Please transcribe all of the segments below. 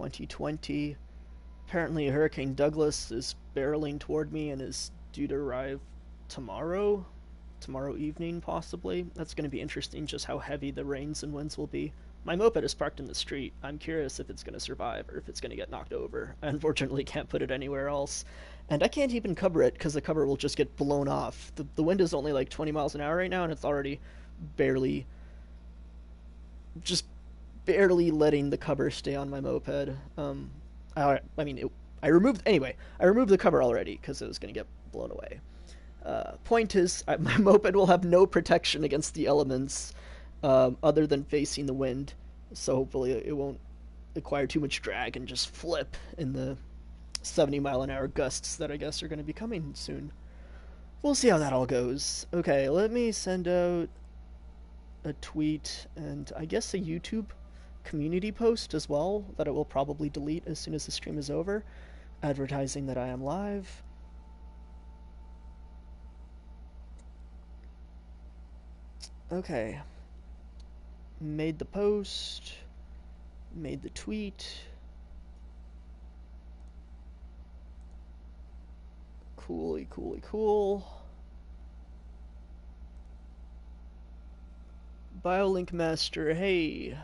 2020. Apparently, Hurricane Douglas is barreling toward me and is due to arrive tomorrow. Tomorrow evening, possibly. That's going to be interesting, just how heavy the rains and winds will be. My moped is parked in the street. I'm curious if it's going to survive or if it's going to get knocked over. I unfortunately can't put it anywhere else. And I can't even cover it because the cover will just get blown off. The wind is only like 20 miles an hour right now, and it's already barely, just barely letting the cover stay on my moped. I mean, I removed the cover already because it was going to get blown away. Point is, my moped will have no protection against the elements other than facing the wind, so hopefully it won't acquire too much drag and just flip in the 70-mile-an-hour gusts that I guess are going to be coming soon. We'll see how that all goes. Okay, let me send out a tweet and I guess a YouTube community post as well that it will probably delete as soon as the stream is over, advertising that I am live. Okay. Made the post. Made the tweet. Cool. BioLink Master, hey.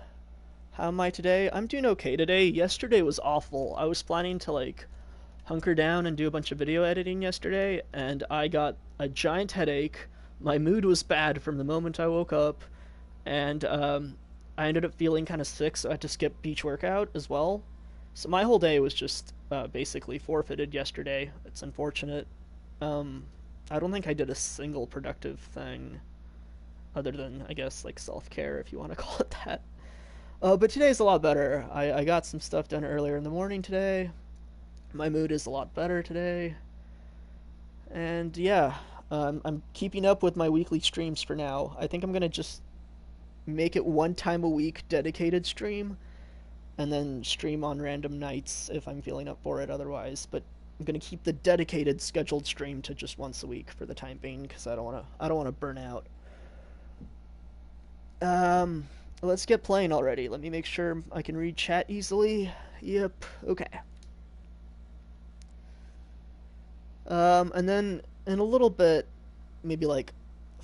How am I today? I'm doing okay today. Yesterday was awful. I was planning to, like, hunker down and do a bunch of video editing yesterday, and I got a giant headache. My mood was bad from the moment I woke up, and I ended up feeling kind of sick, so I had to skip beach workout as well. So my whole day was just basically forfeited yesterday. It's unfortunate. I don't think I did a single productive thing other than, I guess, like self-care, if you want to call it that. But today's a lot better. I got some stuff done earlier in the morning today. My mood is a lot better today. And yeah, I'm keeping up with my weekly streams for now. I think I'm going to just make it one time a week dedicated stream, and then stream on random nights if I'm feeling up for it otherwise. But I'm going to keep the dedicated scheduled stream to just once a week for the time being because I don't want to burn out. Let's get playing already. Let me make sure I can read chat easily. Yep. Okay. And then in a little bit, maybe like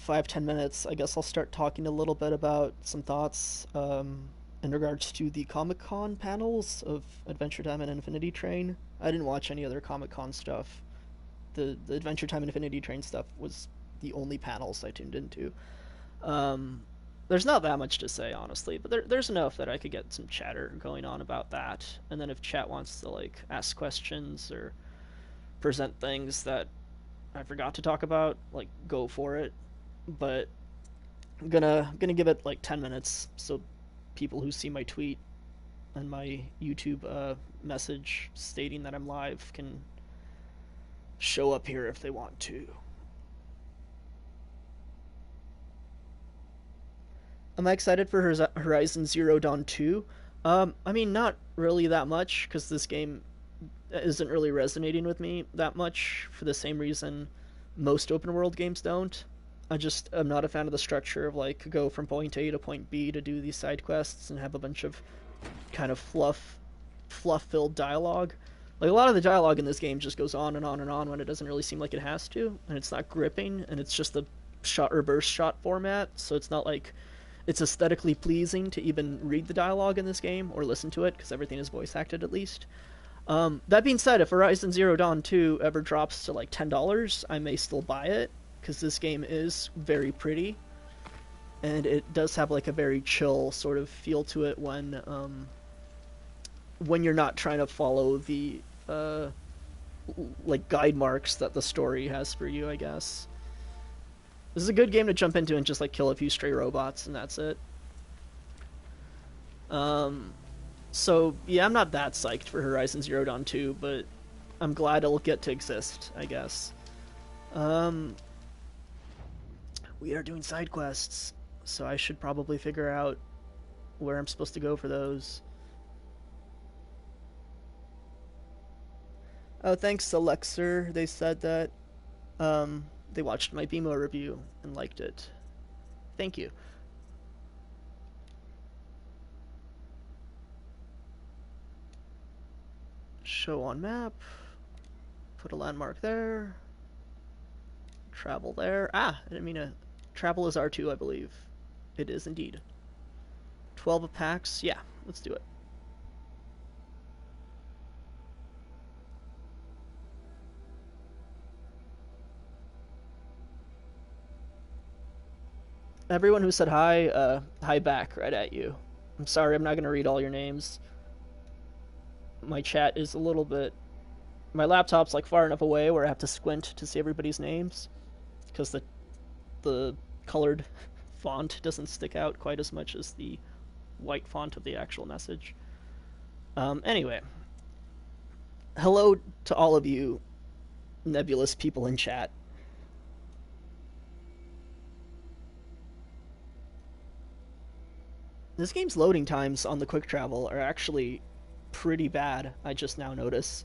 5-10 minutes, I guess I'll start talking a little bit about some thoughts in regards to the Comic-Con panels of Adventure Time and Infinity Train. I didn't watch any other Comic-Con stuff. The Adventure Time and Infinity Train stuff was the only panels I tuned into. There's not that much to say, honestly, but there's enough that I could get some chatter going on about that. And then if chat wants to like ask questions or present things that I forgot to talk about, like go for it. But I'm gonna give it like 10 minutes so people who see my tweet and my YouTube message stating that I'm live can show up here if they want to. Am I excited for Horizon Zero Dawn 2? I mean, not really that much, because this game isn't really resonating with me that much for the same reason most open world games don't. I'm not a fan of the structure of, like, go from point A to point B to do these side quests and have a bunch of kind of fluff-filled dialogue. Like, a lot of the dialogue in this game just goes on and on and on when it doesn't really seem like it has to, and it's not gripping, and it's just the shot reverse shot format, so it's not like it's aesthetically pleasing to even read the dialogue in this game or listen to it because everything is voice acted at least. That being said, if Horizon Zero Dawn 2 ever drops to like $10, I may still buy it because this game is very pretty and it does have like a very chill sort of feel to it when you're not trying to follow the like guide marks that the story has for you, I guess. This is a good game to jump into and just like kill a few stray robots and that's it. So yeah, I'm not that psyched for Horizon Zero Dawn 2, but I'm glad it'll get to exist, I guess. We are doing side quests, so I should probably figure out where I'm supposed to go for those. Oh, thanks, Alexer. They said that they watched my BMO review and liked it. Thank you. Show on map. Put a landmark there. Travel there. Ah, I didn't mean to. Travel is R2, I believe. It is indeed. 12 of packs. Yeah, let's do it. Everyone who said hi, hi back right at you. I'm sorry, I'm not going to read all your names. My chat is a little bit... My laptop's like far enough away where I have to squint to see everybody's names because the colored font doesn't stick out quite as much as the white font of the actual message. Anyway, hello to all of you nebulous people in chat. This game's loading times on the quick travel are actually pretty bad, I just now notice.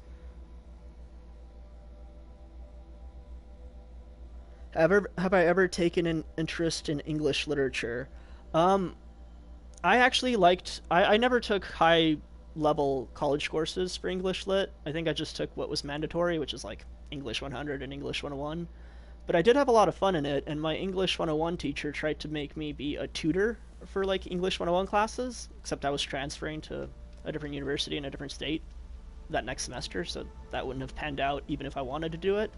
Have I ever taken an interest in English literature? I actually liked... I never took high-level college courses for English lit. I think I just took what was mandatory, which is like English 100 and English 101. But I did have a lot of fun in it, and my English 101 teacher tried to make me be a tutor for like English 101 classes, except I was transferring to a different university in a different state that next semester, so that wouldn't have panned out even if I wanted to do it.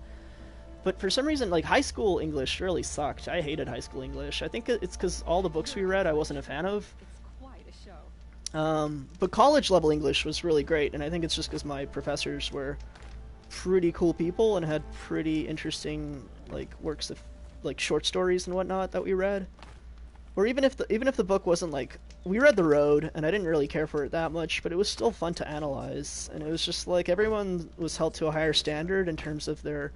But for some reason, like, high school English really sucked. I hated high school English. I think it's because all the books we read I wasn't a fan of. But college level English was really great, and I think it's just because my professors were pretty cool people and had pretty interesting like works of like short stories and whatnot that we read. Or even if the book wasn't like, we read The Road and I didn't really care for it that much, but it was still fun to analyze, and it was just like everyone was held to a higher standard in terms of their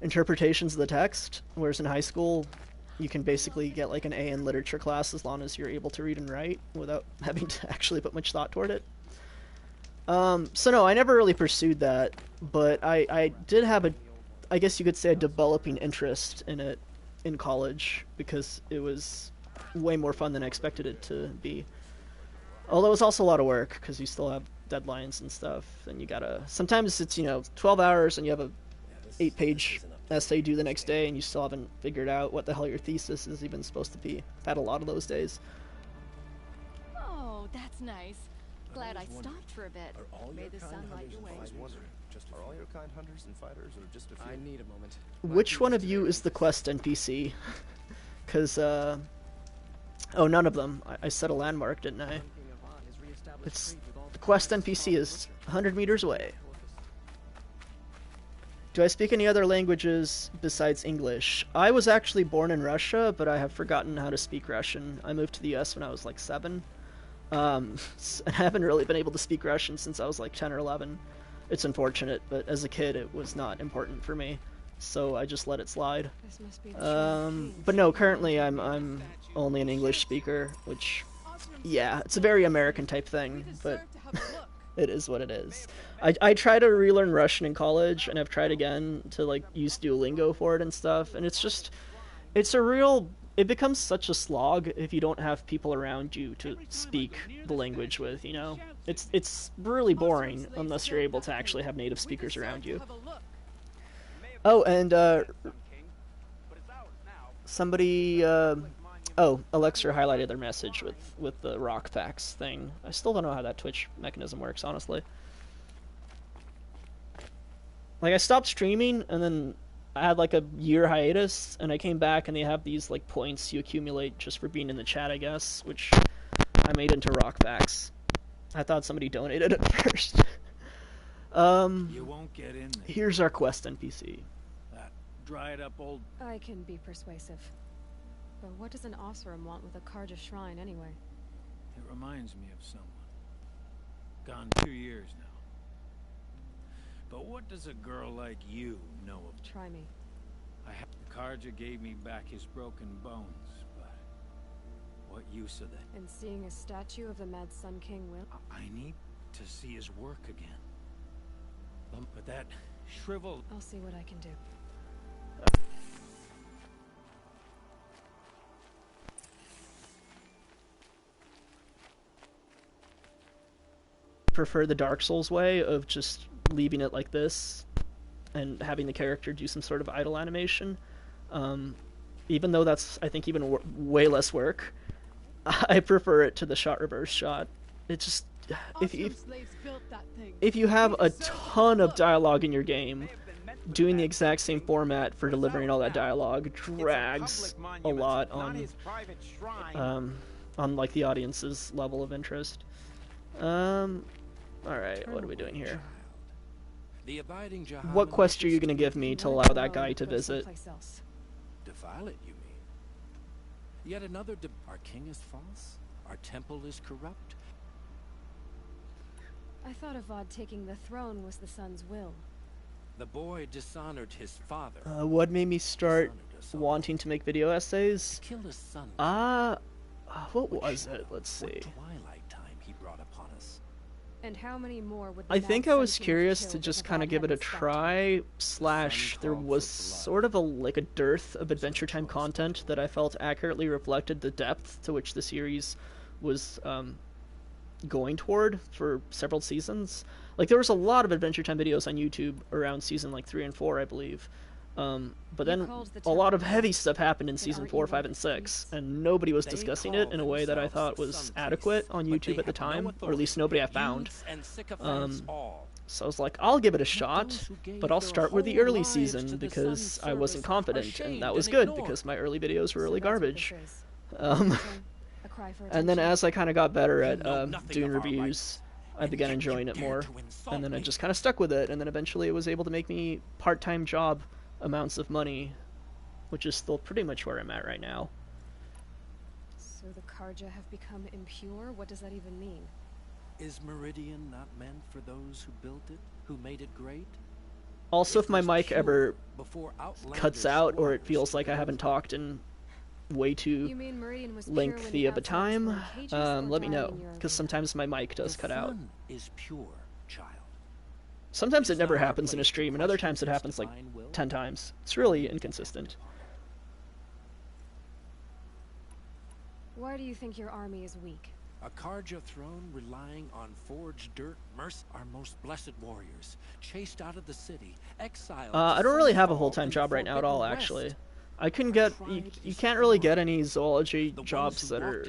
interpretations of the text, whereas in high school you can basically get like an A in literature class as long as you're able to read and write without having to actually put much thought toward it. So no, I never really pursued that, but I did have a, I guess you could say, a developing interest in it in college because it was way more fun than I expected it to be. Although it was also a lot of work because you still have deadlines and stuff, and you gotta, sometimes it's, 12 hours and you have a 8-page essay due the next day and you still haven't figured out what the hell your thesis is even supposed to be. I've had a lot of those days. Oh, that's nice. Glad I stopped for a bit. May the sun light your way. Are all your kind hunters and fighters, or just a few? I need a moment. Which one of you is the quest NPC? Because, oh, none of them. I set a landmark, didn't I? It's, the quest NPC is 100 meters away. Do I speak any other languages besides English? I was actually born in Russia, but I have forgotten how to speak Russian. I moved to the US when I was like 7. And I haven't really been able to speak Russian since I was like 10 or 11. It's unfortunate, but as a kid it was not important for me, so I just let it slide. But no, currently I'm only an English speaker, which, yeah, it's a very American type thing, but it is what it is. I try to relearn Russian in college, and I've tried again to like use Duolingo for it and stuff, and it's just, it becomes such a slog if you don't have people around you to speak the language with, It's really boring unless you're able to actually have native speakers around you. Oh, and somebody Alexa highlighted their message with the rock packs thing. I still don't know how that Twitch mechanism works, honestly. Like, I stopped streaming and then I had like a year hiatus, and I came back and they have these like points you accumulate just for being in the chat, I guess, which I made into rock packs. I thought somebody donated at first. You won't get in there. Here's our quest NPC. That dried up old... I can be persuasive. But what does an Oseram want with a Karja shrine anyway? It reminds me of someone. Gone 2 years now. But what does a girl like you know of? Try me. Karja gave me back his broken bones, but what use of that? And seeing a statue of the Mad Sun King will? I need to see his work again. But that shriveled... I'll see what I can do. prefer the Dark Souls way of just leaving it like this and having the character do some sort of idle animation. Even though that's, I think, even way less work, I prefer it to the shot reverse shot. It just, if you have a ton of dialogue in your game, doing the exact same format for delivering all that dialogue drags a lot on like the audience's level of interest. All right, what are we doing here? What quest are you going to give me to allow that guy to visit? Defile it, you mean? Yet another our king is false? Our temple is corrupt? I thought Avad taking the throne was the son's will. The boy dishonored his father. What made me start wanting to make video essays? Killed his son. What was it? Let's see. What twilight time he brought upon us. And how many more would I think I was curious to just kind of give it a try, / there was sort of a dearth of Adventure Time content that I felt accurately reflected the depth to which the series was going toward for several seasons. Like, there was a lot of Adventure Time videos on YouTube around season 3 and 4, I believe. But then a lot of heavy stuff happened in season 4, 5, and 6, and nobody was discussing it in a way that I thought was adequate on YouTube at the time, or at least nobody I found. So I was like, I'll give it a shot, but I'll start with the early season because I wasn't confident, and that was good because my early videos were really garbage. And then as I kind of got better at doing reviews, I began enjoying it more, and then I just kind of stuck with it, and then eventually it was able to make me part-time job amounts of money, which is still pretty much where I'm at right now. So the Karja have become impure? What does that even mean? Is Meridian not meant for those who built it, who made it great? Also, if my mic ever cuts out or it feels like I haven't talked in way too lengthy of a time, let me know, because sometimes my mic does cut out. Is pure, child. Sometimes it never happens in a stream, and other times it happens 10 times. It's really inconsistent. Why do you think your army is weak? A Karja throne relying on forged dirt, our most blessed warriors, chased out of the city, exiled. I don't really have a full-time job right now at all, actually. I couldn't get, you can't really get any zoology jobs that are,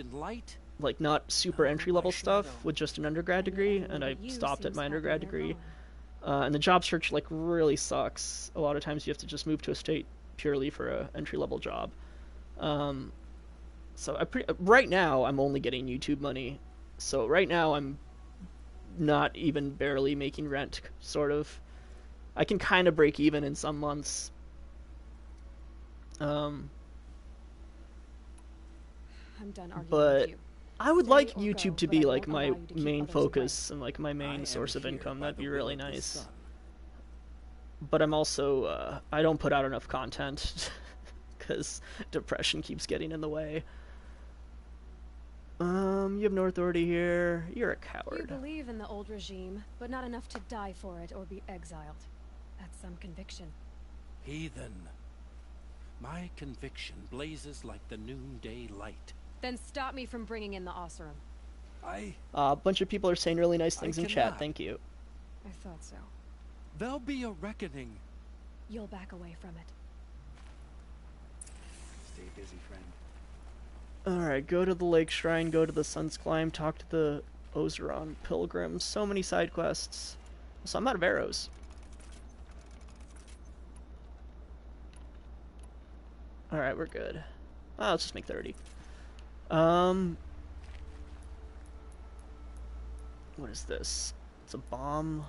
not super entry-level stuff with just an undergrad degree, and I stopped at my undergrad degree. And the job search, really sucks. A lot of times you have to just move to a state purely for a entry-level job. So right now, I'm only getting YouTube money. So right now, I'm not even barely making rent, sort of. I can kind of break even in some months. I'm done arguing but with you. I would like YouTube to be my main focus and my main source of income. That'd be really nice. But I'm also I don't put out enough content because depression keeps getting in the way. You have no authority here. You're a coward. You believe in the old regime, but not enough to die for it or be exiled. That's some conviction. Heathen. My conviction blazes like the noonday light. Then stop me from bringing in the Oseram. A bunch of people are saying really nice things in chat. Thank you. I thought so. There'll be a reckoning. You'll back away from it. Stay busy, friend. Alright, go to the Lake Shrine, go to the Sun's Climb, talk to the Oseram Pilgrim. So many side quests. So I'm out of arrows. Alright, we're good. Let's just make 30. What is this? It's a bomb.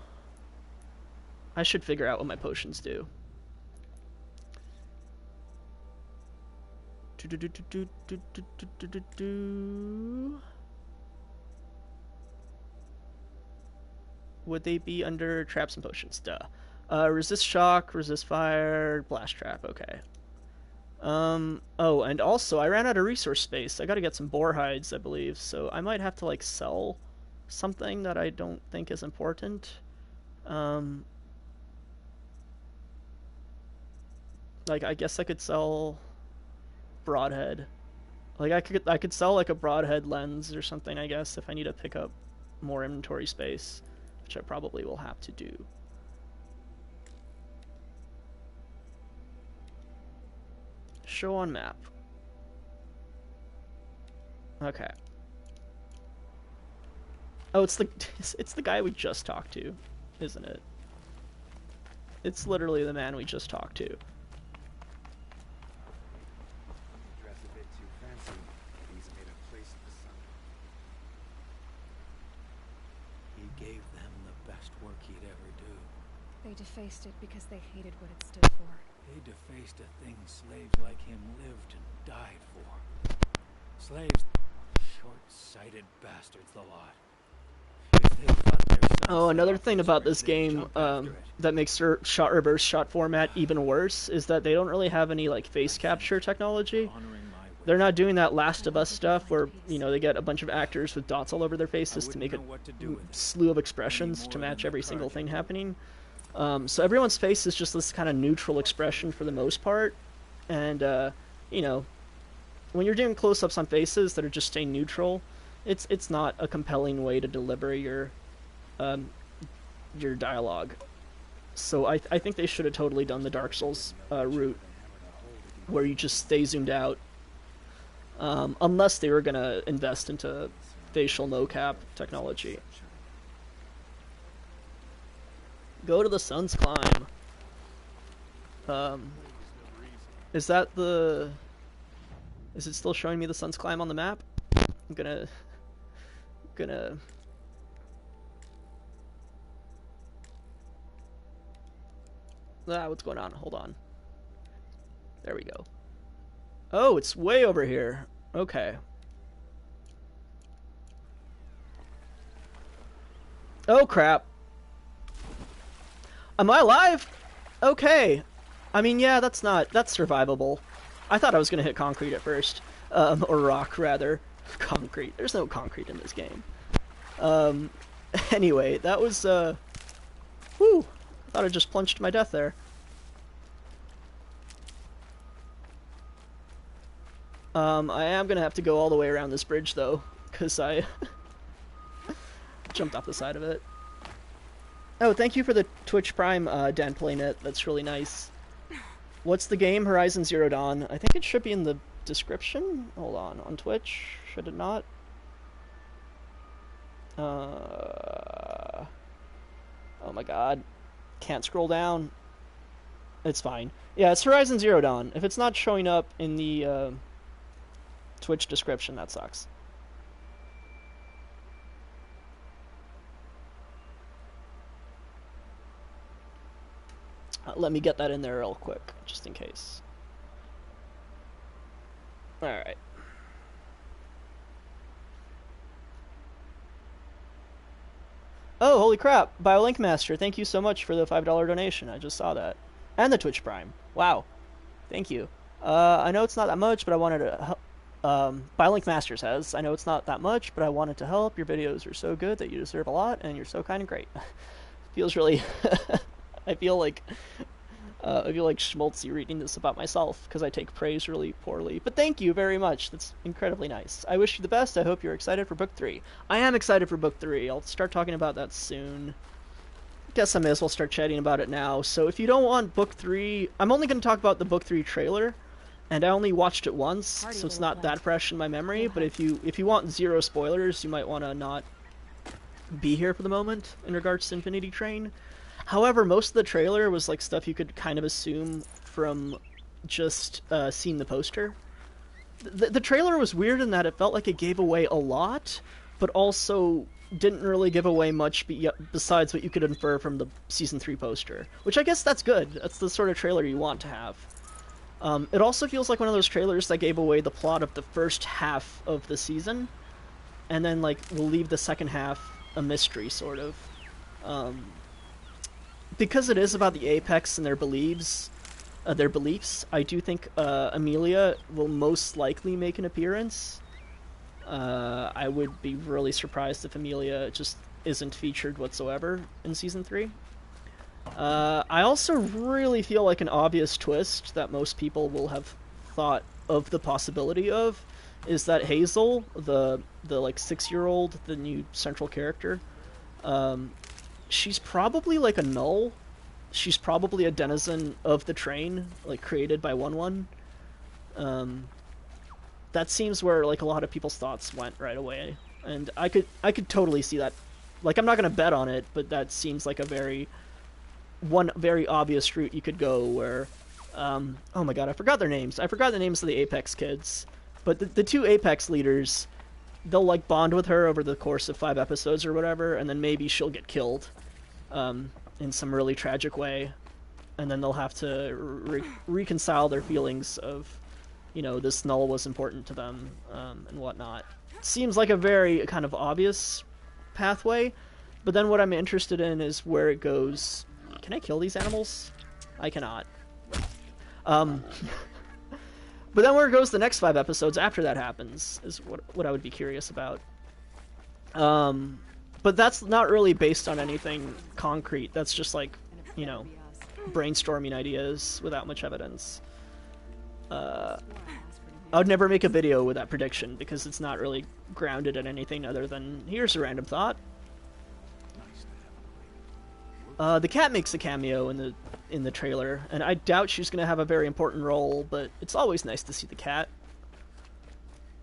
I should figure out what my potions do. Would they be under traps and potions? Duh. Resist shock, resist fire, blast trap. Okay. Oh, and also I ran out of resource space. I gotta get some boar hides, I believe, so I might have to sell something that I don't think is important. I guess I could sell broadhead. I could sell a broadhead lens or something, I guess, if I need to pick up more inventory space. which I probably will have to do. Show on map. Okay. Oh, it's the guy we just talked to, isn't it? It's literally the man we just talked to. Dress a bit too fancy. These made a place of the sun. He gave them the best work he'd ever do. They defaced it because they hated what it stood for. They defaced a thing slaves like him lived and died for. Slaves, short-sighted bastards, the lot. If they thought their sons Oh, another set off thing this about way, this they'd game jump after it. that makes shot reverse shot format even worse is that they don't really have any like face capture technology. Honoring my wisdom. They're not doing that Last of Us stuff where, you know, they get a bunch of actors with dots all over their I faces to wouldn't make a know what to do with it. slew of expressions Any to more match than every the single card thing you happening. So everyone's face is just this kind of neutral expression for the most part. And, you know, when you're doing close-ups on faces that are just staying neutral, it's not a compelling way to deliver your dialogue. So I think they should have totally done the Dark Souls route, where you just stay zoomed out, unless they were gonna invest into facial mocap technology. Go to the Sun's Climb. Is that the... Is it still showing me the Sun's Climb on the map? I'm gonna... what's going on? Hold on. There we go. Oh, it's way over here. Okay. Oh, crap. Am I alive? Okay. I mean, yeah, that's survivable. I thought I was gonna hit concrete at first. Or rock, rather. Concrete. There's no concrete in this game. Anyway, that was, whew. I thought I just plunged to my death there. I am gonna have to go all the way around this bridge, though, because I jumped off the side of it. Oh, thank you for the Twitch Prime, Dan Playnet. That's really nice. What's the game? Horizon Zero Dawn. I think it should be in the description. Hold on Twitch. Should it not? Oh my god. Can't scroll down. It's fine. Yeah, it's Horizon Zero Dawn. If it's not showing up in the Twitch description, that sucks. Let me get that in there real quick, just in case. Alright. Oh, holy crap. BioLink Master, thank you so much for the $5 donation. I just saw that. And the Twitch Prime. Wow. Thank you. I know it's not that much, but I wanted to help. BioLink Master says, I know it's not that much, but I wanted to help. Your videos are so good that you deserve a lot, and you're so kind and great. Feels really... I feel like schmaltzy reading this about myself, because I take praise really poorly. But thank you very much. That's incredibly nice. I wish you the best. I hope you're excited for Book 3. I am excited for Book 3. I'll start talking about that soon. Guess I may as well start chatting about it now. So if you don't want Book 3... I'm only going to talk about the Book 3 trailer, and I only watched it once, so it's not that fresh in my memory. But if you want zero spoilers, you might want to not be here for the moment in regards to Infinity Train. However, most of the trailer was like stuff you could kind of assume from just seeing the poster. The trailer was weird in that it felt like it gave away a lot, but also didn't really give away much besides what you could infer from the Season 3 poster. Which I guess that's good. That's the sort of trailer you want to have. It also feels like one of those trailers that gave away the plot of the first half of the season, and then like will leave the second half a mystery, sort of. Because it is about the Apex and their beliefs, I do think Amelia will most likely make an appearance. I would be really surprised if Amelia just isn't featured whatsoever in Season 3. I also really feel like an obvious twist that most people will have thought of the possibility of is that Hazel, the like 6-year-old, the new central character, she's probably like a null. She's probably a denizen of the train, like created by 1-1. That seems where like a lot of people's thoughts went right away, and I could totally see that. Like, I'm not gonna bet on it, but that seems like a very obvious route you could go. Where, oh my god, I forgot their names. I forgot the names of the Apex kids, but the two Apex leaders, they'll like bond with her over the course of 5 episodes or whatever, and then maybe she'll get killed, in some really tragic way, and then they'll have to reconcile their feelings of, you know, this null was important to them, and whatnot. Seems like a very kind of obvious pathway, but then what I'm interested in is where it goes. Can I kill these animals? I cannot. But then where it goes the next 5 episodes after that happens is what I would be curious about. But that's not really based on anything concrete. That's just like, you know, brainstorming ideas without much evidence. I would never make a video with that prediction because it's not really grounded in anything other than, here's a random thought. The cat makes a cameo in the trailer, and I doubt she's going to have a very important role, but it's always nice to see the cat.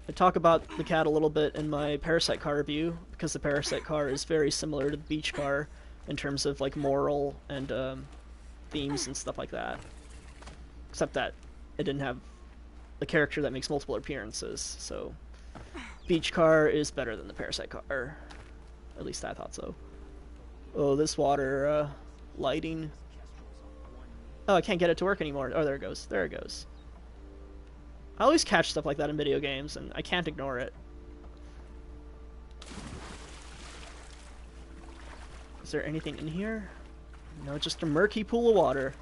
I talk about the cat a little bit in my Parasite car review, because the Parasite car is very similar to the Beach car in terms of like moral and themes and stuff like that. Except that it didn't have a character that makes multiple appearances, so Beach car is better than the Parasite car. At least I thought so. Oh, this water lighting. Oh, I can't get it to work anymore. Oh, there it goes. There it goes. I always catch stuff like that in video games, and I can't ignore it. Is there anything in here? No, just a murky pool of water.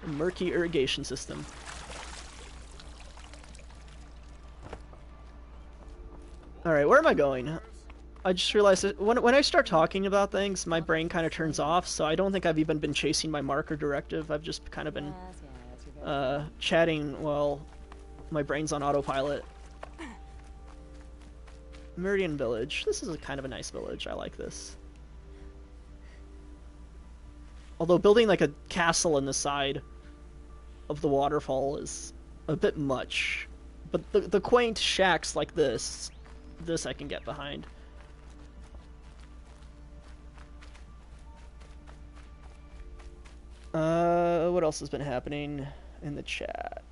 A murky irrigation system. Alright, where am I going? I just realized that when I start talking about things, my brain kind of turns off, so I don't think I've even been chasing my marker directive. I've just kind of been chatting while my brain's on autopilot. Meridian Village. This is kind of a nice village. I like this. Although building like a castle in the side of the waterfall is a bit much. But the quaint shacks like this I can get behind. What else has been happening in the chat?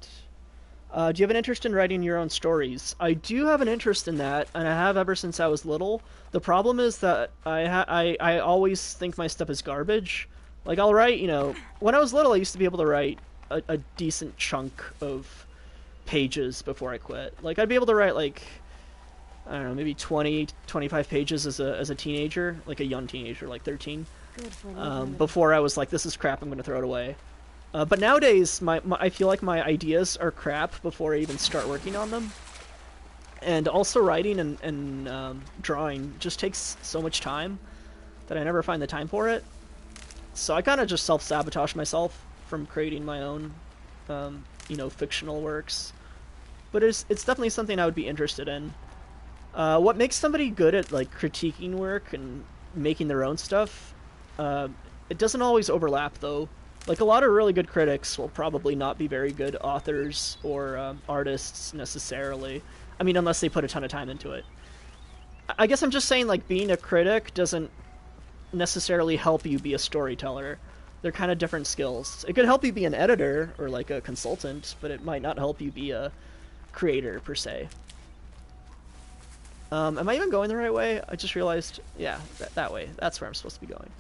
Do you have an interest in writing your own stories? I do have an interest in that, and I have ever since I was little. The problem is that I always think my stuff is garbage. Like, I'll write, you know, when I was little, I used to be able to write a decent chunk of pages before I quit. Like, I'd be able to write, like, I don't know, maybe 20, 25 pages as a teenager, like a young teenager, like 13. Before I was like, this is crap, I'm going to throw it away. But nowadays, I feel like my ideas are crap before I even start working on them. And also writing and drawing just takes so much time that I never find the time for it. So I kind of just self-sabotage myself from creating my own, you know, fictional works. But it's definitely something I would be interested in. What makes somebody good at, like, critiquing work and making their own stuff, it doesn't always overlap, though. Like, a lot of really good critics will probably not be very good authors or artists, necessarily. I mean, unless they put a ton of time into it. I guess I'm just saying, like, being a critic doesn't necessarily help you be a storyteller. They're kind of different skills. It could help you be an editor or, like, a consultant, but it might not help you be a creator, per se. Am I even going the right way? I just realized, yeah, that way. That's where I'm supposed to be going.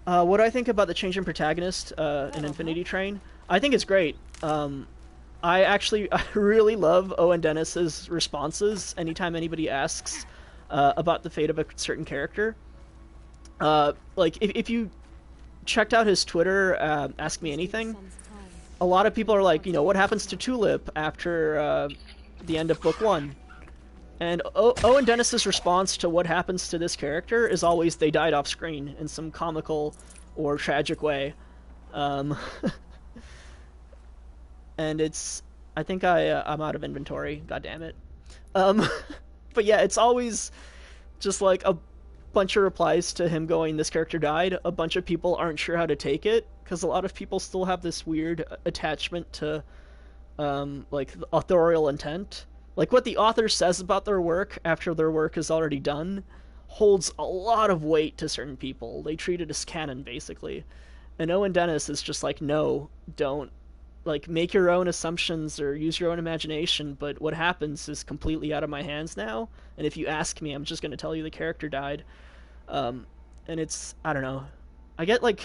What do I think about the change in protagonist in Infinity Train? I think it's great. I really love Owen Dennis's responses anytime anybody asks about the fate of a certain character. Like, if you checked out his Twitter, Ask Me Anything, a lot of people are like, you know, what happens to Tulip after the end of Book 1? And Owen Dennis's response to what happens to this character is always they died off screen in some comical or tragic way. And it's... I think I'm out of inventory, god damn it. But yeah, it's always just like a bunch of replies to him going, "This character died." A bunch of people aren't sure how to take it because a lot of people still have this weird attachment to like the authorial intent. Like what the author says about their work after their work is already done holds a lot of weight to certain people. They treat it as canon basically. And Owen Dennis is just like, no, don't. Like, make your own assumptions or use your own imagination, but what happens is completely out of my hands now, and if you ask me, I'm just going to tell you the character died. And it's, I don't know. I get, like,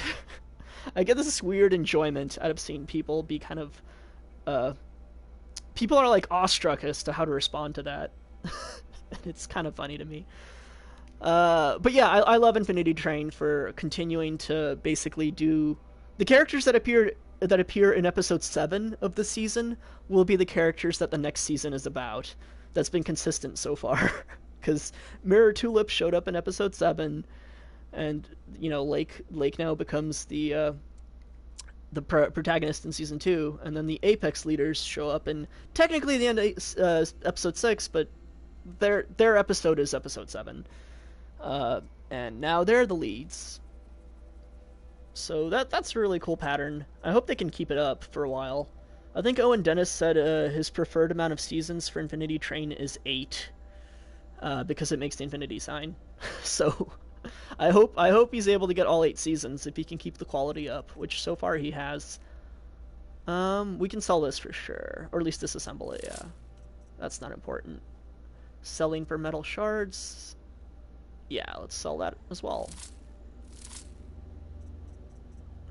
I get this weird enjoyment out of seeing people be kind of, people are, like, awestruck as to how to respond to that. It's kind of funny to me. But yeah, I love Infinity Train for continuing to basically do the characters that appear in episode 7 of the season will be the characters that the next season is about. That's been consistent so far. Because Mirror Tulip showed up in episode 7, and you know Lake now becomes the protagonist in season 2, and then the Apex leaders show up in technically the end of episode 6, but their episode is episode 7. And now they're the leads. So that's a really cool pattern. I hope they can keep it up for a while. I think Owen Dennis said his preferred amount of seasons for Infinity Train is 8, because it makes the infinity sign. So I hope he's able to get all 8 seasons if he can keep the quality up, which so far he has. We can sell this for sure, or at least disassemble it. Yeah, that's not important. Selling for metal shards. Yeah, let's sell that as well.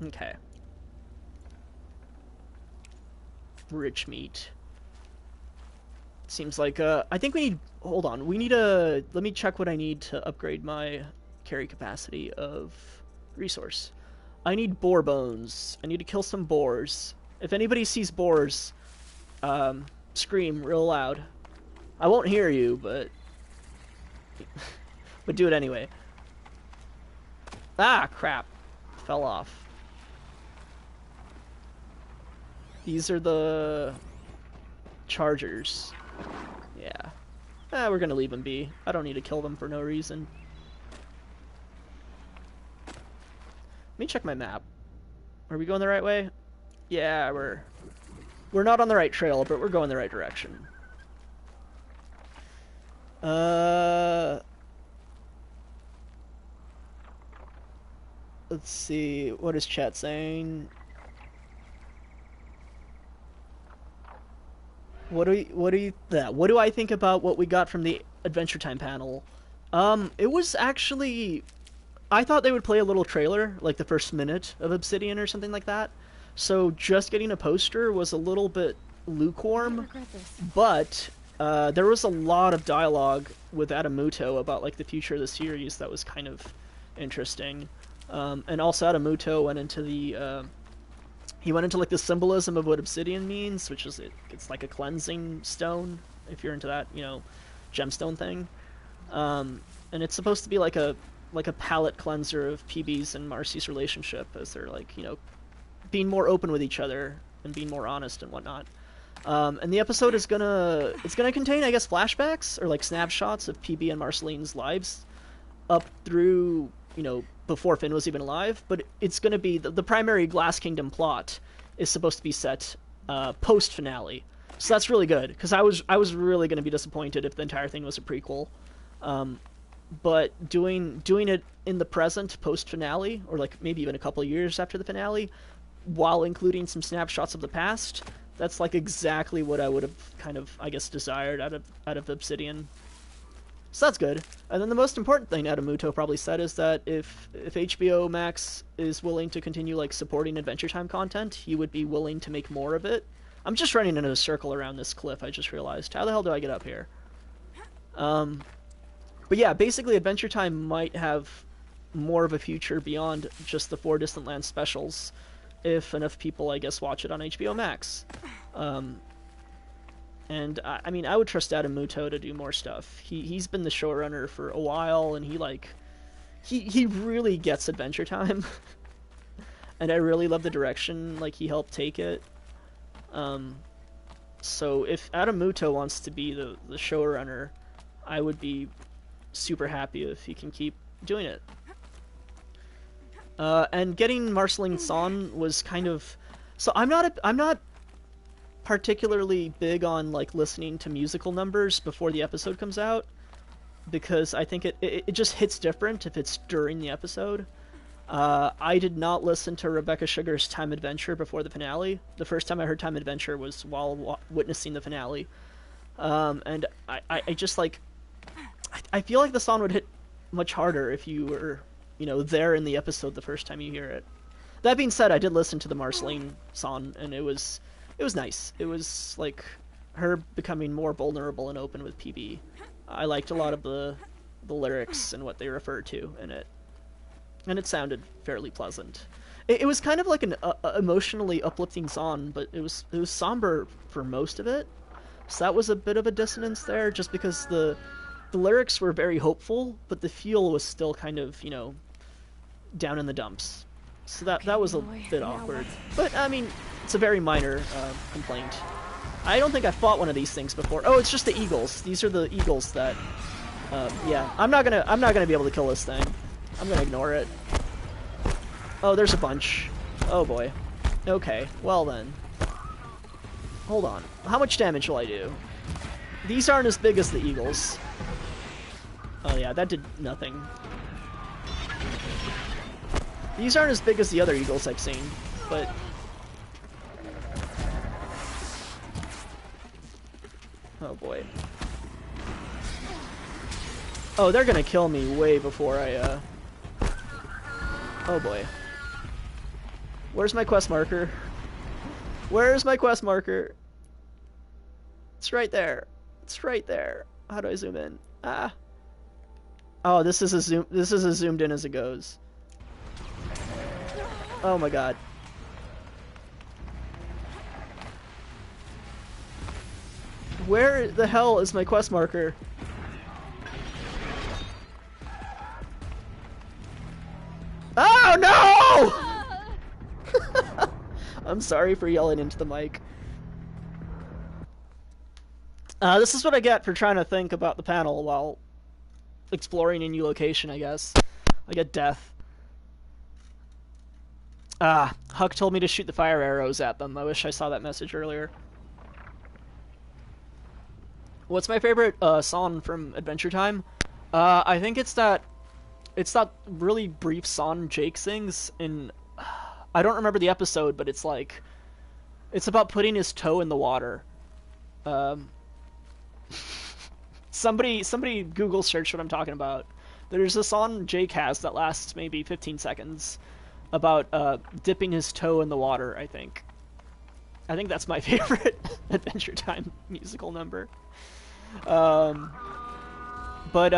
Okay. Rich meat. Seems like, I think we need, hold on, we need let me check what I need to upgrade my carry capacity of resource. I need boar bones. I need to kill some boars. If anybody sees boars, scream real loud. I won't hear you, but but do it anyway. Ah, crap. Fell off. These are the chargers. Yeah. We're gonna leave them be. I don't need to kill them for no reason. Let me check my map. Are we going the right way? Yeah, we're not on the right trail, but we're going the right direction. Let's see. What is chat saying? What do I think about what we got from the Adventure Time panel? It was actually, I thought they would play a little trailer, like the first minute of Obsidian or something like that. So just getting a poster was a little bit lukewarm, but there was a lot of dialogue with Adam Muto about like the future of the series that was kind of interesting. And also Adam Muto went into the he went into like the symbolism of what obsidian means, which is it's like a cleansing stone, if you're into that, you know, gemstone thing. And it's supposed to be like a palate cleanser of PB's and Marcy's relationship as they're like, you know, being more open with each other and being more honest and whatnot. And the episode is gonna contain, I guess, flashbacks or like snapshots of PB and Marceline's lives up through, you know, before Finn was even alive, but it's going to be the primary Glass Kingdom plot is supposed to be set post finale, so that's really good because I was really going to be disappointed if the entire thing was a prequel. But doing it in the present post finale, or like maybe even a couple of years after the finale, while including some snapshots of the past, that's like exactly what I would have kind of, I guess, desired out of Obsidian. So that's good. And then the most important thing Adam Muto probably said is that if HBO Max is willing to continue like supporting Adventure Time content, he would be willing to make more of it. I'm just running in a circle around this cliff, I just realized. How the hell do I get up here? But yeah, basically Adventure Time might have more of a future beyond just the 4 Distant Lands specials, if enough people, I guess, watch it on HBO Max. And I mean, I would trust Adam Muto to do more stuff. He's been the showrunner for a while, and he really gets Adventure Time. And I really love the direction like he helped take it. So if Adam Muto wants to be the showrunner, I would be super happy if he can keep doing it. And getting Marceline Song was kind of... So I'm not particularly big on like listening to musical numbers before the episode comes out, because I think it just hits different if it's during the episode. I did not listen to Rebecca Sugar's Time Adventure before the finale. The first time I heard Time Adventure was while witnessing the finale. And I just like... I feel like the song would hit much harder if you were, you know, there in the episode the first time you hear it. That being said, I did listen to the Marceline Song, and it was nice. It was like her becoming more vulnerable and open with PB. I liked a lot of the lyrics and what they referred to in it, and it sounded fairly pleasant. It was kind of like an emotionally uplifting song, but it was somber for most of it. So that was a bit of a dissonance there, just because the lyrics were very hopeful, but the feel was still kind of, you know, down in the dumps. So that was a bit awkward. But, I mean, it's a very minor complaint. I don't think I fought one of these things before. Oh, it's just the eagles. These are the eagles that... yeah, I'm not gonna be able to kill this thing. I'm gonna ignore it. Oh, there's a bunch. Oh, boy. Okay, well then. Hold on. How much damage will I do? These aren't as big as the eagles. Oh yeah, that did nothing. These aren't as big as the other eagles I've seen, but... Oh boy. Oh, they're gonna kill me way before I, Oh boy. Where's my quest marker? Where's my quest marker? It's right there. It's right there. How do I zoom in? Ah. Oh, this is as zoomed in as it goes. Oh my god. Where the hell is my quest marker? Oh no! I'm sorry for yelling into the mic. This is what I get for trying to think about the panel while exploring a new location, I guess. I get death. Huck told me to shoot the fire arrows at them. I wish I saw that message earlier. What's my favorite song from Adventure Time? I think it's that really brief song Jake sings in... I don't remember the episode, but it's like... It's about putting his toe in the water. Somebody Google search what I'm talking about. There's a song Jake has that lasts maybe 15 seconds about dipping his toe in the water, I think. I think that's my favorite Adventure Time musical number. But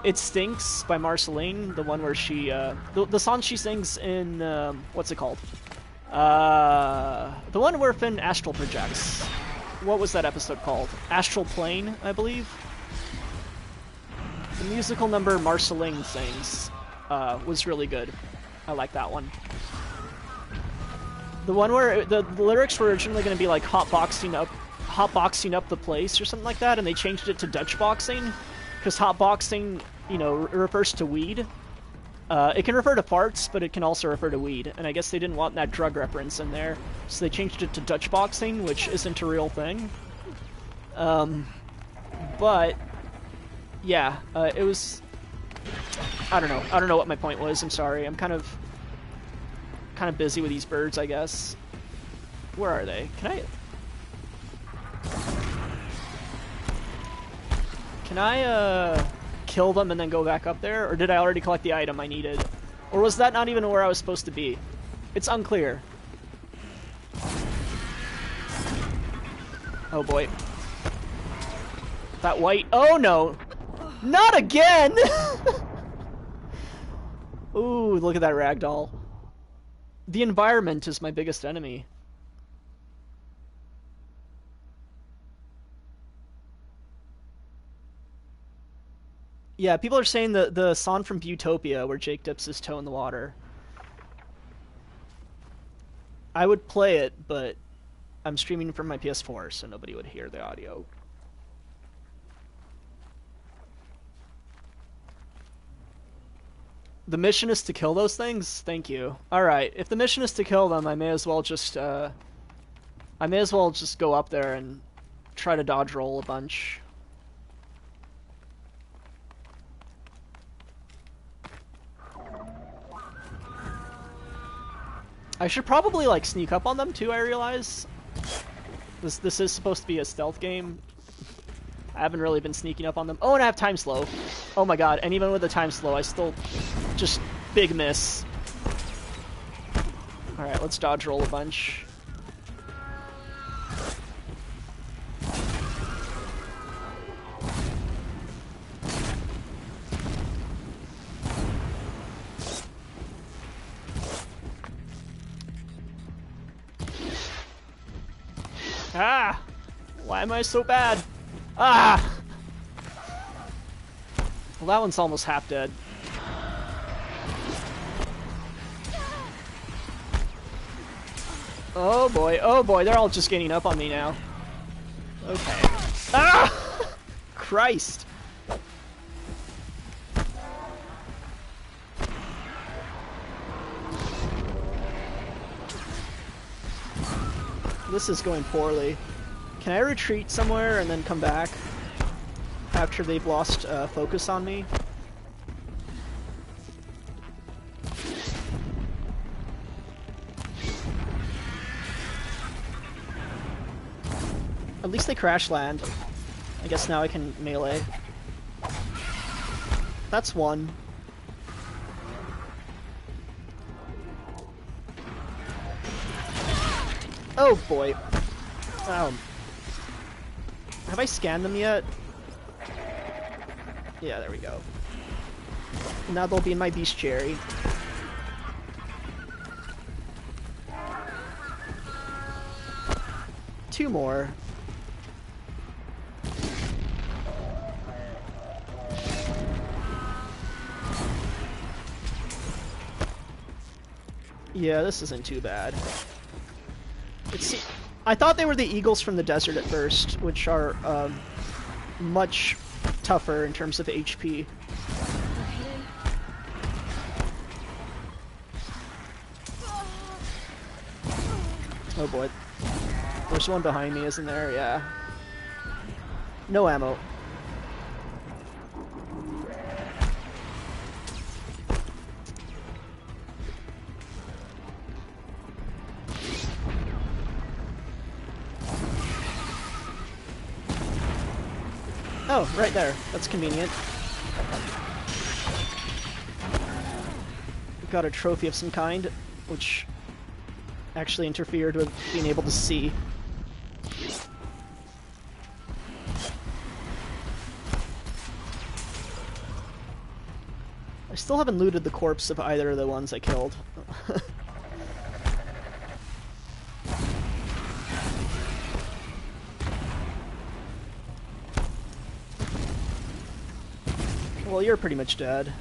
It Stinks by Marceline, the one where she... the song she sings in... what's it called? The one where Finn astral projects. What was that episode called? Astral Plane, I believe? The musical number Marceline sings was really good. I like that one. The one where the lyrics were originally going to be like hotboxing up the place or something like that, and they changed it to Dutch boxing, because hotboxing, you know, refers to weed. It can refer to farts, but it can also refer to weed, and I guess they didn't want that drug reference in there, so they changed it to Dutch boxing, which isn't a real thing. But yeah, it was... I don't know what my point was. I'm sorry. I'm kind of busy with these birds, I guess. Where are they? Can I kill them and then go back up there? Or did I already collect the item I needed? Or was that not even where I was supposed to be? It's unclear. Oh boy. That white... Oh no! Not again! Ooh, look at that ragdoll. The environment is my biggest enemy. Yeah, people are saying the song from Buttopia where Jake dips his toe in the water. I would play it, but I'm streaming from my PS4, so nobody would hear the audio. The mission is to kill those things? Thank you. Alright, if the mission is to kill them, I may as well just go up there and try to dodge roll a bunch. I should probably, like, sneak up on them, too, I realize. This is supposed to be a stealth game. I haven't really been sneaking up on them. Oh, and I have time slow. Oh my god, and even with the time slow, I still just big miss. Alright, let's dodge roll a bunch. Ah! Why am I so bad? Ah! Well, that one's almost half dead. Oh boy, they're all just gaining up on me now. Okay. Ah! Christ! This is going poorly. Can I retreat somewhere and then come back after they've lost focus on me? At least they crash land. I guess now I can melee. That's one. Oh boy. Have I scanned them yet? Yeah, there we go. Now they'll be in my bestiary. Two more. Yeah, this isn't too bad. I thought they were the eagles from the desert at first, which are much tougher in terms of HP. Oh boy. There's one behind me, isn't there? Yeah. No ammo. Oh, right there. That's convenient. We've got a trophy of some kind, which actually interfered with being able to see. I still haven't looted the corpse of either of the ones I killed. Well, you're pretty much dead.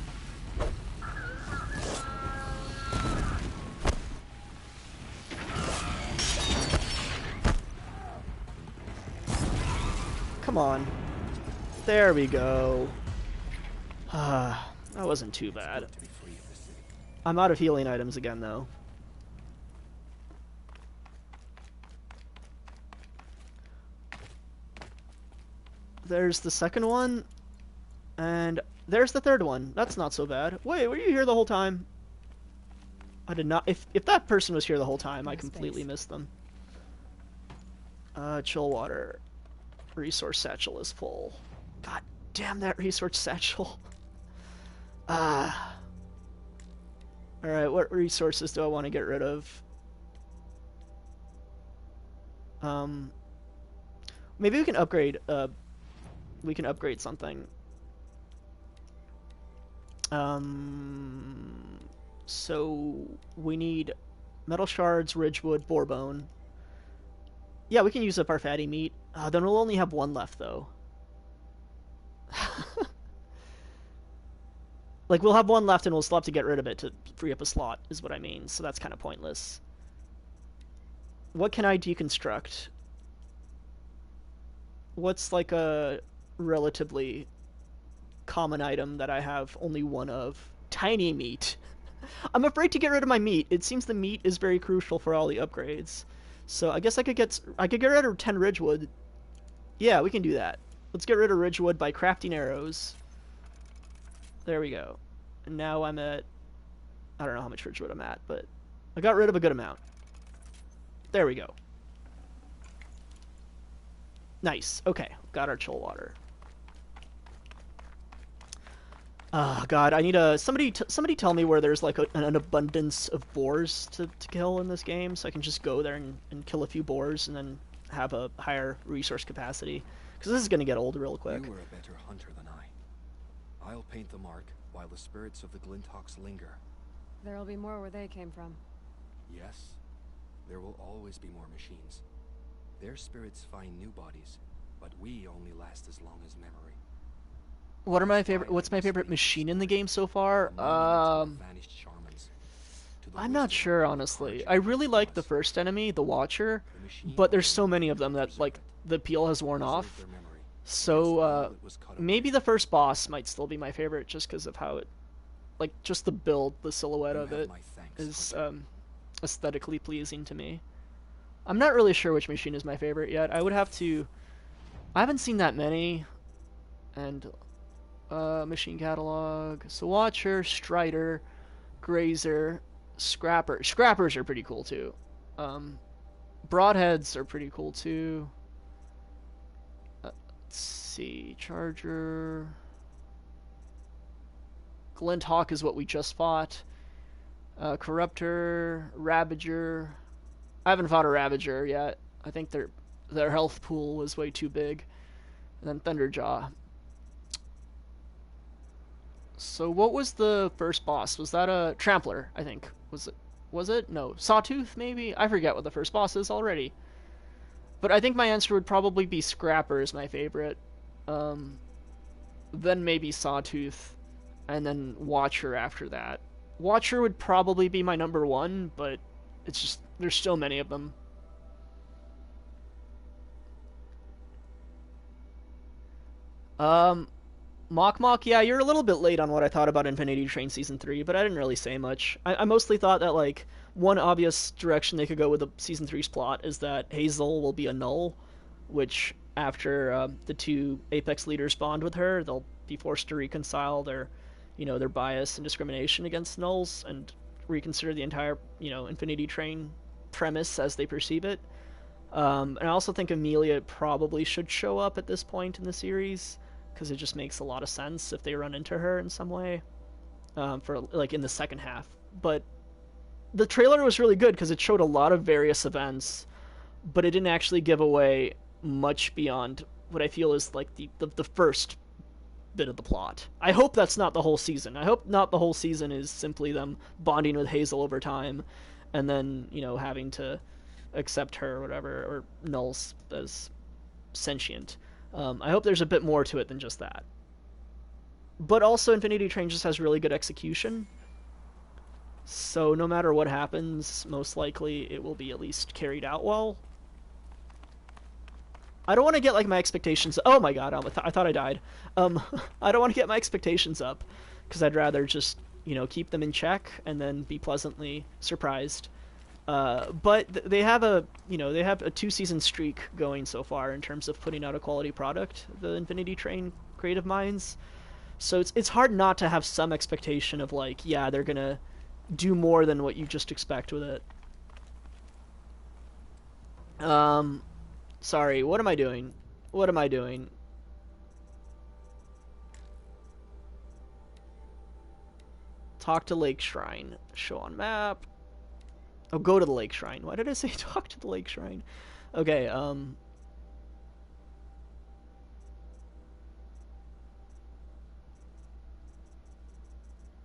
Come on. There we go. That wasn't too bad. I'm out of healing items again, though. There's the second one, and there's the third one. That's not so bad. Wait, were you here the whole time? I did not. If that person was here the whole time, I completely missed them. Chill water. Resource satchel is full. God damn that resource satchel. Alright, what resources do I want to get rid of? Maybe we can upgrade, something. So we need metal shards, ridgewood, boar bone. Yeah, we can use up our fatty meat. Then we'll only have one left, though. Like, we'll have one left and we'll still have to get rid of it to free up a slot, is what I mean. So that's kind of pointless. What can I deconstruct? What's, like, a relatively common item that I have only one of? tiny meat. I'm afraid to get rid of my meat. It seems the meat is very crucial for all the upgrades. So I guess I could get rid of 10 Ridgewood. Yeah, we can do that. Let's get rid of Ridgewood by crafting arrows. There we go. And now I'm at... I don't know how much Ridgewood I'm at, but I got rid of a good amount. There we go. Nice. Okay, got our chill water. Oh god, I need a... Somebody tell me where there's like an abundance of boars to kill in this game, so I can just go there and kill a few boars and then have a higher resource capacity. Because this is going to get old real quick. You were a better hunter than I. I'll paint the mark while the spirits of the Glinthawks linger. There'll be more where they came from. Yes, there will always be more machines. Their spirits find new bodies, but we only last as long as memory. What's my favorite machine in the game so far? I'm not sure, honestly. I really like the first enemy, the Watcher, but there's so many of them that, like, the appeal has worn off. So, maybe the first boss might still be my favorite, just because of how it, like, just the build, the silhouette of it is aesthetically pleasing to me. I'm not really sure which machine is my favorite yet. I would have to... I haven't seen that many, and... machine catalog. So Watcher, Strider, Grazer, Scrapper. Scrappers are pretty cool too. Broadheads are pretty cool too. Let's see. Charger. Glinthawk is what we just fought. Corruptor, Ravager. I haven't fought a Ravager yet. I think their health pool was way too big. And then Thunderjaw. So what was the first boss? Was that a Trampler, I think? Was it? No. Sawtooth, maybe? I forget what the first boss is already. But I think my answer would probably be Scrapper is my favorite. Then maybe Sawtooth. And then Watcher after that. Watcher would probably be my number one, but it's just... there's so many of them. Mok, yeah, you're a little bit late on what I thought about Infinity Train Season 3, but I didn't really say much. I mostly thought that, like, one obvious direction they could go with the Season 3's plot is that Hazel will be a null, which, after the two Apex leaders bond with her, they'll be forced to reconcile their bias and discrimination against nulls, and reconsider the entire, Infinity Train premise as they perceive it. And I also think Amelia probably should show up at this point in the series, because it just makes a lot of sense if they run into her in some way, for like in the second half. But the trailer was really good because it showed a lot of various events, but it didn't actually give away much beyond what I feel is like the first bit of the plot. I hope that's not the whole season. I hope not the whole season is simply them bonding with Hazel over time, and then having to accept her or whatever, or nulls as sentient. I hope there's a bit more to it than just that. But also, Infinity Train just has really good execution. So no matter what happens, most likely it will be at least carried out well. I don't want to get, like, my expectations... Oh my god, I thought I died. I don't want to get my expectations up, because I'd rather just, keep them in check and then be pleasantly surprised. But they have a 2-season streak going so far in terms of putting out a quality product, the Infinity Train creative minds. So it's hard not to have some expectation of, like, yeah, they're gonna do more than what you just expect with it. Sorry, what am I doing? What am I doing? Talk to Lake Shrine. Show on map. Oh, go to the Lake Shrine. Why did I say talk to the Lake Shrine? Okay,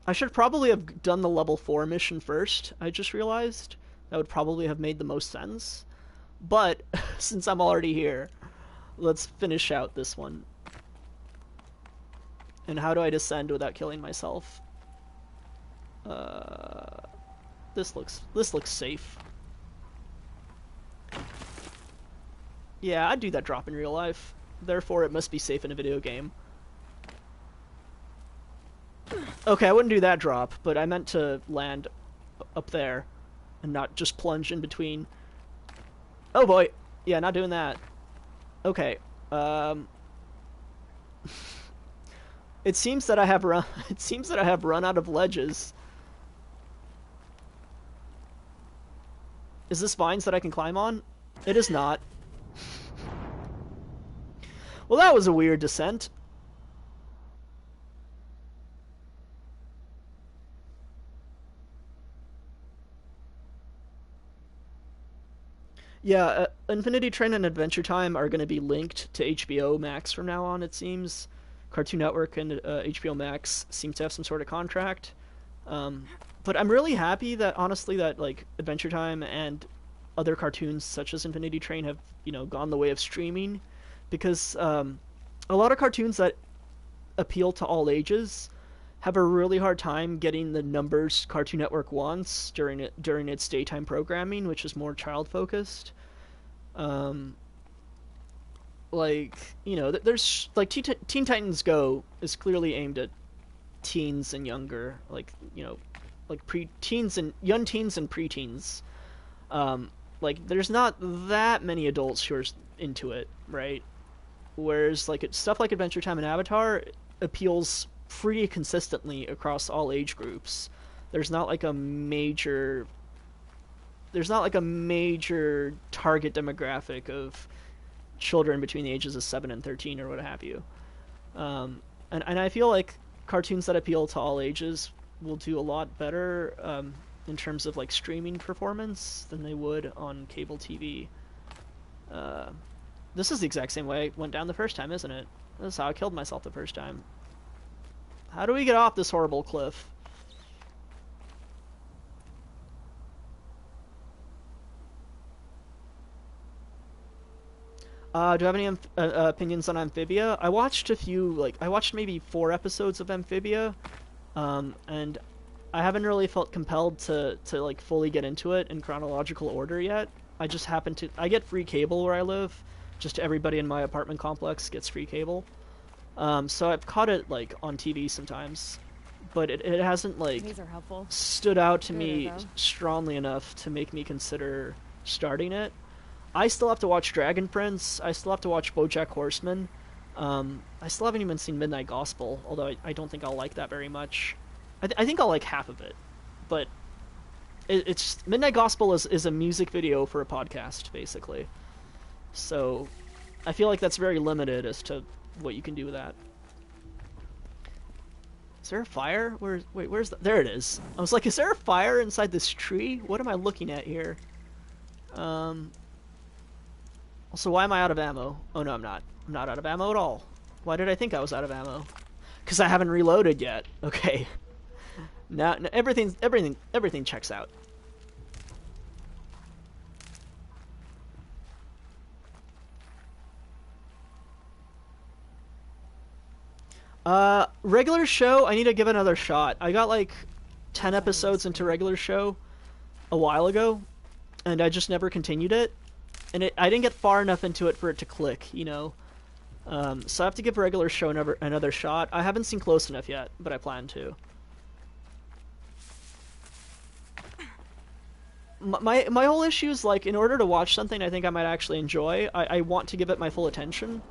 I should probably have done the level 4 mission first, I just realized. That would probably have made the most sense. But, since I'm already here, let's finish out this one. And how do I descend without killing myself? This looks safe. Yeah, I'd do that drop in real life. Therefore, it must be safe in a video game. Okay, I wouldn't do that drop, but I meant to land up there and not just plunge in between. Oh boy. Yeah, not doing that. Okay. It seems that I have run it seems that I have run out of ledges. Is this vines that I can climb on? It is not. Well, that was a weird descent. Yeah, Infinity Train and Adventure Time are going to be linked to HBO Max from now on, it seems. Cartoon Network and HBO Max seem to have some sort of contract. But I'm really happy that, honestly, that like Adventure Time and other cartoons such as Infinity Train have, gone the way of streaming, because a lot of cartoons that appeal to all ages have a really hard time getting the numbers Cartoon Network wants during its daytime programming, which is more child focused. Um, there's like Teen Titans Go is clearly aimed at teens and younger, like pre-teens and young teens and preteens. Like there's not that many adults who are into it, right? Whereas like stuff like Adventure Time and Avatar appeals pretty consistently across all age groups. There's not like a major target demographic of children between the ages of 7 and 13 or what have you. And I feel like cartoons that appeal to all ages will do a lot better in terms of like streaming performance than they would on cable TV. This is the exact same way I went down the first time, isn't it? This is how I killed myself the first time. How do we get off this horrible cliff? Do I have any opinions on Amphibia? I watched I watched maybe 4 episodes of Amphibia, and I haven't really felt compelled to like fully get into it in chronological order yet. I just I get free cable where I live. Just everybody in my apartment complex gets free cable. So I've caught it like on TV sometimes, but it hasn't like stood out to me strongly enough to make me consider starting it. I still have to watch Dragon Prince. I still have to watch BoJack Horseman. I still haven't even seen Midnight Gospel, although I don't think I'll like that very much. I think I'll like half of it, but it's Midnight Gospel is a music video for a podcast, basically. So I feel like that's very limited as to what you can do with that. Is there a fire? Where's there it is. I was like, is there a fire inside this tree? What am I looking at here? Also, why am I out of ammo? Oh no, I'm not. I'm not out of ammo at all. Why did I think I was out of ammo? Because I haven't reloaded yet. Okay. Now everything checks out. Regular show, I need to give another shot. I got like 10 episodes into regular show a while ago, and I just never continued it. And I didn't get far enough into it for it to click, So I have to give regular show another shot. I haven't seen Close Enough yet, but I plan to. My whole issue is, like, in order to watch something I think I might actually enjoy, I want to give it my full attention.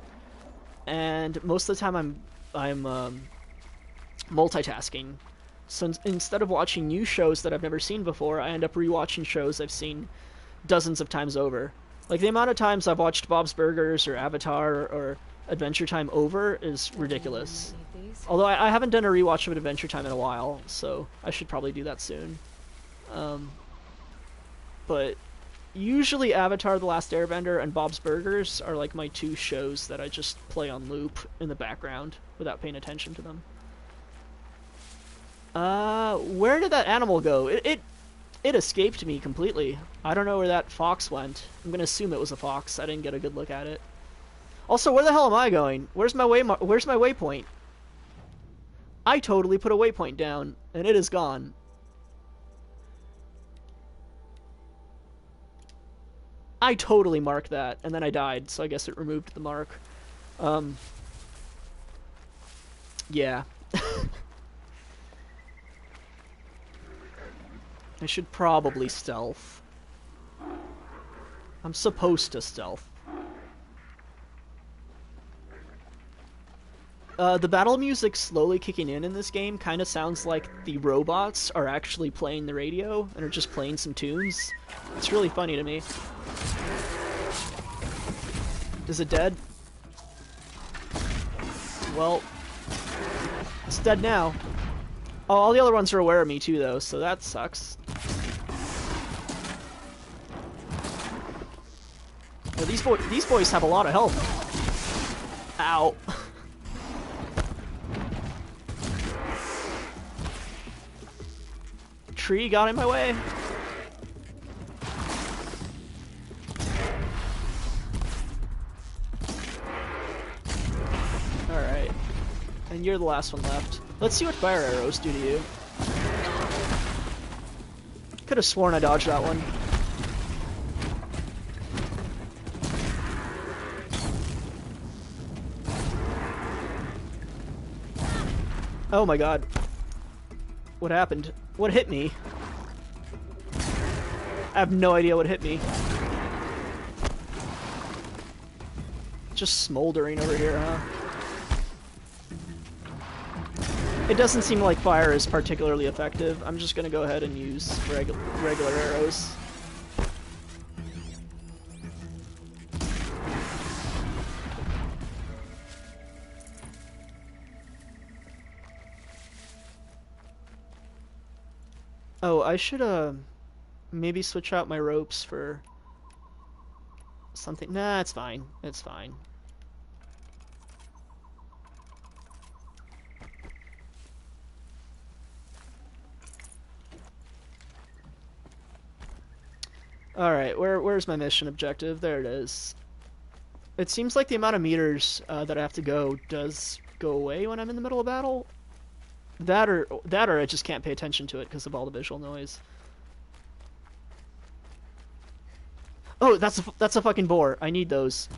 And most of the time I'm multitasking. So instead of watching new shows that I've never seen before, I end up rewatching shows I've seen dozens of times over. Like, the amount of times I've watched Bob's Burgers or Avatar or Adventure Time over is ridiculous. Although I haven't done a rewatch of Adventure Time in a while, so I should probably do that soon. But usually Avatar: The Last Airbender and Bob's Burgers are like my 2 shows that I just play on loop in the background without paying attention to them. Where did that animal go? It escaped me completely. I don't know where that fox went. I'm gonna assume it was a fox. I didn't get a good look at it. Also, where the hell am I going? Where's my waypoint? I totally put a waypoint down, and it is gone. I totally marked that, and then I died, so I guess it removed the mark. Yeah. I should probably stealth. I'm supposed to stealth. The battle music slowly kicking in this game kind of sounds like the robots are actually playing the radio and are just playing some tunes. It's really funny to me. Is it dead? Well, it's dead now. Oh, all the other ones are aware of me too, though, so that sucks. Well, these boys have a lot of health. Ow. Tree got in my way. Alright. And you're the last one left. Let's see what fire arrows do to you. Could have sworn I dodged that one. Oh my god. What happened? What hit me? I have no idea what hit me. Just smoldering over here, huh? It doesn't seem like fire is particularly effective. I'm just gonna go ahead and use regular arrows. Oh, I should maybe switch out my ropes for something. Nah, it's fine. It's fine. Alright, where's my mission objective? There it is. It seems like the amount of meters that I have to go does go away when I'm in the middle of battle. That or I just can't pay attention to it because of all the visual noise. Oh, that's a fucking boar. I need those.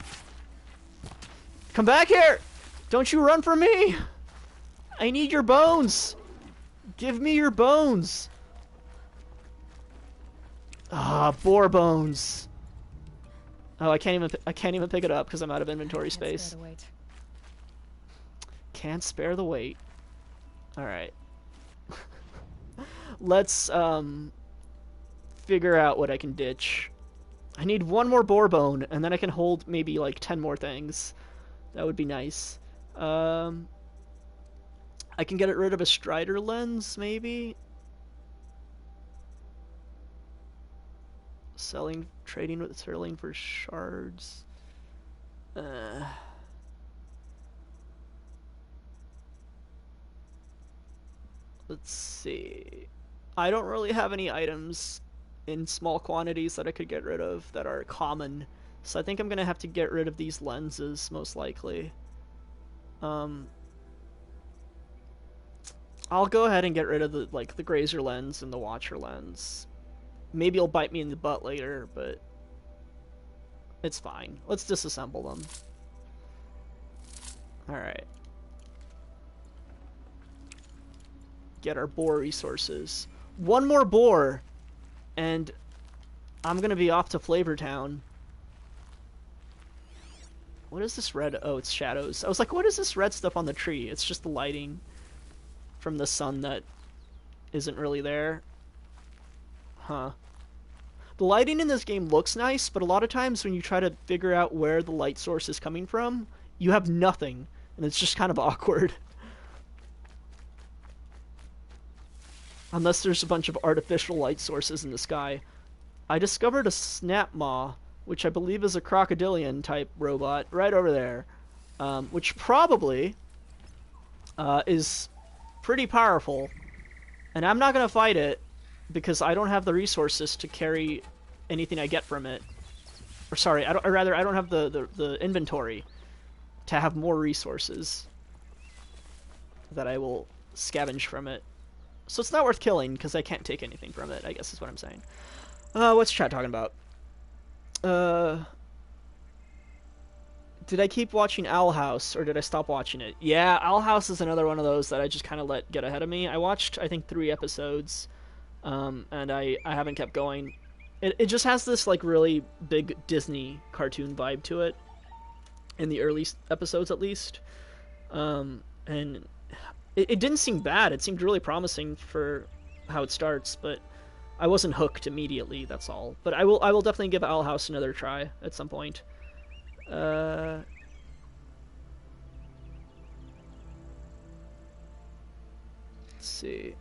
Come back here! Don't you run from me! I need your bones! Give me your bones! Ah, boar bones. Oh, I can't even pick it up because I'm out of inventory space. Can't spare the weight. All right. Let's figure out what I can ditch. I need one more boar bone, and then I can hold maybe like 10 more things. That would be nice. I can get rid of a strider lens, maybe. Trading with sterling for shards. Let's see. I don't really have any items in small quantities that I could get rid of that are common, so I think I'm gonna have to get rid of these lenses most likely. I'll go ahead and get rid of the grazer lens and the watcher lens. Maybe it'll bite me in the butt later, but it's fine. Let's disassemble them. Alright. Get our boar resources. One more boar, and I'm gonna be off to Flavor Town. What is this red? Oh, it's shadows. I was like, what is this red stuff on the tree? It's just the lighting from the sun that isn't really there. Huh. The lighting in this game looks nice, but a lot of times when you try to figure out where the light source is coming from, you have nothing, and it's just kind of awkward. Unless there's a bunch of artificial light sources in the sky. I discovered a snap maw, which I believe is a crocodilian type robot, right over there. Which probably is pretty powerful. And I'm not going to fight it, because I don't have the resources to carry anything I get from it. Or sorry, I don't have the inventory to have more resources that I will scavenge from it. So it's not worth killing, because I can't take anything from it, I guess is what I'm saying. What's chat talking about? Did I keep watching Owl House, or did I stop watching it? Yeah, Owl House is another one of those that I just kind of let get ahead of me. I watched, I think, 3 episodes. and I haven't kept going. It just has this like really big Disney cartoon vibe to it, in the early episodes at least, and it didn't seem bad. It seemed really promising for how it starts, but I wasn't hooked immediately. That's all. But I will definitely give Owl House another try at some point. Let's see.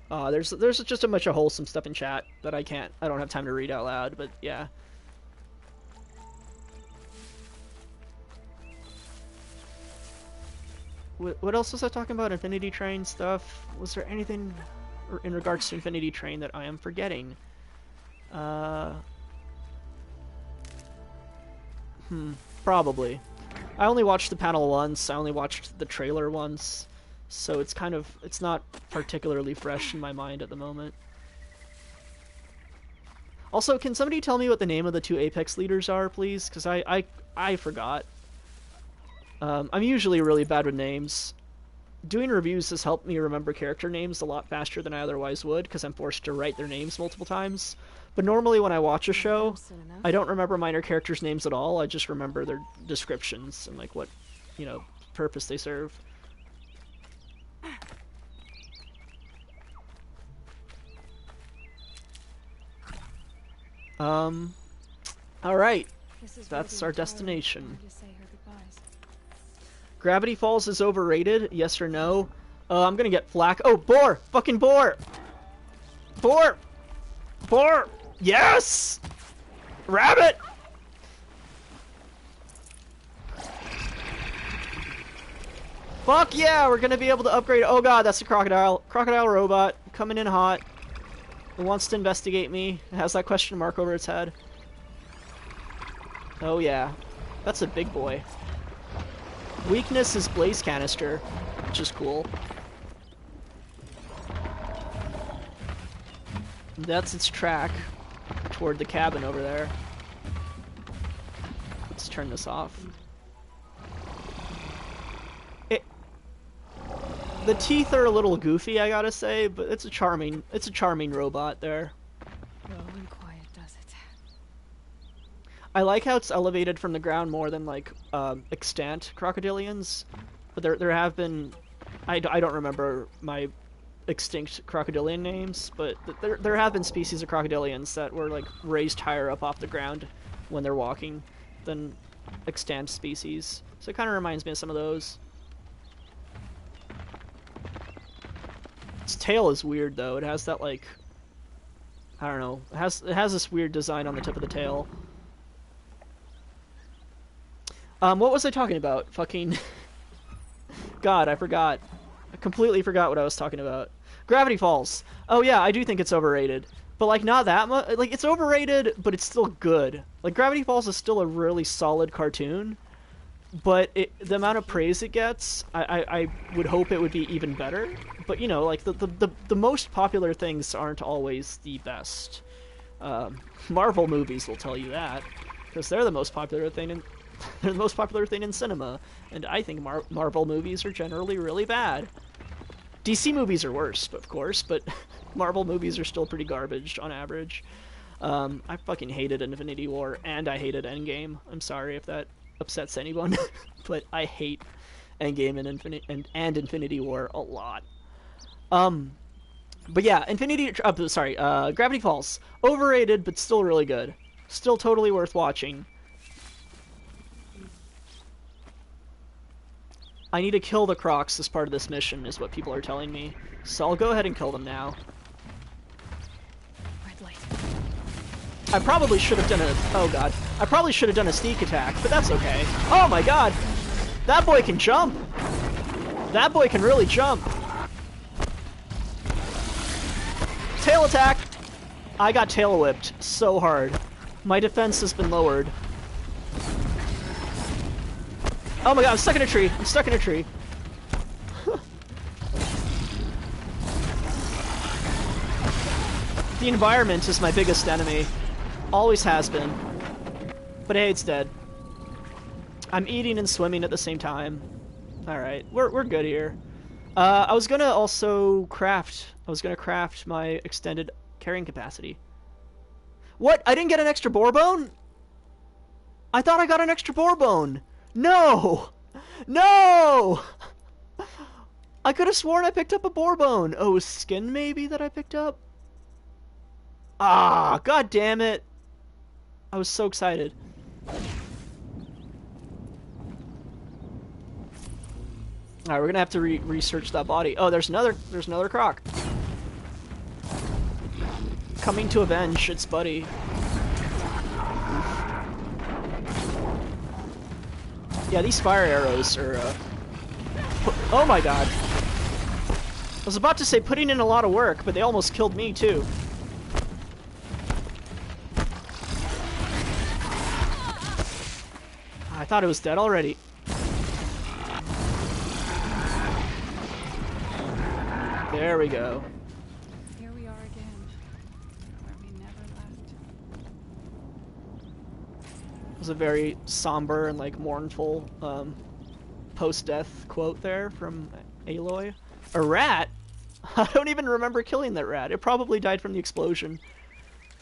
There's just a bunch of wholesome stuff in chat that I don't have time to read out loud, but yeah. What else was I talking about? Infinity Train stuff? Was there anything in regards to Infinity Train that I am forgetting? Probably. I only watched the panel once, I only watched the trailer once, so it's not particularly fresh in my mind at the moment. Also, can somebody tell me what the name of the 2 Apex leaders are, please? Because I forgot. I'm usually really bad with names. Doing reviews has helped me remember character names a lot faster than I otherwise would, because I'm forced to write their names multiple times. But normally when I watch a show, I don't remember minor characters' names at all. I just remember their descriptions and like what, purpose they serve. Alright. That's our destination. Gravity Falls is overrated, yes or no? I'm gonna get flack. Oh, Boar! Fucking Boar! Boar! Boar! Yes! Rabbit! Fuck yeah, we're gonna be able to upgrade. Oh god, that's a crocodile. Crocodile robot, coming in hot. It wants to investigate me. It has that question mark over its head. Oh yeah, that's a big boy. Weakness is blaze canister, which is cool. That's its track toward the cabin over there. Let's turn this off. The teeth are a little goofy, I gotta say, but it's a charming robot there. Low and quiet does it. I like how it's elevated from the ground more than like extant crocodilians, but there have been, I don't remember my extinct crocodilian names, but there have been species of crocodilians that were like raised higher up off the ground when they're walking than extant species. So it kind of reminds me of some of those. Its tail is weird though. It has that like, I don't know. It has this weird design on the tip of the tail. What was I talking about? Fucking God, I forgot. I completely forgot what I was talking about. Gravity Falls. Oh yeah, I do think it's overrated. But like not that much. Like it's overrated, but it's still good. Like Gravity Falls is still a really solid cartoon. But the amount of praise it gets, I would hope it would be even better. But you know, like the most popular things aren't always the best. Marvel movies will tell you that, because they're the most popular thing in cinema. And I think Marvel movies are generally really bad. DC movies are worse, of course, but Marvel movies are still pretty garbage on average. I fucking hated Infinity War, and I hated Endgame. I'm sorry if that upsets anyone, but I hate Endgame and Infinity War a lot. But yeah, Gravity Falls. Overrated, but still really good. Still totally worth watching. I need to kill the Crocs as part of this mission, is what people are telling me. So I'll go ahead and kill them now. Red light. I probably should have done I probably should have done a sneak attack, but that's okay. Oh my god! That boy can jump! That boy can really jump! Tail attack! I got tail whipped so hard. My defense has been lowered. Oh my god, I'm stuck in a tree! I'm stuck in a tree. The environment is my biggest enemy. Always has been. But hey, it's dead. I'm eating and swimming at the same time. Alright, we're good here. I was gonna also craft. I was gonna craft my extended carrying capacity. What? I didn't get an extra boar bone? I thought I got an extra boar bone. No! No! I could have sworn I picked up a boar bone. Oh, skin maybe that I picked up? Ah, god damn it. I was so excited. Alright, we're gonna have to research that body. Oh, there's another croc. Coming to avenge its buddy. Yeah, these fire arrows are, oh my god. I was about to say putting in a lot of work, but they almost killed me too. I thought it was dead already. There we go. Here we are again, where we never left. It was a very somber and like mournful post-death quote there from Aloy. A rat? I don't even remember killing that rat. It probably died from the explosion.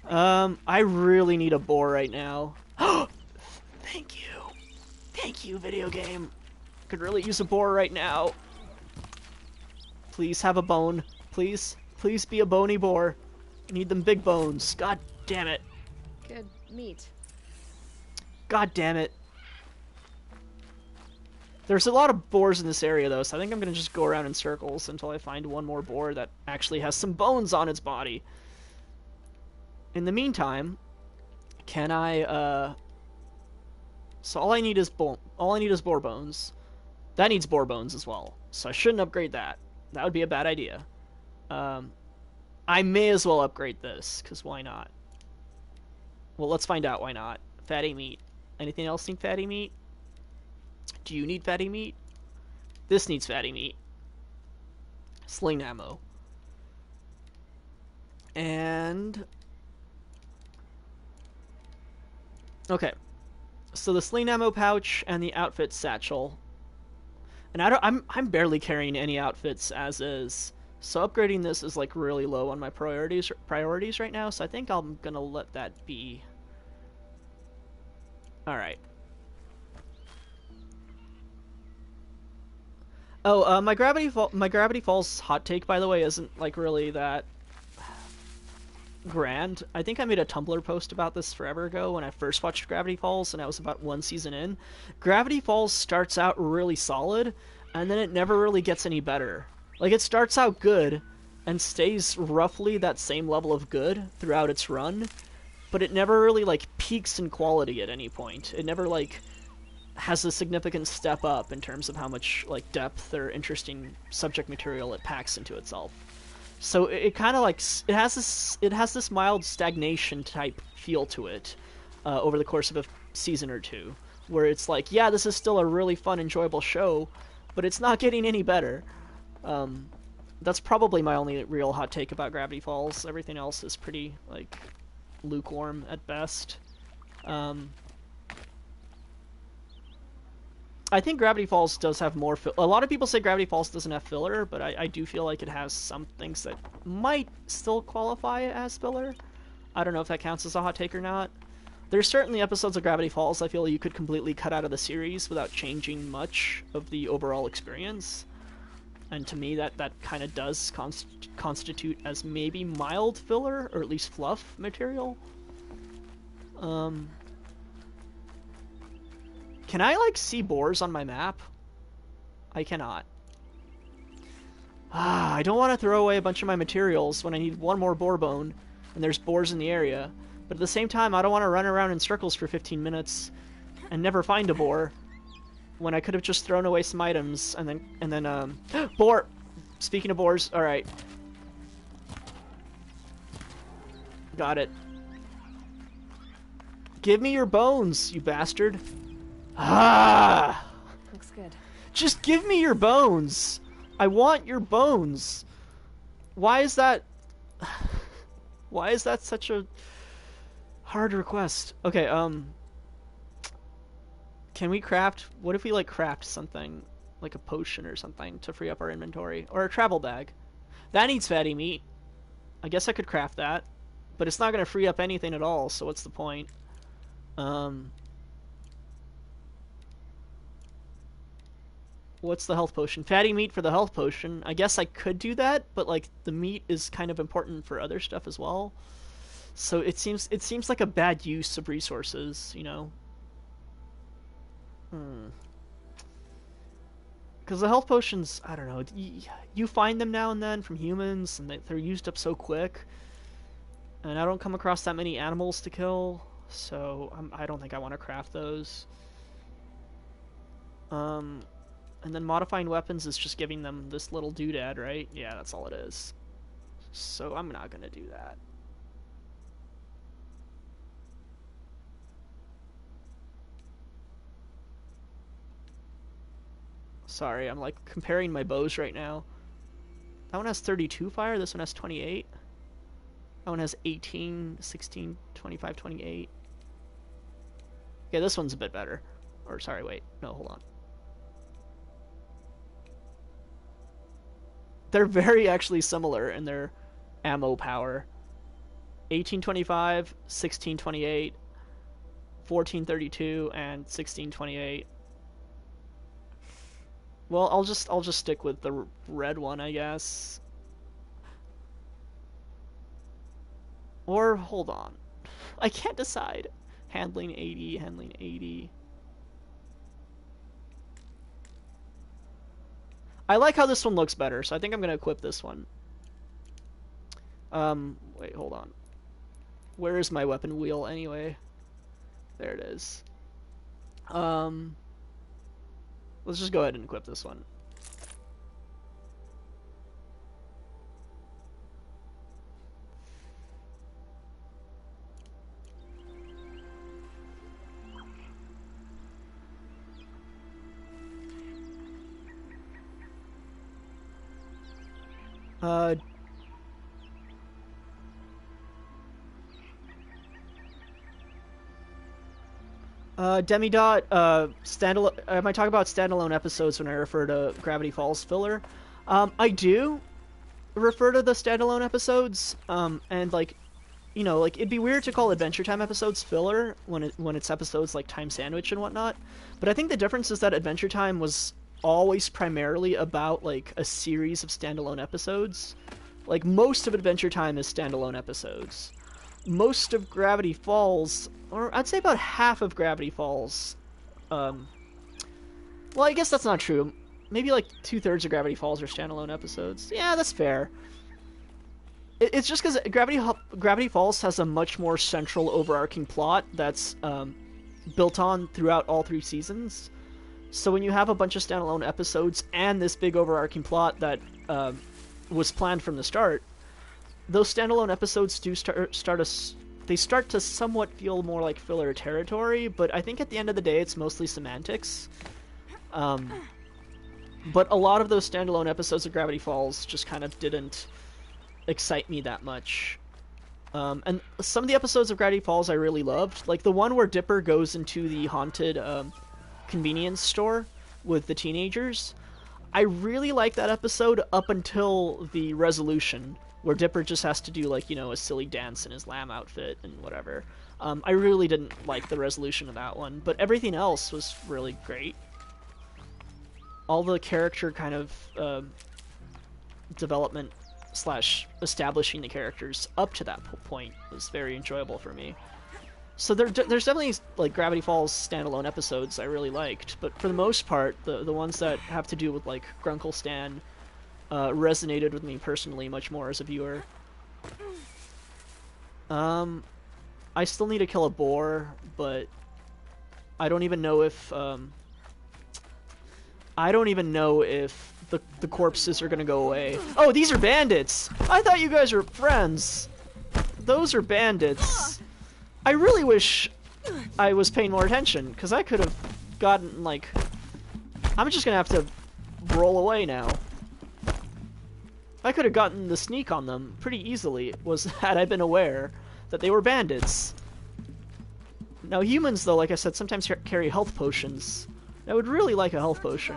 I really need a boar right now. Thank you. Thank you, video game. Could really use a boar right now. Please have a bone. Please. Please be a bony boar. I need them big bones. God damn it. Good meat. God damn it. There's a lot of boars in this area, though, so I think I'm going to just go around in circles until I find one more boar that actually has some bones on its body. In the meantime, can I, So all I need is boar bones. That needs boar bones as well, so I shouldn't upgrade that. That would be a bad idea. I may as well upgrade this, because why not? Well, let's find out why not. Fatty meat. Anything else need fatty meat? Do you need fatty meat? This needs fatty meat. Sling ammo. And... okay. So the sling ammo pouch and the outfit satchel. And I'm barely carrying any outfits as is. So upgrading this is like really low on my priorities right now, so I think I'm gonna let that be. Alright. Oh, my Gravity Falls hot take, by the way, isn't like really that grand. I think I made a Tumblr post about this forever ago when I first watched Gravity Falls, and I was about one season in. Gravity Falls starts out really solid, and then it never really gets any better. Like, it starts out good, and stays roughly that same level of good throughout its run, but it never really, like, peaks in quality at any point. It never, like, has a significant step up in terms of how much, like, depth or interesting subject material it packs into itself. So it kind of like it has this mild stagnation type feel to it over the course of a season or two, where it's like, yeah, this is still a really fun, enjoyable show, but it's not getting any better. That's probably my only real hot take about Gravity Falls. Everything else is pretty like lukewarm at best. I think Gravity Falls does have more a lot of people say Gravity Falls doesn't have filler, but I do feel like it has some things that might still qualify as filler. I don't know if that counts as a hot take or not. There's certainly episodes of Gravity Falls I feel you could completely cut out of the series without changing much of the overall experience. And to me, that kind of does constitute as maybe mild filler, or at least fluff material. Can I, like, see boars on my map? I cannot. I don't want to throw away a bunch of my materials when I need one more boar bone, and there's boars in the area. But at the same time, I don't want to run around in circles for 15 minutes and never find a boar, when I could have just thrown away some items, and then, boar! Speaking of boars, alright. Got it. Give me your bones, you bastard. Ah! Looks good. Just give me your bones. I want your bones. Why is that... Why is that such a hard request? Okay, can we craft... What if we, like, craft something? like a potion or something to free up our inventory. Or a travel bag. That needs fatty meat. I guess I could craft that. But it's not going to free up anything at all, so what's the point? What's the health potion? Fatty meat for the health potion. I guess I could do that, but like the meat is kind of important for other stuff as well. So it seems like a bad use of resources, you know. Because the health potions, I don't know, you find them now and then from humans, and they're used up so quick. And I don't come across that many animals to kill, so I don't think I want to craft those. And then modifying weapons is just giving them this little doodad, right? Yeah, that's all it is. So I'm not gonna do that. Sorry, I'm like comparing my bows right now. That one has 32 fire, this one has 28. That one has 18, 16, 25, 28. Okay, this one's a bit better. Or sorry, wait. No, hold on. They're very actually similar in their ammo power. 1825, 1628, 1432, and 1628. Well, I'll just stick with the red one, I guess. Or hold on. I can't decide. Handling 80, handling 80. I like how this one looks better, so I think I'm going to equip this one. Wait, hold on. Where is my weapon wheel anyway? There it is. Let's just go ahead and equip this one. Demidot, standalone. I might talk about standalone episodes when I refer to Gravity Falls filler. I do refer to the standalone episodes, and like, you know, like it'd be weird to call Adventure Time episodes filler when it's episodes like Time Sandwich and whatnot. But I think the difference is that Adventure Time was always primarily about like a series of standalone episodes. Like most of Adventure Time is standalone episodes. Most of Gravity Falls, or I'd say about half of Gravity Falls, well, I guess that's not true. Maybe like 2/3 of Gravity Falls are standalone episodes. Yeah, that's fair. It's just because Gravity Falls has a much more central overarching plot that's built on throughout all 3 seasons. So when you have a bunch of standalone episodes and this big overarching plot that was planned from the start, those standalone episodes do start to somewhat feel more like filler territory, but I think at the end of the day it's mostly semantics. But a lot of those standalone episodes of Gravity Falls just kind of didn't excite me that much. And some of the episodes of Gravity Falls I really loved, like the one where Dipper goes into the haunted convenience store with the teenagers. I really like that episode up until the resolution, where Dipper just has to do, like, you know, a silly dance in his lamb outfit and whatever. I really didn't like the resolution of that one, but everything else was really great. All the character kind of development / establishing the characters up to that point was very enjoyable for me. So there's definitely, like, Gravity Falls standalone episodes I really liked, but for the most part, the ones that have to do with, like, Grunkle Stan resonated with me personally much more as a viewer. I still need to kill a boar, but I don't even know if the corpses are gonna go away. Oh, these are bandits! I thought you guys were friends! Those are bandits. I really wish I was paying more attention, because I could have gotten, like... I'm just gonna have to roll away now. I could have gotten the sneak on them pretty easily, had I been aware that they were bandits. Now humans, though, like I said, sometimes carry health potions. I would really like a health potion.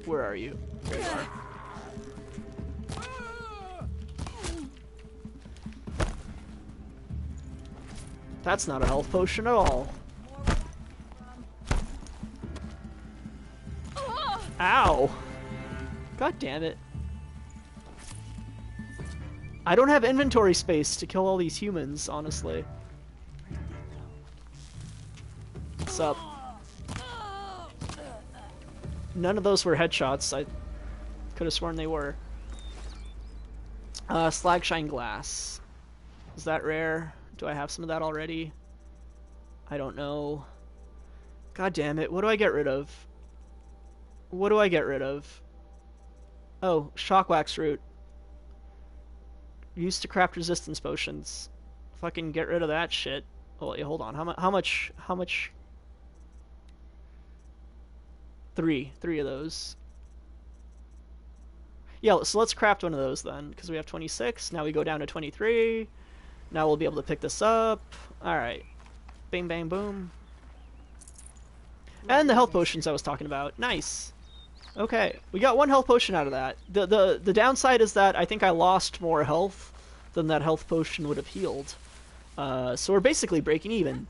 Where are you? There you are. That's not a health potion at all. Ow! God damn it. I don't have inventory space to kill all these humans, honestly. What's up? None of those were headshots. I could have sworn they were. Slagshine glass. Is that rare? Do I have some of that already? I don't know. God damn it. What do I get rid of? What do I get rid of? Oh, shock wax root. Used to craft resistance potions. Fucking get rid of that shit. Oh, wait, hold on. How much? Three of those. Yeah, so let's craft one of those then, because we have 26. Now we go down to 23. Now we'll be able to pick this up. Alright. Bing, bang, boom. And the health potions I was talking about. Nice. Okay, we got one health potion out of that. The downside is that I think I lost more health than that health potion would have healed. So we're basically breaking even.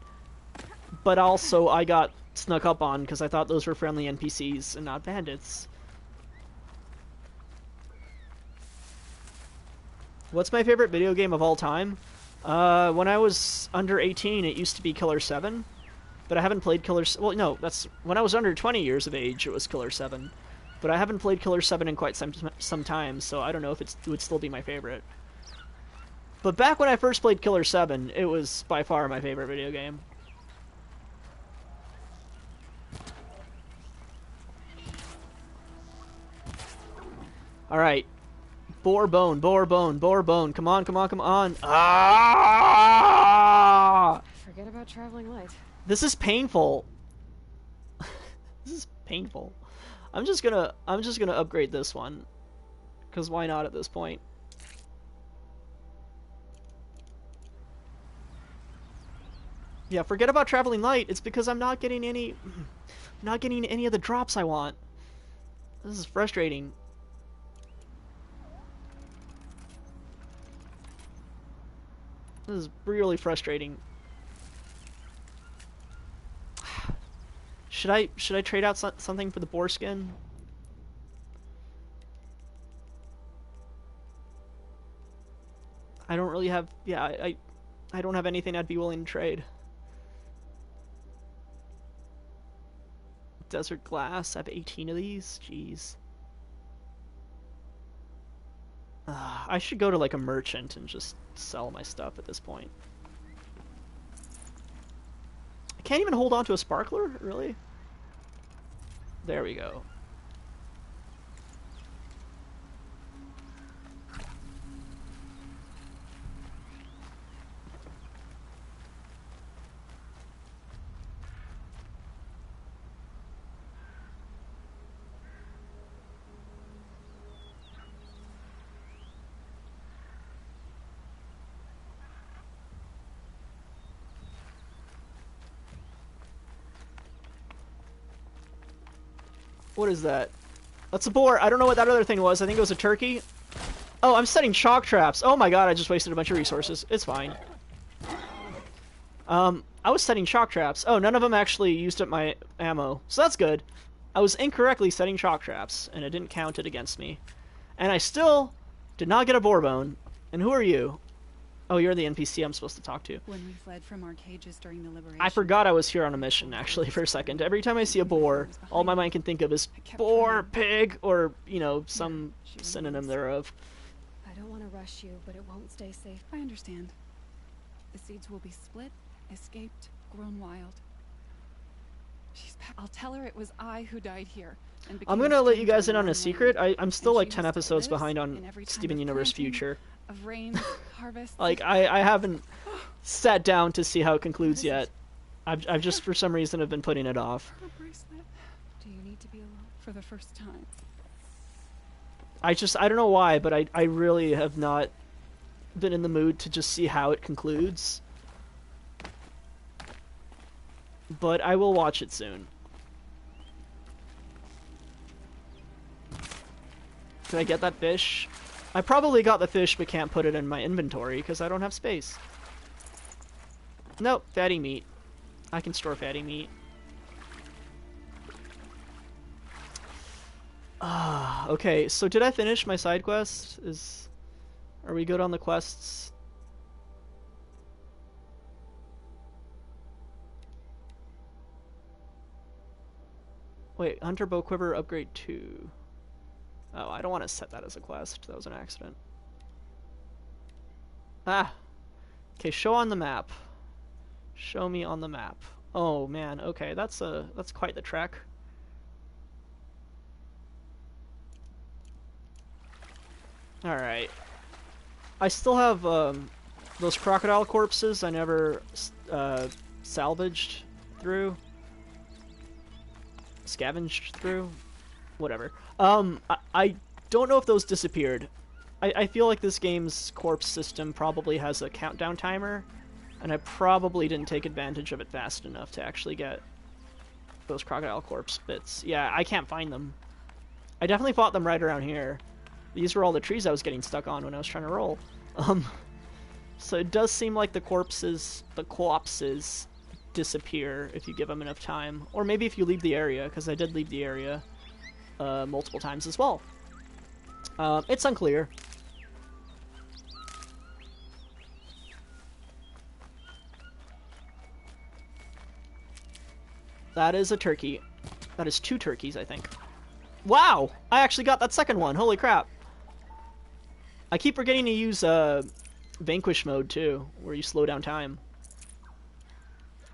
But also I got snuck up on because I thought those were friendly NPCs and not bandits. What's my favorite video game of all time? When I was under 18, it used to be Killer 7. But I haven't played Killer... Well, no, that's... When I was under 20 years of age, it was Killer 7. But I haven't played Killer 7 in quite some time, so I don't know if it would still be my favorite. But back when I first played Killer 7, it was by far my favorite video game. Alright. Boar bone, boar bone, boar bone. Come on, come on, come on. Ah! Forget about traveling light. This is painful. This is painful. I'm just gonna upgrade this one. Cause why not at this point? Yeah, forget about traveling light. It's because I'm not getting any of the drops I want. This is frustrating. This is really frustrating. Should I trade out something for the boar skin? I don't really have... Yeah, I don't have anything I'd be willing to trade. Desert glass. I have 18 of these. Jeez. I should go to like a merchant and just sell my stuff at this point. I can't even hold on to a sparkler? Really? There we go. What is that? That's a boar. I don't know what that other thing was. I think it was a turkey. Oh, I'm setting shock traps. Oh my god, I just wasted a bunch of resources. It's fine. I was setting shock traps. Oh, none of them actually used up my ammo. So that's good. I was incorrectly setting shock traps, and it didn't count it against me. And I still did not get a boar bone. And who are you? Oh, you're the NPC I'm supposed to talk to. When we fled from our cages during the liberation, I forgot I was here on a mission, actually, for a second. Every time I see a boar, all my mind can think of is boar, pig, or, you know, some synonym thereof. I don't want to rush you, but it won't stay safe. I understand. The seeds will be split, escaped, grown wild. She's back. I'll tell her it was I who died here. And I'm gonna let you guys in on a secret. I'm still like 10 episodes behind on Steven Universe Future. Of rain, harvest. Like, I haven't sat down to see how it concludes yet. I've just, for some reason, have been putting it off. Her bracelet. Do you need to be alone? For the first time. I don't know why, but I really have not been in the mood to just see how it concludes. But I will watch it soon. Did I get that fish? I probably got the fish but can't put it in my inventory because I don't have space. Nope, fatty meat. I can store fatty meat. Okay, so did I finish my side quest? Are we good on the quests? Wait, Hunter Bow Quiver upgrade 2. Oh, I don't want to set that as a quest. That was an accident. Ah! Okay, show on the map. Show me on the map. Oh man, okay, that's quite the trek. Alright. I still have those crocodile corpses I never salvaged through. Scavenged through? Whatever. I don't know if those disappeared. I feel like this game's corpse system probably has a countdown timer, and I probably didn't take advantage of it fast enough to actually get those crocodile corpse bits. Yeah, I can't find them. I definitely fought them right around here. These were all the trees I was getting stuck on when I was trying to roll. So it does seem like the corpses disappear if you give them enough time. Or maybe if you leave the area, because I did leave the area multiple times as well. It's unclear. That is a turkey. That is 2 turkeys, I think. Wow! I actually got that second one. Holy crap. I keep forgetting to use Vanquish mode, too, where you slow down time.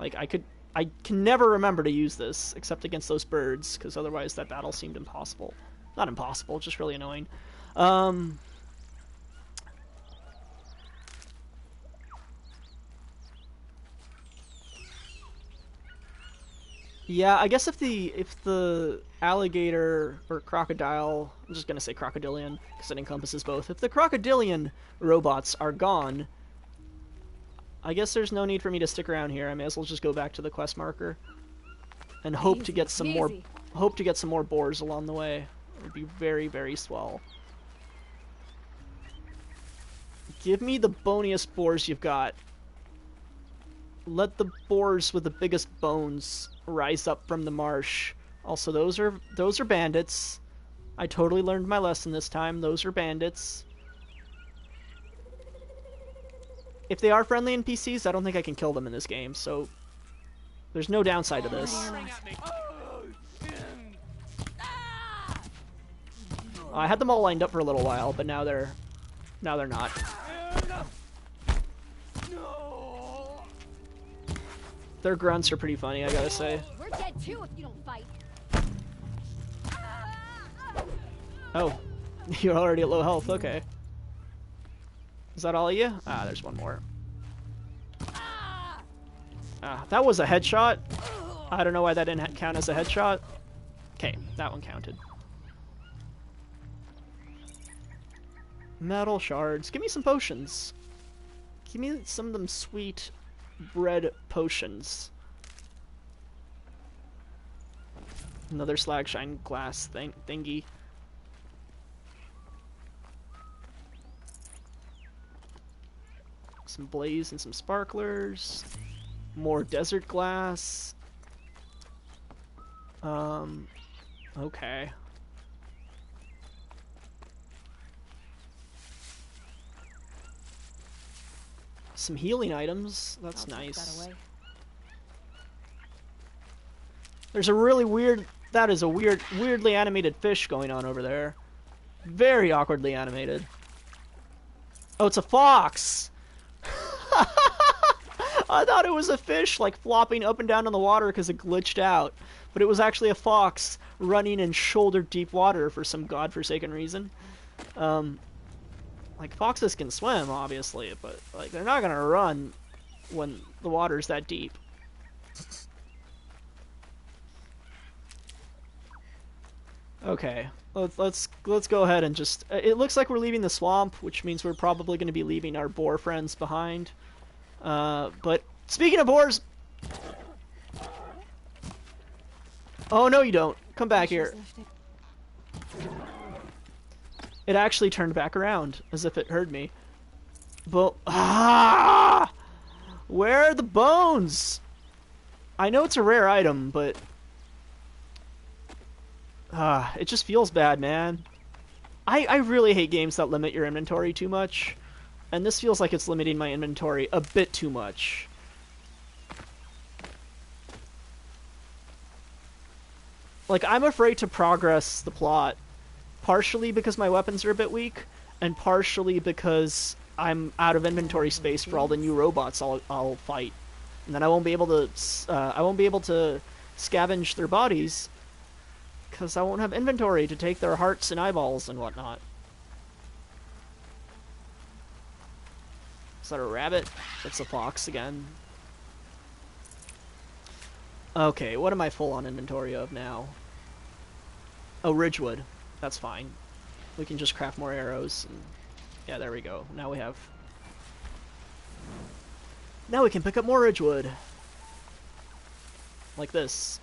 Like, I can never remember to use this, except against those birds, because otherwise that battle seemed impossible. Not impossible, just really annoying. Yeah, I guess if the alligator or crocodile, I'm just gonna say crocodilian because it encompasses both. If the crocodilian robots are gone, I guess there's no need for me to stick around here. I may as well just go back to the quest marker and hope to get some more boars along the way. It would be very, very swell. Give me the boniest boars you've got. Let the boars with the biggest bones rise up from the marsh. Also, those are bandits. I totally learned my lesson this time. Those are bandits. If they are friendly NPCs, I don't think I can kill them in this game, so there's no downside to this. I had them all lined up for a little while, but now they're not. Their grunts are pretty funny, I gotta say. We're dead too if you don't fight. Oh, you're already at low health, okay. Is that all of you? Ah, there's one more. Ah, that was a headshot. I don't know why that didn't count as a headshot. Okay, that one counted. Metal shards. Give me some potions. Give me some of them sweet bread potions. Another slag shine glass thingy. Some blaze and some sparklers. More desert glass. Okay. Some healing items. That's nice. There's a really weird... That is a weirdly animated fish going on over there. Very awkwardly animated. Oh, it's a fox! I thought it was a fish, like, flopping up and down in the water because it glitched out. But it was actually a fox running in shoulder-deep water for some godforsaken reason. Like, foxes can swim, obviously, but, like, they're not gonna run when the water's that deep. Okay, let's go ahead and just... It looks like we're leaving the swamp, which means we're probably going to be leaving our boar friends behind. But speaking of boars... Oh, no you don't. Come back here. It actually turned back around, as if it heard me. But ah! Where are the bones? I know it's a rare item, but it just feels bad, man. I really hate games that limit your inventory too much, and this feels like it's limiting my inventory a bit too much. Like, I'm afraid to progress the plot, partially because my weapons are a bit weak, and partially because I'm out of inventory space for all the new robots I'll fight, and then I won't be able to scavenge their bodies because I won't have inventory to take their hearts and eyeballs and whatnot. Is that a rabbit? It's a fox again. Okay, what am I full on inventory of now? Oh, Ridgewood. That's fine. We can just craft more arrows. And yeah, there we go. Now we have... Now we can pick up more Ridgewood. Like this.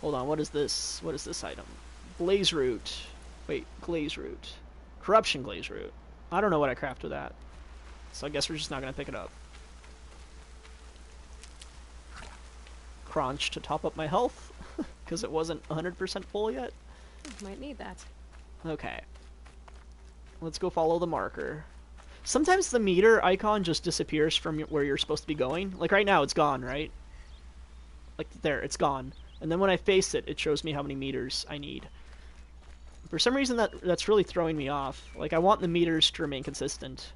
Hold on, what is this? What is this item? Blaze root. Wait, glaze root. Corruption glaze root. I don't know what I craft with that. So I guess we're just not going to pick it up. Crunch to top up my health, because it wasn't 100% full yet. Might need that. Okay. Let's go follow the marker. Sometimes the meter icon just disappears from where you're supposed to be going. Like right now, it's gone, right? Like there, it's gone. And then when I face it, it shows me how many meters I need. For some reason, that's really throwing me off. Like, I want the meters to remain consistent.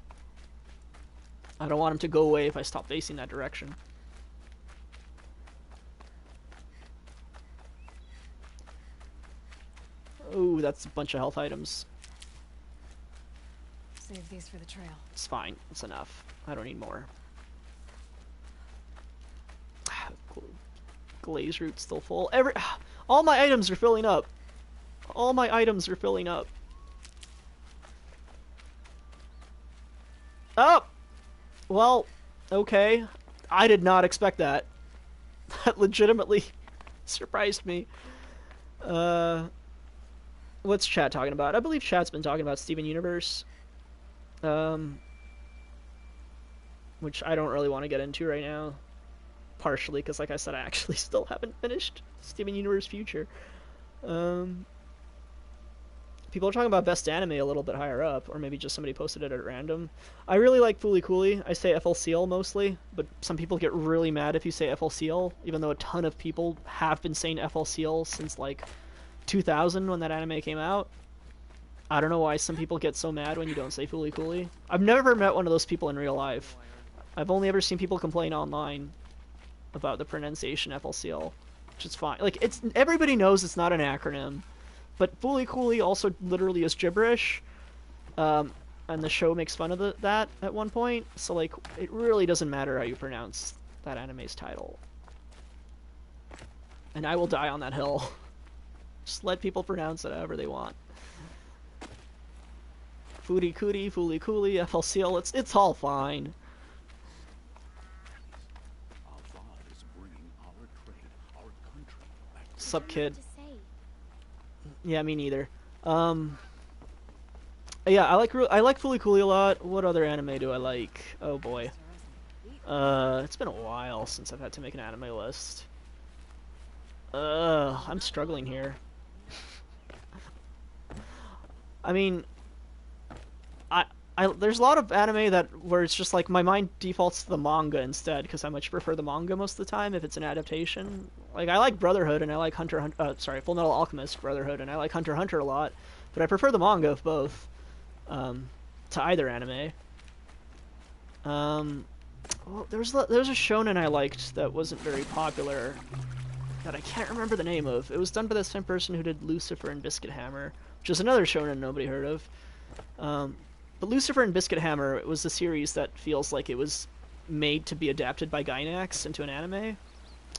I don't want them to go away if I stop facing that direction. Oh, that's a bunch of health items. Save these for the trail. It's fine. It's enough. I don't need more. Glaze root's still full. All my items are filling up. All my items are filling up. Oh! Well, okay. I did not expect that. That legitimately surprised me. What's chat talking about? I believe chat's been talking about Steven Universe. Which I don't really want to get into right now. Partially because, like I said, I actually still haven't finished Steven Universe Future. People are talking about best anime a little bit higher up, or maybe just somebody posted it at random. I really like Fooly Cooly. I say FLCL mostly, but some people get really mad if you say FLCL, even though a ton of people have been saying FLCL since, like, 2000 when that anime came out. I don't know why some people get so mad when you don't say Fooly Cooly. I've never met one of those people in real life. I've only ever seen people complain online about the pronunciation FLCL, which is fine. Like, everybody knows it's not an acronym. But Fooly Cooly also literally is gibberish, and the show makes fun of that at one point, so, like, it really doesn't matter how you pronounce that anime's title. And I will die on that hill. Just let people pronounce it however they want. Footy Cooty, Fooly Cooly, FLCL, it's all fine. Sup, kid? Yeah, me neither. Yeah, I like Fooly Cooly a lot. What other anime do I like? Oh boy. It's been a while since I've had to make an anime list. I'm struggling here. I mean, there's a lot of anime where it's just like my mind defaults to the manga instead, because I much prefer the manga most of the time if it's an adaptation. Like, I like Brotherhood and I like Full Metal Alchemist Brotherhood, and I like Hunter x Hunter a lot, but I prefer the manga of both to either anime. Well, there's a shonen I liked that wasn't very popular that I can't remember the name of. It was done by the same person who did Lucifer and Biscuit Hammer, which is another shonen nobody heard of. But Lucifer and Biscuit Hammer, it was a series that feels like it was made to be adapted by Gainax into an anime.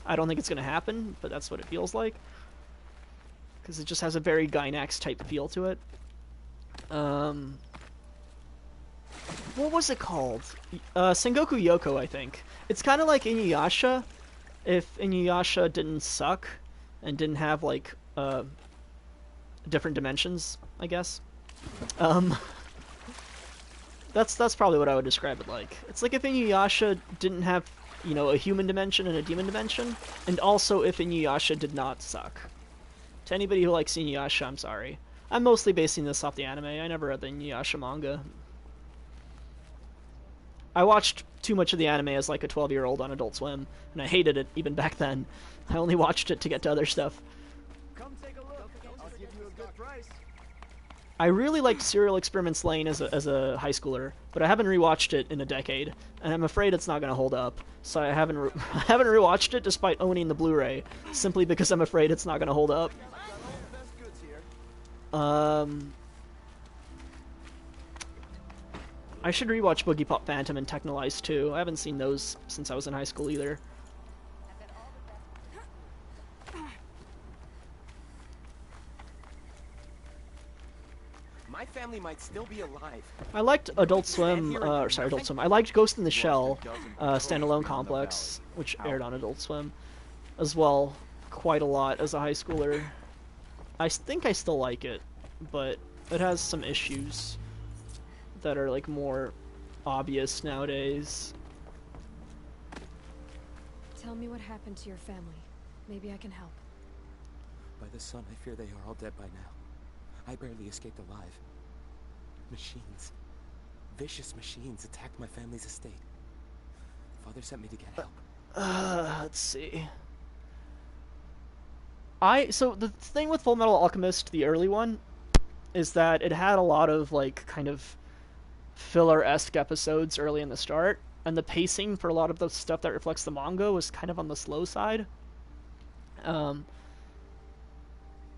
I don't think it's going to happen, but that's what it feels like. Because it just has a very Gainax-type feel to it. What was it called? Sengoku Yoko, I think. It's kind of like Inuyasha, if Inuyasha didn't suck, and didn't have, like, different dimensions, I guess. Um, that's probably what I would describe it like. It's like if Inuyasha didn't have, you know, a human dimension and a demon dimension, and also if Inuyasha did not suck. To anybody who likes Inuyasha, I'm sorry. I'm mostly basing this off the anime. I never read the Inuyasha manga. I watched too much of the anime as like a 12-year-old on Adult Swim, and I hated it even back then. I only watched it to get to other stuff. Come take a look. I'll give you a good price. I really liked Serial Experiments Lane as a high schooler, but I haven't rewatched it in a decade, and I'm afraid it's not going to hold up. So I haven't rewatched it despite owning the Blu-ray, simply because I'm afraid it's not going to hold up. I should rewatch Boogie Pop Phantom and Technolize too. I haven't seen those since I was in high school either. My family might still be alive. I liked Adult Swim, Adult Swim. I liked Ghost in the Shell, standalone complex, which aired on Adult Swim, as well, quite a lot as a high schooler. I think I still like it, but it has some issues that are like more obvious nowadays. Tell me what happened to your family. Maybe I can help. By the sun, I fear they are all dead by now. I barely escaped alive. Machines. Vicious machines attacked my family's estate. Father sent me to get help. Let's see. So the thing with Full Metal Alchemist, the early one, is that it had a lot of like kind of filler-esque episodes early in the start, and the pacing for a lot of the stuff that reflects the manga was kind of on the slow side.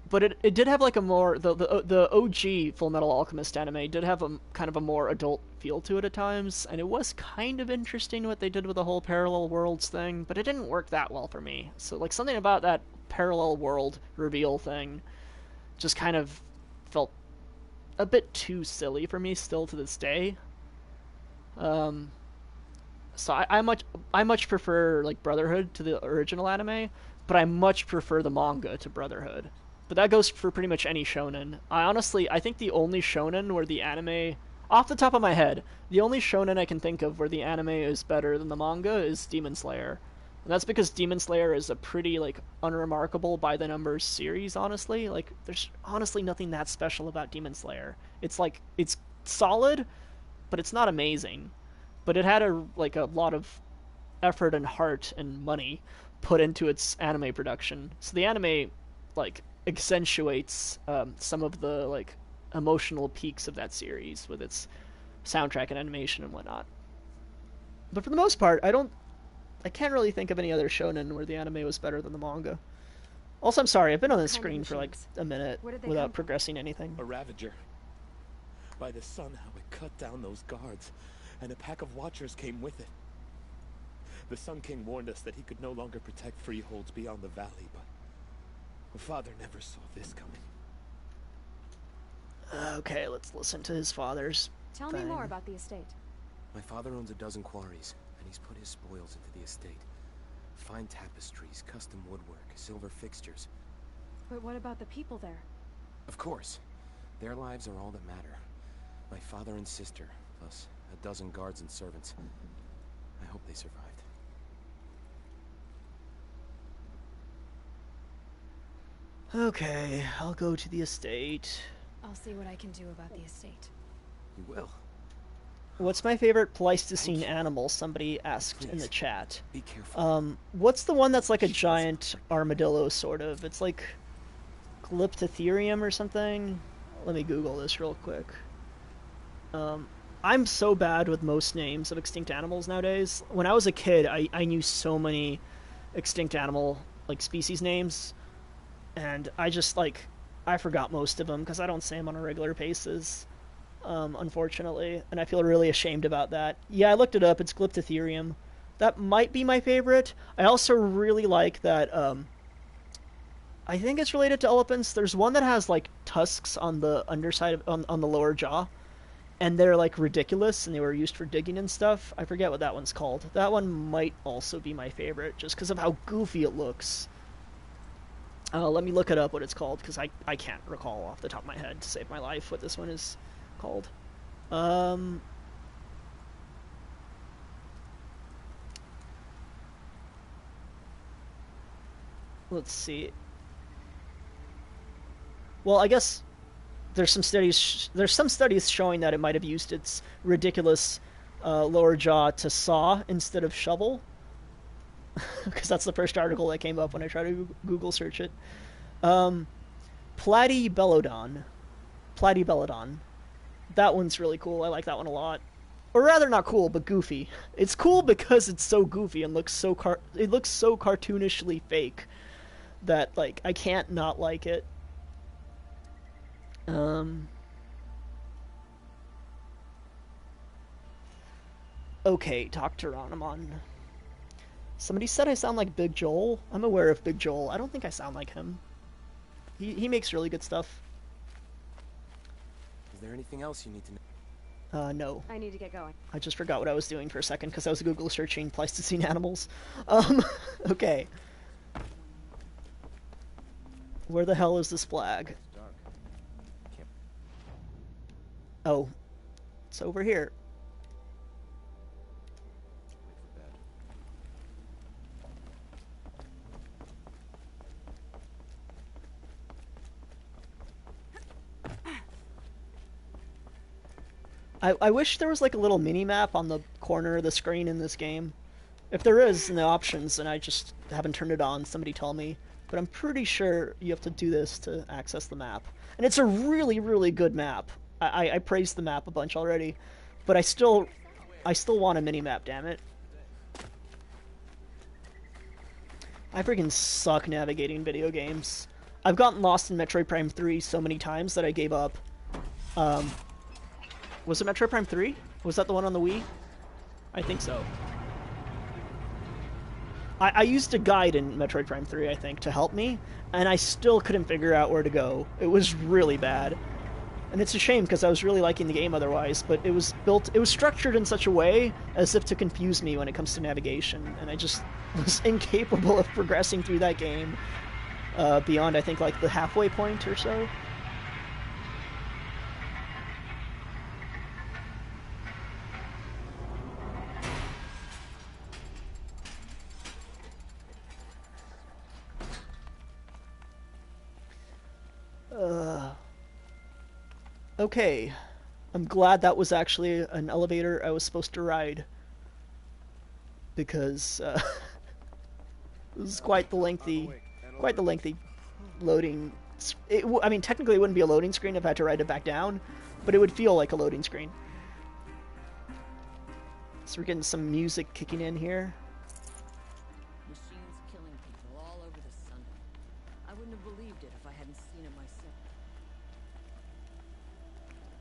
But it did have like a more the OG Full Metal Alchemist anime did have a kind of a more adult feel to it at times, and it was kind of interesting what they did with the whole parallel worlds thing, but it didn't work that well for me. So like something about that parallel world reveal thing just kind of felt a bit too silly for me still to this day. So I much prefer like Brotherhood to the original anime, but I much prefer the manga to Brotherhood. But that goes for pretty much any shonen. I think the only shonen where the anime, off the top of my head, the only shonen I can think of where the anime is better than the manga is Demon Slayer. And that's because Demon Slayer is a pretty, like, unremarkable by-the-numbers series, honestly. Like, there's honestly nothing that special about Demon Slayer. It's, like, it's solid, but it's not amazing. But it had a lot of effort and heart and money put into its anime production. So the anime, like, accentuates some of the like emotional peaks of that series with its soundtrack and animation and whatnot. But for the most part, I can't really think of any other shonen where the anime was better than the manga. Also, I'm sorry, I've been on the screen for like a minute without progressing anything. A Ravager. By the sun, how it cut down those guards, and a pack of watchers came with it. The Sun King warned us that he could no longer protect freeholds beyond the valley, but Father never saw this coming. Okay, let's listen to his father's Tell thing. me more about the estate. My father owns a dozen quarries, and he's put his spoils into the estate. Fine tapestries, custom woodwork, silver fixtures. But what about the people there? Of course. Their lives are all that matter. My father and sister, plus a dozen guards and servants. I hope they survived. Okay, I'll go to the estate. I'll see what I can do about the estate. You will. What's my favorite Pleistocene animal? Somebody asked in the Please, chat. be careful. What's the one that's like a giant armadillo, sort of? It's like Glyptotherium or something? Let me Google this real quick. I'm so bad with most names of extinct animals nowadays. When I was a kid, I knew so many extinct animal, like, species names. And I just, like, I forgot most of them because I don't say them on a regular basis, unfortunately. And I feel really ashamed about that. Yeah, I looked it up. It's Glyptotherium. That might be my favorite. I also really like that, I think it's related to elephants. There's one that has, like, tusks on the underside of, on the lower jaw. And they're, like, ridiculous, and they were used for digging and stuff. I forget what that one's called. That one might also be my favorite, just because of how goofy it looks. Let me look it up what it's called, because I can't recall off the top of my head to save my life what this one is called. Um, let's see. Well, I guess there's some studies showing that it might have used its ridiculous lower jaw to saw instead of shovel, because that's the first article that came up when I tried to Google search it. Um, Platybelodon. Platybelodon. That one's really cool. I like that one a lot. Or rather, not cool, but goofy. It's cool because it's so goofy and looks so it looks so cartoonishly fake that like I can't not like it. Okay, Dr. Onomon. Somebody said I sound like Big Joel. I'm aware of Big Joel. I don't think I sound like him. He makes really good stuff. Is there anything else you need to know? No. I need to get going. I just forgot what I was doing for a second because I was Google searching Pleistocene animals. Okay. Where the hell is this flag? It's dark. Can't... Oh. It's over here. Wait for bed. I wish there was like a little mini map on the corner of the screen in this game. If there is in the options and I just haven't turned it on, somebody tell me. But I'm pretty sure you have to do this to access the map. And it's a really, really good map. I praised the map a bunch already. But I still want a mini map, damn it. I freaking suck navigating video games. I've gotten lost in Metroid Prime 3 so many times that I gave up. Was it Metroid Prime 3? Was that the one on the Wii? I think so. I used a guide in Metroid Prime 3, I think, to help me, and I still couldn't figure out where to go. It was really bad. And it's a shame, because I was really liking the game otherwise, but it was structured in such a way as if to confuse me when it comes to navigation, and I just was incapable of progressing through that game beyond, I think, like the halfway point or so. Okay, I'm glad that was actually an elevator I was supposed to ride, because this is quite the lengthy loading. I mean, technically it wouldn't be a loading screen if I had to ride it back down, but it would feel like a loading screen. So we're getting some music kicking in here. Machines killing people all over the sun. I wouldn't have believed it if I hadn't seen it myself.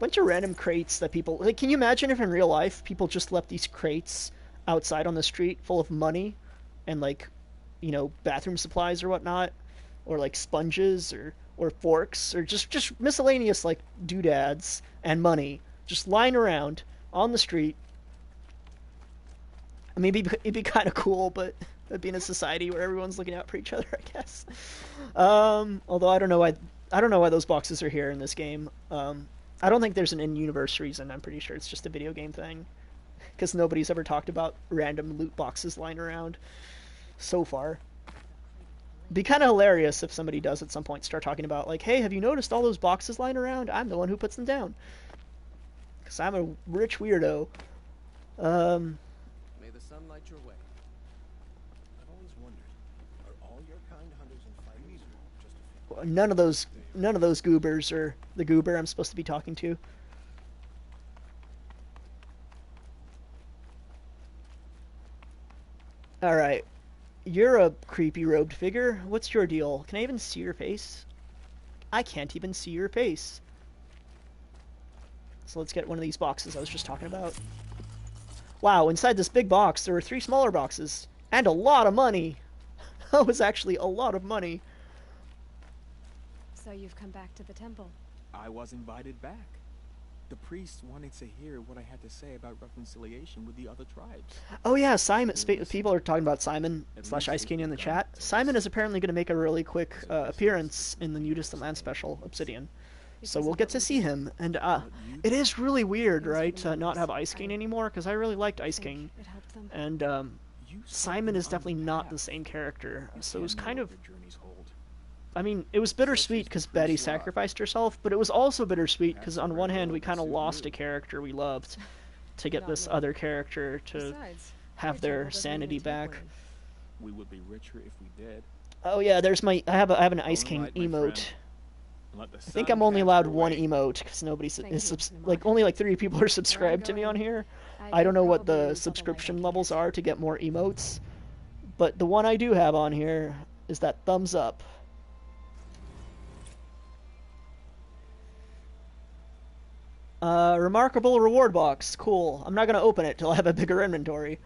Bunch of random crates that people like. Can you imagine if in real life people just left these crates outside on the street full of money and like, you know, bathroom supplies or whatnot, or like sponges or forks or just miscellaneous like doodads and money just lying around on the street. I mean, it'd be kind of cool, but that'd be in a society where everyone's looking out for each other, I guess. Although I don't know why those boxes are here in this game. I don't think there's an in-universe reason. I'm pretty sure it's just a video game thing, because nobody's ever talked about random loot boxes lying around so far. Be kind of hilarious if somebody does at some point start talking about, like, hey, have you noticed all those boxes lying around? I'm the one who puts them down, because I'm a rich weirdo. May the sun light your way. I've always wondered, are all your kind hunters and fighters, or just a few? None of those goobers are the goober I'm supposed to be talking to. Alright. You're a creepy robed figure. What's your deal? Can I even see your face? I can't even see your face. So let's get one of these boxes I was just talking about. Wow, inside this big box there were 3 smaller boxes. And a lot of money! That was actually a lot of money. So you've come back to the temple. I was invited back. The priest wanted to hear what I had to say about reconciliation with the other tribes. Oh yeah, Simon. People are talking about Simon slash Ice King in the chat. to Simon us. is apparently going to make a really quick appearance in the New Distant Land special, Obsidian. So we'll get to see him, and it is really weird, right, to not have Ice King anymore, because I really liked Ice King, It helped them. and You set Simon them is on definitely the not the path. same character, You so it was can't know kind what of, their journeys hold. I mean, it was bittersweet because Betty sacrificed herself, but it was also bittersweet because on one hand we kind of lost a character we loved to get Not this really. other character to Besides, have your their temple doesn't sanity even take back. women. We would be richer if we did. Oh yeah, there's my, I have an Go Ice and King light, my emote. friend. Let the I think sun I'm only cast allowed your one way. emote because nobody Thank is you, like Namad. only like 3 people are subscribed to me on going, here. I I don't could know what probably the use all the light I subscription can levels get. are to get more emotes, but the one I do have on here is that thumbs up. Remarkable reward box. Cool. I'm not gonna open it till I have a bigger inventory.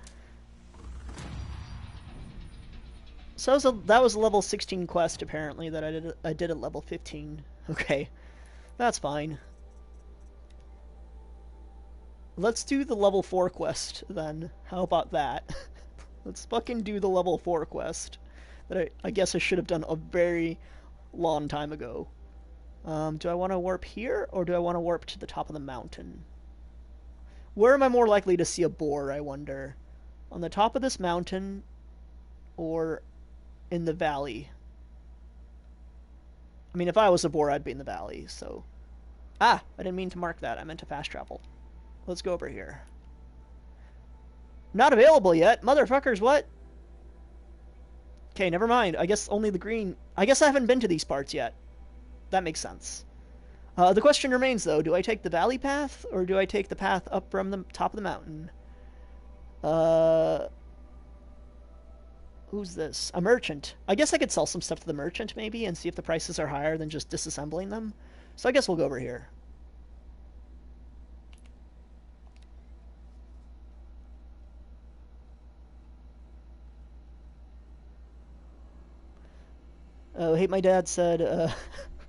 So that was a level 16 quest apparently that I did at level 15. Okay, that's fine. Let's do the level 4 quest then. How about that? Let's fucking do the level 4 quest that I guess I should have done a very long time ago. Do I want to warp here or do I want to warp to the top of the mountain? Where am I more likely to see a boar, I wonder? On the top of this mountain or in the valley? I mean, if I was a boar, I'd be in the valley, so... Ah! I didn't mean to mark that. I meant to fast travel. Let's go over here. Not available yet? Motherfuckers, what? Okay, never mind. I guess only the green... I guess I haven't been to these parts yet. That makes sense. The question remains, though. Do I take the valley path, or do I take the path up from the top of the mountain? Who's this? A merchant. I guess I could sell some stuff to the merchant, maybe, and see if the prices are higher than just disassembling them. So I guess we'll go over here. Oh, Hate My Dad said,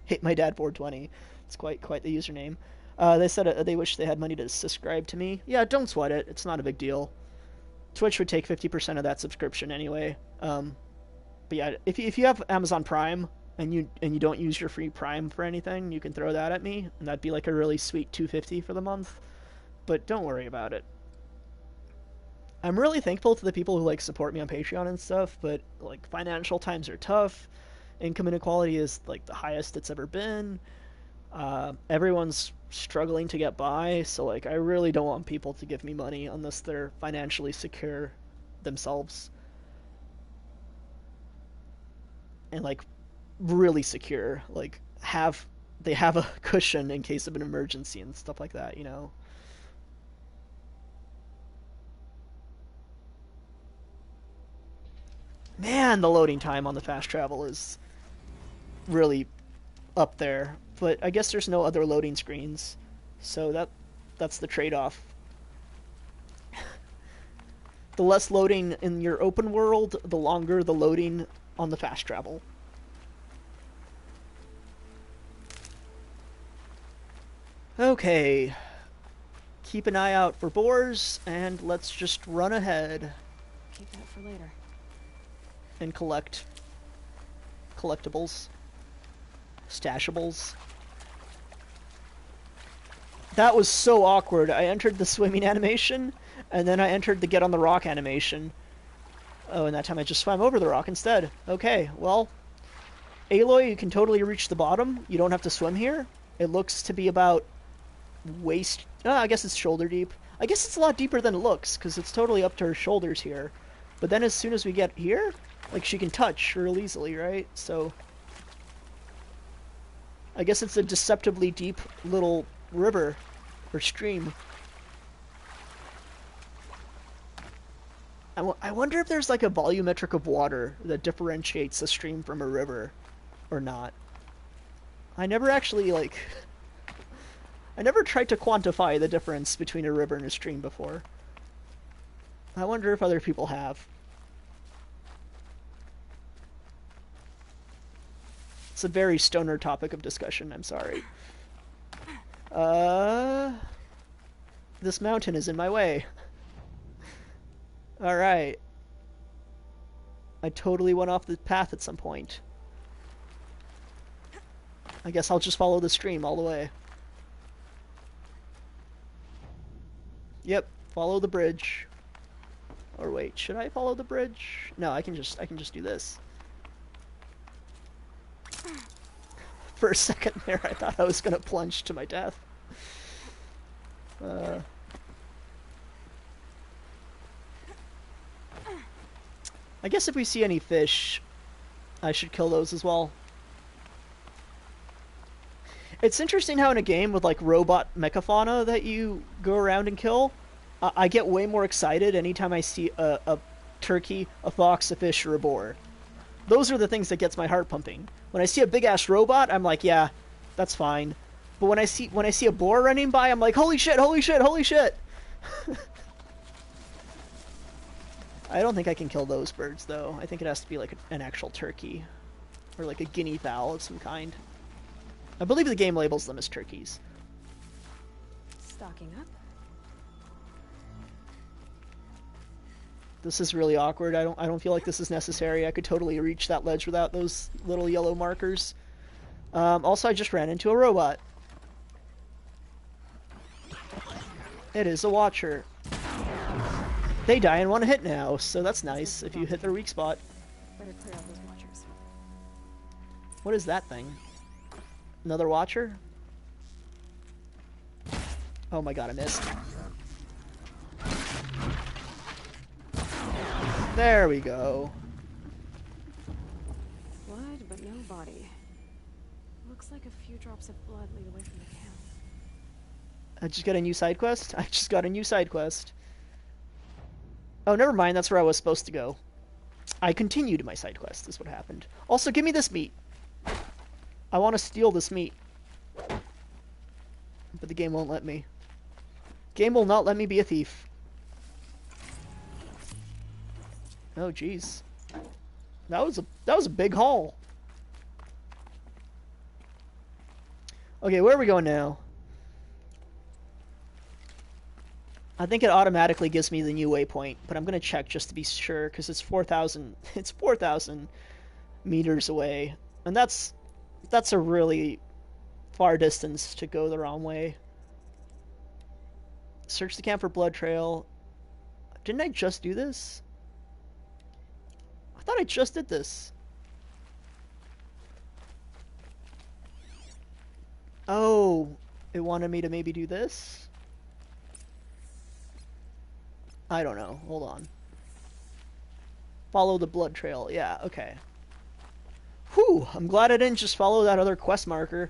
Hate My Dad 420. It's quite the username. They said they wish they had money to subscribe to me. Yeah, don't sweat it. It's not a big deal. Twitch would take 50% of that subscription anyway. But yeah, if you have Amazon Prime and you don't use your free Prime for anything, you can throw that at me, and that'd be like a really sweet $2.50 for the month. But don't worry about it. I'm really thankful to the people who like support me on Patreon and stuff, but like financial times are tough. Income inequality is like the highest it's ever been. Everyone's struggling to get by, so like I really don't want people to give me money unless they're financially secure themselves. And like really secure, like they have a cushion in case of an emergency and stuff like that, you know. Man, the loading time on the fast travel is really up there, but I guess there's no other loading screens, so that's the trade-off. The less loading in your open world, the longer the loading on the fast travel. Okay, keep an eye out for boars, and let's just run ahead Keep that for later. and collect collectibles. Stashables. That was so awkward. I entered the swimming animation, and then I entered the get on the rock animation. Oh, and that time I just swam over the rock instead. Okay, well, Aloy, you can totally reach the bottom. You don't have to swim here. It looks to be about waist... I guess it's shoulder deep. I guess it's a lot deeper than it looks, because it's totally up to her shoulders here. But then as soon as we get here, like, she can touch real easily, right? So... I guess it's a deceptively deep little river or stream. I wonder if there's like a volumetric of water that differentiates a stream from a river or not. I never actually like... I never tried to quantify the difference between a river and a stream before. I wonder if other people have. It's a very stoner topic of discussion, I'm sorry. This mountain is in my way. Alright. I totally went off the path at some point. I guess I'll just follow the stream all the way. Yep, follow the bridge. Or wait, should I follow the bridge? No, I can just do this. For a second there, I thought I was gonna plunge to my death. I guess if we see any fish, I should kill those as well. It's interesting how in a game with like robot mechafauna that you go around and kill, I get way more excited anytime I see a turkey, a fox, a fish, or a boar. Those are the things that gets my heart pumping. When I see a big ass robot, I'm like, yeah, that's fine. But when I see a boar running by, I'm like, holy shit, holy shit, holy shit. I don't think I can kill those birds though. I think it has to be like an actual turkey or like a guinea fowl of some kind. I believe the game labels them as turkeys. Stocking up. This is really awkward. I don't feel like this is necessary. I could totally reach that ledge without those little yellow markers. Also, I just ran into a robot. It is a watcher. They die in one hit now, so that's nice if you hit their weak spot. Better clear out those watchers. What is that thing? Another watcher? Oh my god, I missed. There we go. Blood, but no body. Looks like a few drops of blood lead away from the camp. I just got a new side quest? I just got a new side quest. Oh, never mind, that's where I was supposed to go. I continued my side quest, is what happened. Also, give me this meat. I want to steal this meat. But the game won't let me. Game will not let me be a thief. Oh, jeez. That was a big haul. Okay, where are we going now? I think it automatically gives me the new waypoint, but I'm gonna check just to be sure because it's 4,000. It's 4,000 meters away, and that's a really far distance to go the wrong way. Search the camp for blood trail. Didn't I just do this? I thought I just did this. Oh, it wanted me to maybe do this? I don't know. Hold on. Follow the blood trail. Yeah, okay. Whew, I'm glad I didn't just follow that other quest marker.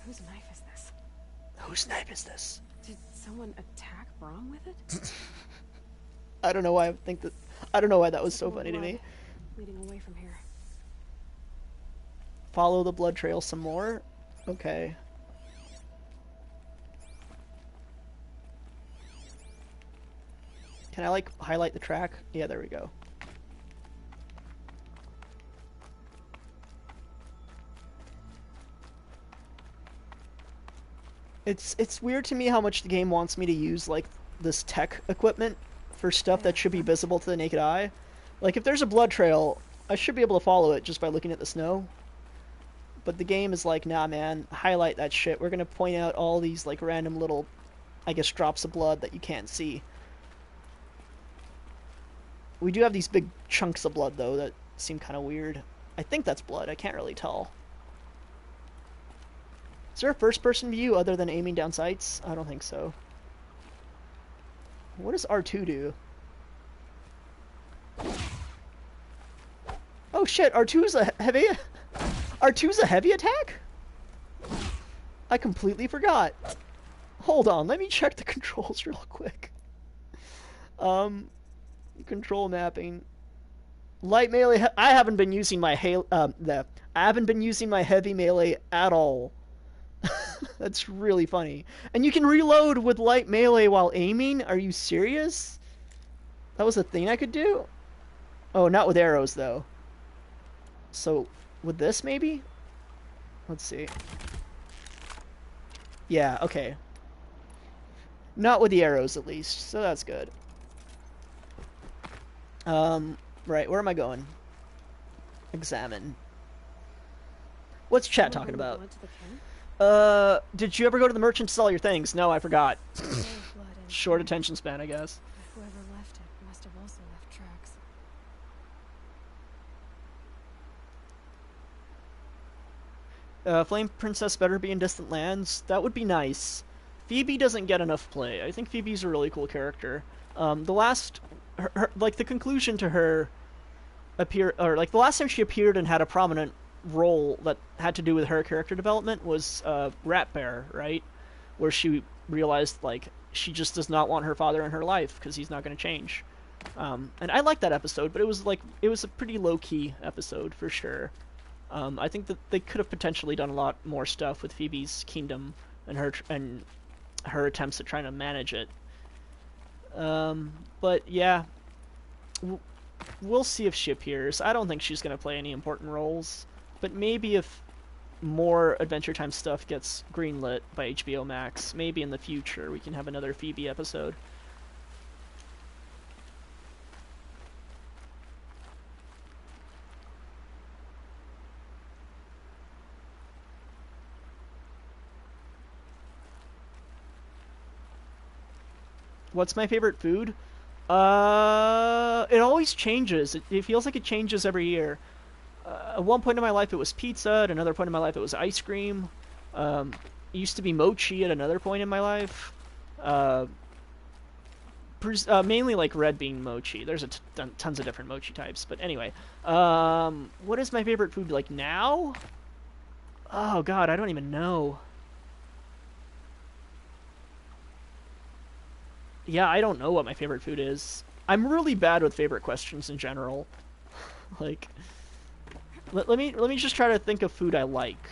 Whose knife is this? Whose knife is this? Did someone attack Brom with it? I don't know why I don't know why that was so funny to me. Leading away from here. Follow the blood trail some more? Okay. Can I, like, highlight the track? Yeah, there we go. It's weird to me how much the game wants me to use, like, this tech equipment for stuff that should be visible to the naked eye. Like, if there's a blood trail, I should be able to follow it just by looking at the snow. But the game is like, nah, man, highlight that shit. We're gonna point out all these, like, random little, I guess, drops of blood that you can't see. We do have these big chunks of blood, though, that seem kind of weird. I think that's blood. I can't really tell. Is there a first-person view other than aiming down sights? I don't think so. What does R2 do? Oh shit, R2's a heavy... R2's a heavy attack? I completely forgot. Hold on, let me check the controls real quick. Control mapping. Light melee. I haven't been using my I haven't been using my heavy melee at all. That's really funny. And you can reload with light melee while aiming? Are you serious? That was a thing I could do? Oh, not with arrows though. So With this, maybe? Let's see. Yeah, okay. Not with the arrows, at least, so that's good. Right, where am I going? Examine. What's chat talking about? Did you ever go to the merchant to sell your things? No, I forgot. Short attention span, I guess. Whoever left it must have also left tracks. Flame Princess better be in Distant Lands. That would be nice. Phoebe doesn't get enough play. I think Phoebe's a really cool character. The last, like the conclusion to her or like the last time she appeared and had a prominent role that had to do with her character development was Rat Bear, right? Where she realized like she just does not want her father in her life because he's not going to change. And I liked that episode, but it was a pretty low key episode for sure. I think that they could have potentially done a lot more stuff with Phoebe's kingdom and her attempts at trying to manage it. But yeah, we'll see if she appears. I don't think she's going to play any important roles, but maybe if more Adventure Time stuff gets greenlit by HBO Max, maybe in the future we can have another Phoebe episode. What's my favorite food? It always changes. It feels like it changes every year. At one point in my life it was pizza, at another point in my life it was ice cream. It used to be mochi at another point in my life. Mainly like red bean mochi. There's tons of different mochi types, but anyway. What is my favorite food like now? Oh god, I don't even know. Yeah, I don't know what my favorite food is. I'm really bad with favorite questions in general. Like, let me just try to think of food I like,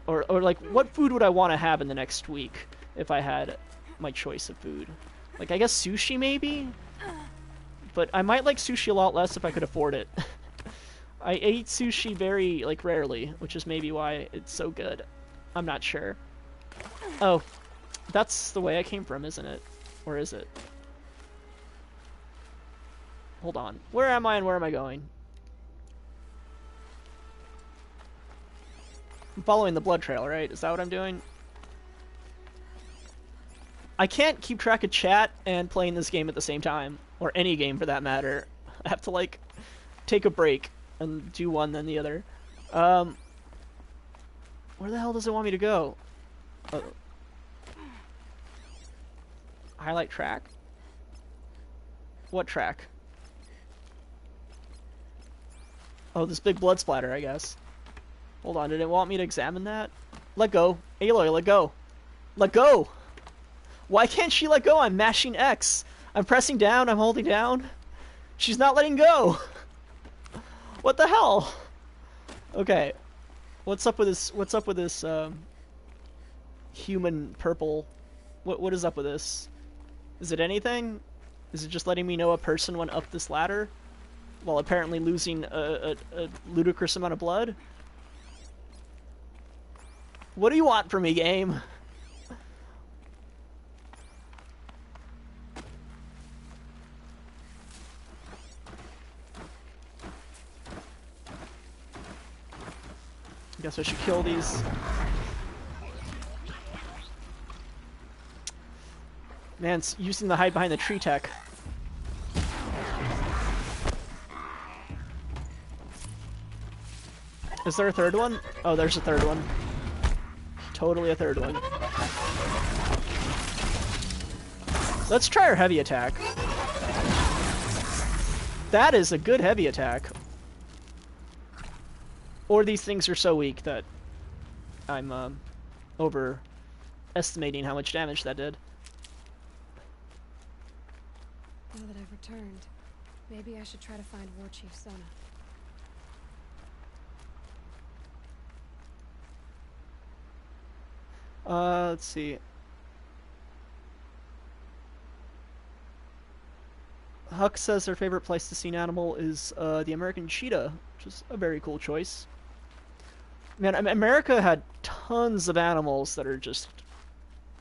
or like what food would I want to have in the next week if I had my choice of food. Like I guess sushi maybe, but I might like sushi a lot less if I could afford it. I ate sushi very like rarely, which is maybe why it's so good. I'm not sure. Oh, that's the way I came from, isn't it? Or is it? Hold on. Where am I and where am I going? I'm following the blood trail, right? Is that what I'm doing? I can't keep track of chat and playing this game at the same time. Or any game for that matter. I have to, like, take a break and do one then the other. Where the hell does it want me to go? Highlight track? What track? Oh, this big blood splatter, I guess. Hold on, did it want me to examine that? Let go. Aloy, let go. Let go! Why can't she let go? I'm mashing X. I'm pressing down, I'm holding down. She's not letting go! What the hell? Okay. What's up with this, human purple... What is up with this? Is it anything? Is it just letting me know a person went up this ladder? While apparently losing a ludicrous amount of blood? What do you want from me, game? Guess I should kill these. Man, it's using the hide behind the tree tech. Is there a third one? Oh, there's a third one. Totally a third one. Let's try our heavy attack. That is a good heavy attack. Or these things are so weak that I'm overestimating how much damage that did. Now that I've returned, maybe I should try to find War Chief Sona. Let's see. Huck says their favorite place to see an animal is the American cheetah, which is a very cool choice. Man, America had tons of animals that are just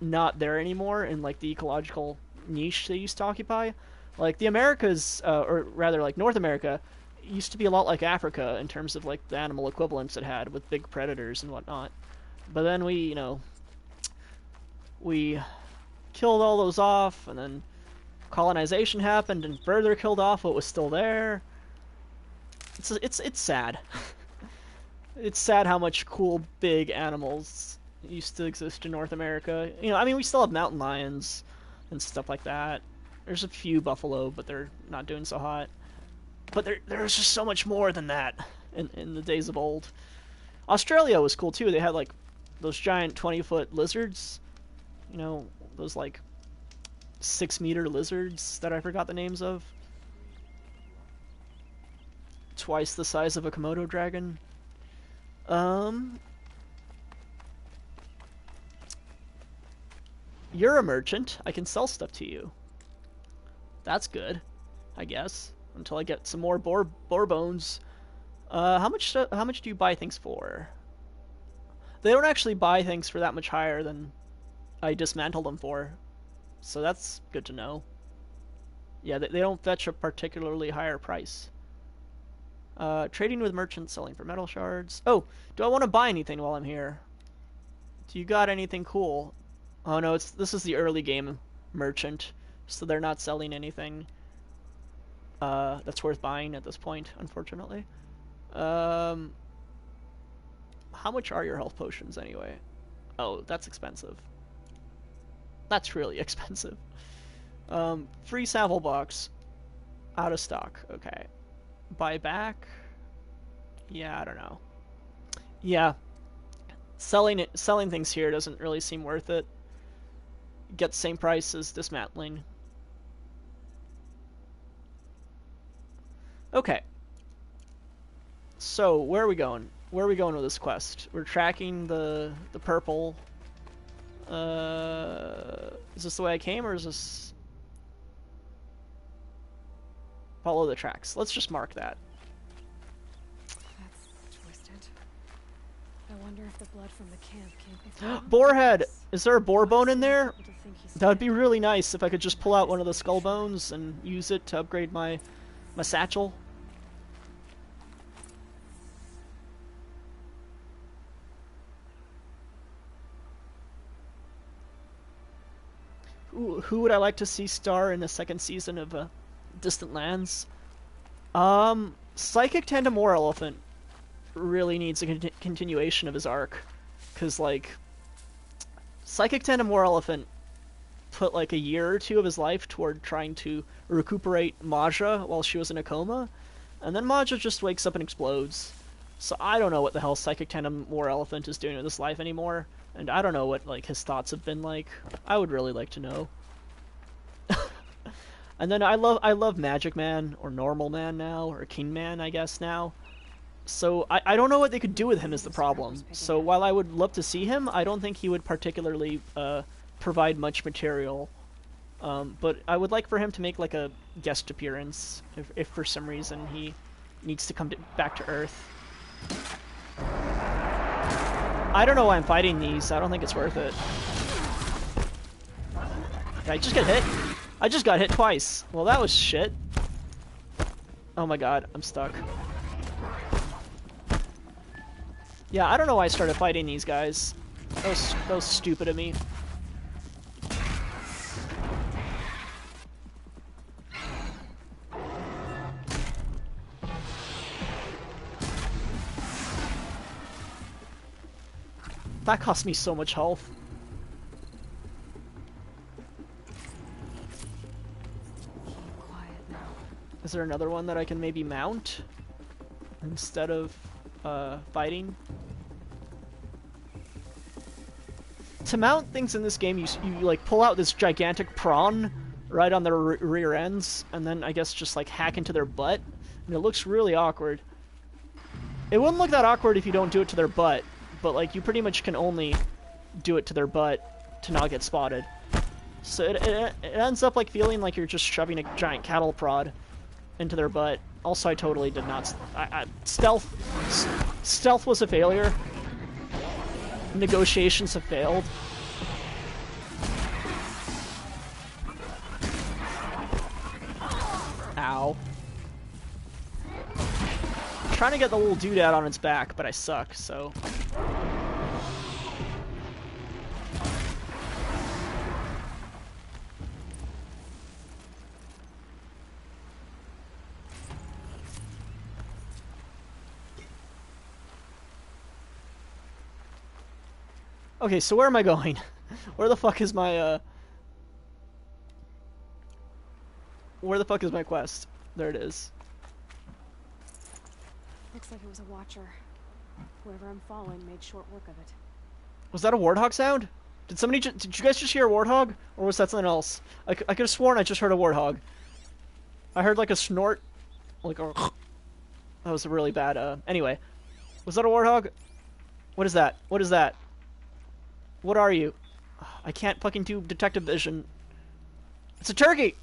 not there anymore in like the ecological niche they used to occupy. Like the Americas, or rather like North America, used to be a lot like Africa in terms of like the animal equivalents it had with big predators and whatnot. But then we killed all those off, and then colonization happened and further killed off what was still there. It's sad. It's sad how much cool big animals used to exist in North America. You know, I mean, we still have mountain lions and stuff like that. There's a few buffalo, but they're not doing so hot. But there's just so much more than that in the days of old. Australia was cool too. They had like those giant 20-foot lizards. You know, those like 6-meter lizards that I forgot the names of. Twice the size of a Komodo dragon. You're a merchant. I can sell stuff to you. That's good, I guess. Until I get some more boar bones. How much do you buy things for? They don't actually buy things for that much higher than I dismantle them for. So that's good to know. Yeah, they don't fetch a particularly higher price. Trading with merchants, selling for metal shards. Oh, do I want to buy anything while I'm here? Do you got anything cool? Oh no, this is the early game merchant, so they're not selling anything that's worth buying at this point, unfortunately. How much are your health potions anyway? Oh, that's expensive. That's really expensive. Free sample box. Out of stock. Okay. Buy back? Yeah, I don't know. Yeah. Selling things here doesn't really seem worth it. Get the same price as dismantling. Okay. So, where are we going? Where are we going with this quest? We're tracking the purple. Is this the way I came, or is this... Follow the tracks. Let's just mark that. That's twisted. I wonder if the blood from the camp came from... Boar head! Is there a boar bone in there? That would be really nice if I could just pull out one of the skull bones and use it to upgrade my satchel. Who would I like to see star in the second season of Distant Lands? Psychic Tandem War Elephant really needs a continuation of his arc. Because, like, Psychic Tandem War Elephant put, like, a year or two of his life toward trying to recuperate Maja while she was in a coma. And then Maja just wakes up and explodes. So I don't know what the hell Psychic Tandem War Elephant is doing with his life anymore. And I don't know what, like, his thoughts have been like. I would really like to know. And then I love Magic Man, or Normal Man now, or King Man, I guess, now. So I don't know what they could do with him is the problem. So while I would love to see him, I don't think he would particularly provide much material. But I would like for him to make, like, a guest appearance, if for some reason he needs to come back to Earth. I don't know why I'm fighting these. I don't think it's worth it. Did I just get hit? I just got hit twice. Well, that was shit. Oh my god, I'm stuck. Yeah, I don't know why I started fighting these guys. That was stupid of me. That cost me so much health. Is there another one that I can maybe mount instead of fighting? To mount things in this game, you like pull out this gigantic prawn right on their rear ends, and then I guess just like hack into their butt, and it looks really awkward. It wouldn't look that awkward if you don't do it to their butt, but like you pretty much can only do it to their butt to not get spotted. So it ends up like feeling like you're just shoving a giant cattle prod into their butt. Also, I totally did not... Stealth was a failure. negotiations have failed. Ow. I'm trying to get the little doodad on its back, but I suck, so... Okay, so where am I going? Where the fuck is my, Where the fuck is my quest? There it is. Looks like it was a watcher. Whoever I'm following made short work of it. Was that a warthog sound? Did somebody did you guys just hear a warthog? Or was that something else? I could have sworn I just heard a warthog. I heard like a snort. Like a... That was a really bad, Anyway. Was that a warthog? What is that? What is that? What are you? I can't fucking do detective vision. It's a turkey!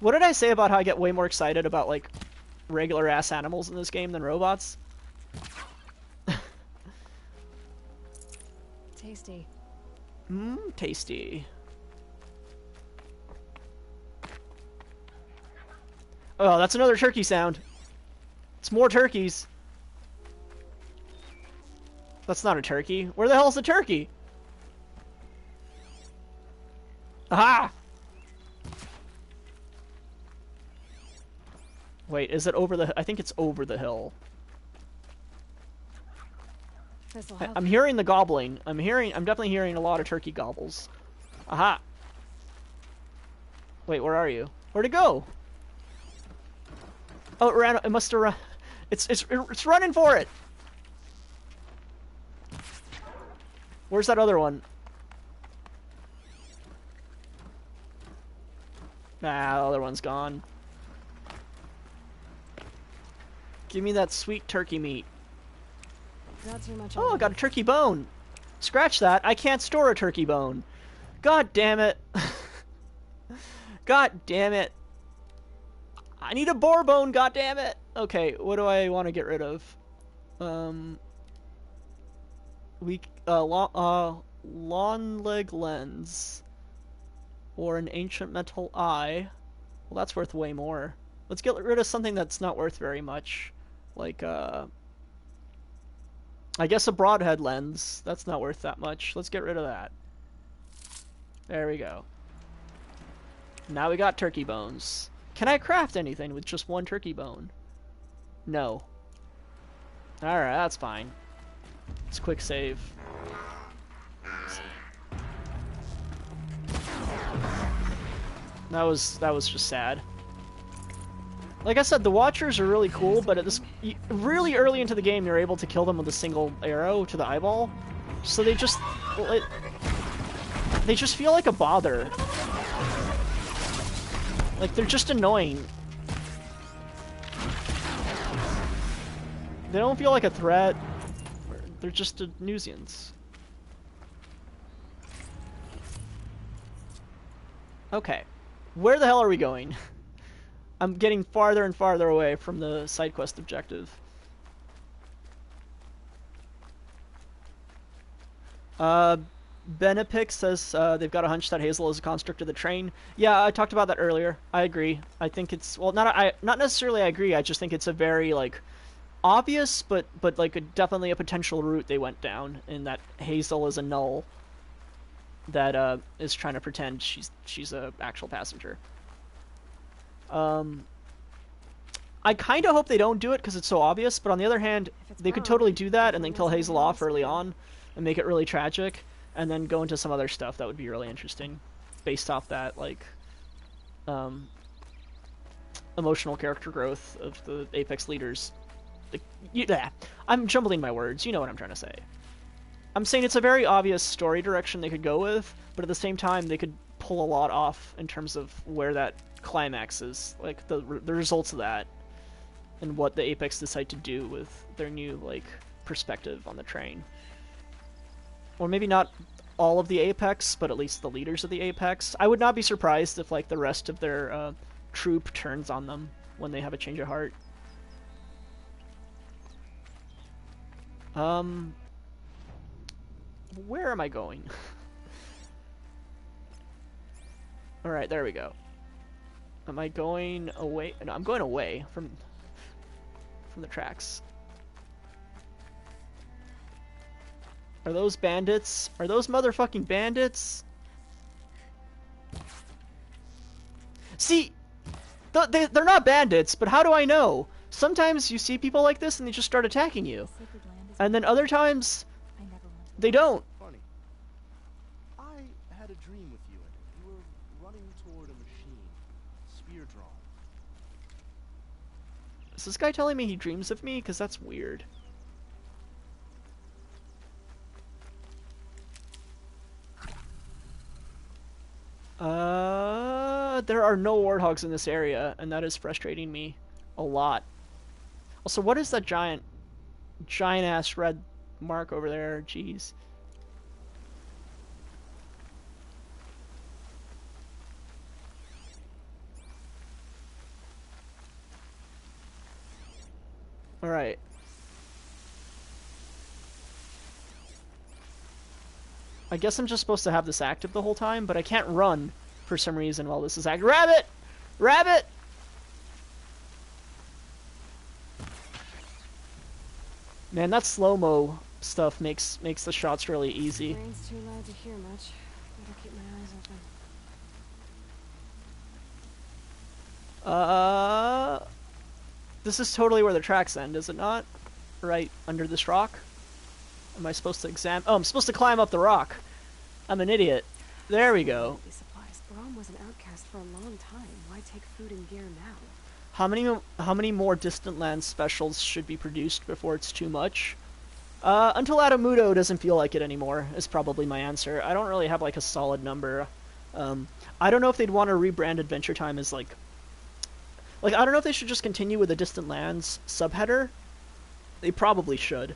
What did I say about how I get way more excited about, like, regular-ass animals in this game than robots? Tasty. Mmm, tasty. Oh, that's another turkey sound. It's more turkeys. That's not a turkey. Where the hell's the turkey? Aha! Wait, is it over the... I think it's over the hill. I'm hearing the gobbling. I'm definitely hearing a lot of turkey gobbles. Aha! Wait, where are you? Where'd it go? Oh, it ran... It must have run... It's running for it! Where's that other one? Nah, the other one's gone. Give me that sweet turkey meat. Not too much. Oh, I got a turkey bone. Scratch that. I can't store a turkey bone. God damn it. God damn it. I need a boar bone, god damn it. Okay, what do I want to get rid of? Lawn leg lens. Or an ancient metal eye. Well, that's worth way more. Let's get rid of something that's not worth very much. Like, I guess a broadhead lens. That's not worth that much. Let's get rid of that. There we go. Now we got turkey bones. Can I craft anything with just one turkey bone? No. Alright, that's fine. Let's quick save. That was just sad. Like I said, the Watchers are really cool, but at this really early into the game, you're able to kill them with a single arrow to the eyeball. So they just feel like a bother. Like they're just annoying. They don't feel like a threat. They're just a nuisance. Okay. Where the hell are we going? I'm getting farther and farther away from the side quest objective. Benepic says they've got a hunch that Hazel is a construct of the train. Yeah, I talked about that earlier. I agree. I think it's... Well, not necessarily I agree. I just think it's a very, like, obvious, but like, definitely a potential route they went down, in that Hazel is a null that is trying to pretend she's a actual passenger. I kind of hope they don't do it because it's so obvious, but on the other hand, they could totally do that and then kill Hazel off early on and make it really tragic, and then go into some other stuff that would be really interesting based off that, like, emotional character growth of the Apex leaders. Like, yeah, I'm jumbling my words. You know what I'm trying to say. I'm saying it's a very obvious story direction they could go with, but at the same time, they could pull a lot off in terms of where that climax is, like the results of that, and what the Apex decide to do with their new, like, perspective on the train. Or maybe not all of the Apex, but at least the leaders of the Apex. I would not be surprised if, like, the rest of their troop turns on them when they have a change of heart. Where am I going? Alright, there we go. Am I going away? No, I'm going away from the tracks. Are those bandits? Are those motherfucking bandits? See, they're not bandits, but how do I know? Sometimes you see people like this and they just start attacking you. And then other times, they don't. Funny. I had a dream with you, and you were running toward a machine, spear drawn. Is this guy telling me he dreams of me? Because that's weird. There are no warthogs in this area, and that is frustrating me a lot. Also, what is that giant-ass red mark over there? Jeez. Alright. I guess I'm just supposed to have this active the whole time, but I can't run for some reason while this is active. Rabbit! Rabbit! Man, that slow-mo stuff makes the shots really easy. Brain's too loud to hear much. Better keep my eyes open. This is totally where the tracks end, is it not? Right under this rock? Am I supposed to examine? Oh, I'm supposed to climb up the rock. I'm an idiot. There we go. Supplies. Braum was an outcast for a long time. Why take food and gear now? How many more Distant Lands specials should be produced before it's too much? Until Adamudo doesn't feel like it anymore, is probably my answer. I don't really have like a solid number. I don't know if they'd want to rebrand Adventure Time as like I don't know if they should just continue with the Distant Lands subheader. They probably should.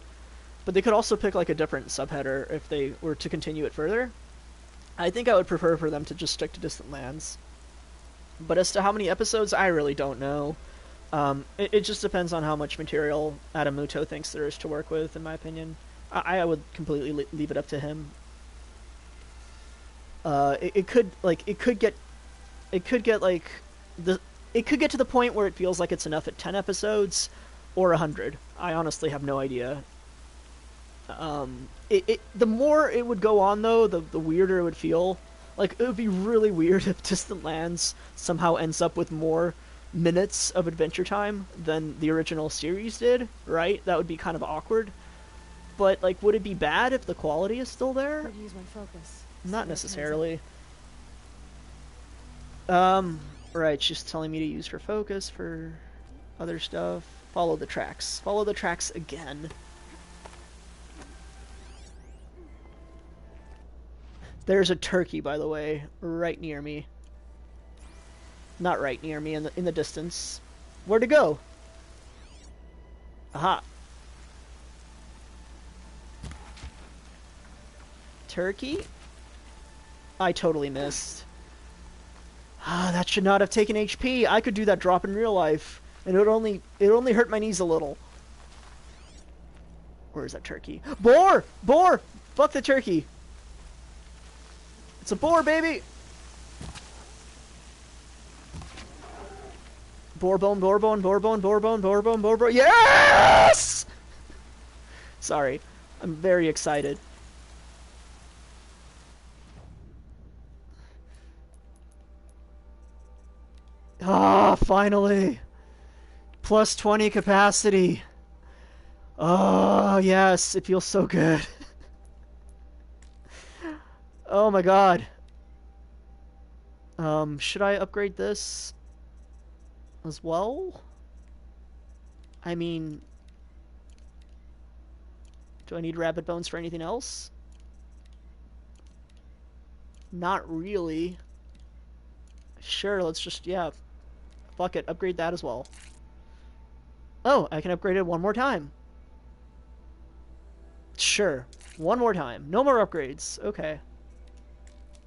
But they could also pick like a different subheader if they were to continue it further. I think I would prefer for them to just stick to Distant Lands. But as to how many episodes, I really don't know. It just depends on how much material Adamuto thinks there is to work with, in my opinion. I would completely leave it up to him. It could get to the point where it feels like it's enough at 10 episodes or 100. I honestly have no idea. The more it would go on, though, the weirder it would feel. Like, it would be really weird if Distant Lands somehow ends up with more minutes of Adventure Time than the original series did, right? That would be kind of awkward. But, like, would it be bad if the quality is still there? I'd use my focus. Not necessarily. Right, she's telling me to use her focus for other stuff. Follow the tracks. Follow the tracks again. There's a turkey, by the way, right near me. Not right near me, in the distance. Where'd it go? Aha. Turkey? I totally missed. Ah, that should not have taken HP. I could do that drop in real life, and it only hurt my knees a little. Where is that turkey? Boar! Boar! Fuck the turkey. It's a boar, baby! Boar bone, boar bone, boar bone, boar bone, boar bone, boar bone. Yes! Sorry. I'm very excited. Ah, finally! Plus 20 capacity. Oh, yes. It feels so good. Oh my god. Should I upgrade this as well? I mean, do I need rabbit bones for anything else? Not really. Sure, let's just, yeah. Fuck it, upgrade that as well. Oh, I can upgrade it one more time. Sure, one more time. No more upgrades. Okay.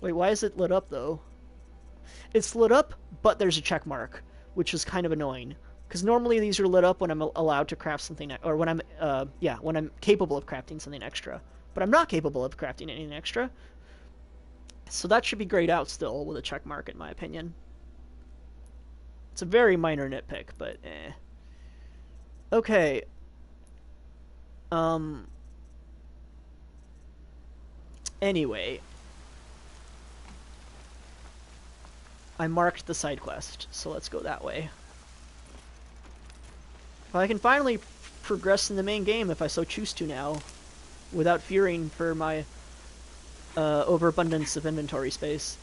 Wait, why is it lit up, though? It's lit up, but there's a check mark, which is kind of annoying. Because normally these are lit up when I'm allowed to craft something, or when I'm, when I'm capable of crafting something extra. but I'm not capable of crafting anything extra. So that should be grayed out still with a check mark, in my opinion. It's a very minor nitpick, but eh. Okay. Anyway. I marked the side quest, so let's go that way. Well, I can finally progress in the main game if I so choose to now, without fearing for my overabundance of inventory space.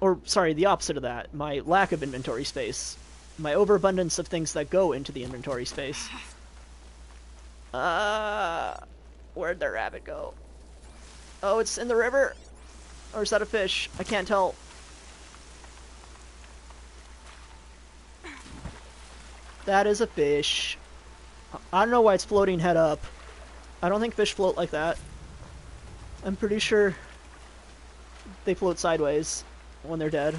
Or, sorry, the opposite of that. My lack of inventory space. My overabundance of things that go into the inventory space. Where'd the rabbit go? Oh, it's in the river? Or is that a fish? I can't tell. That is a fish. I don't know why it's floating head up. I don't think fish float like that. I'm pretty sure they float sideways when they're dead.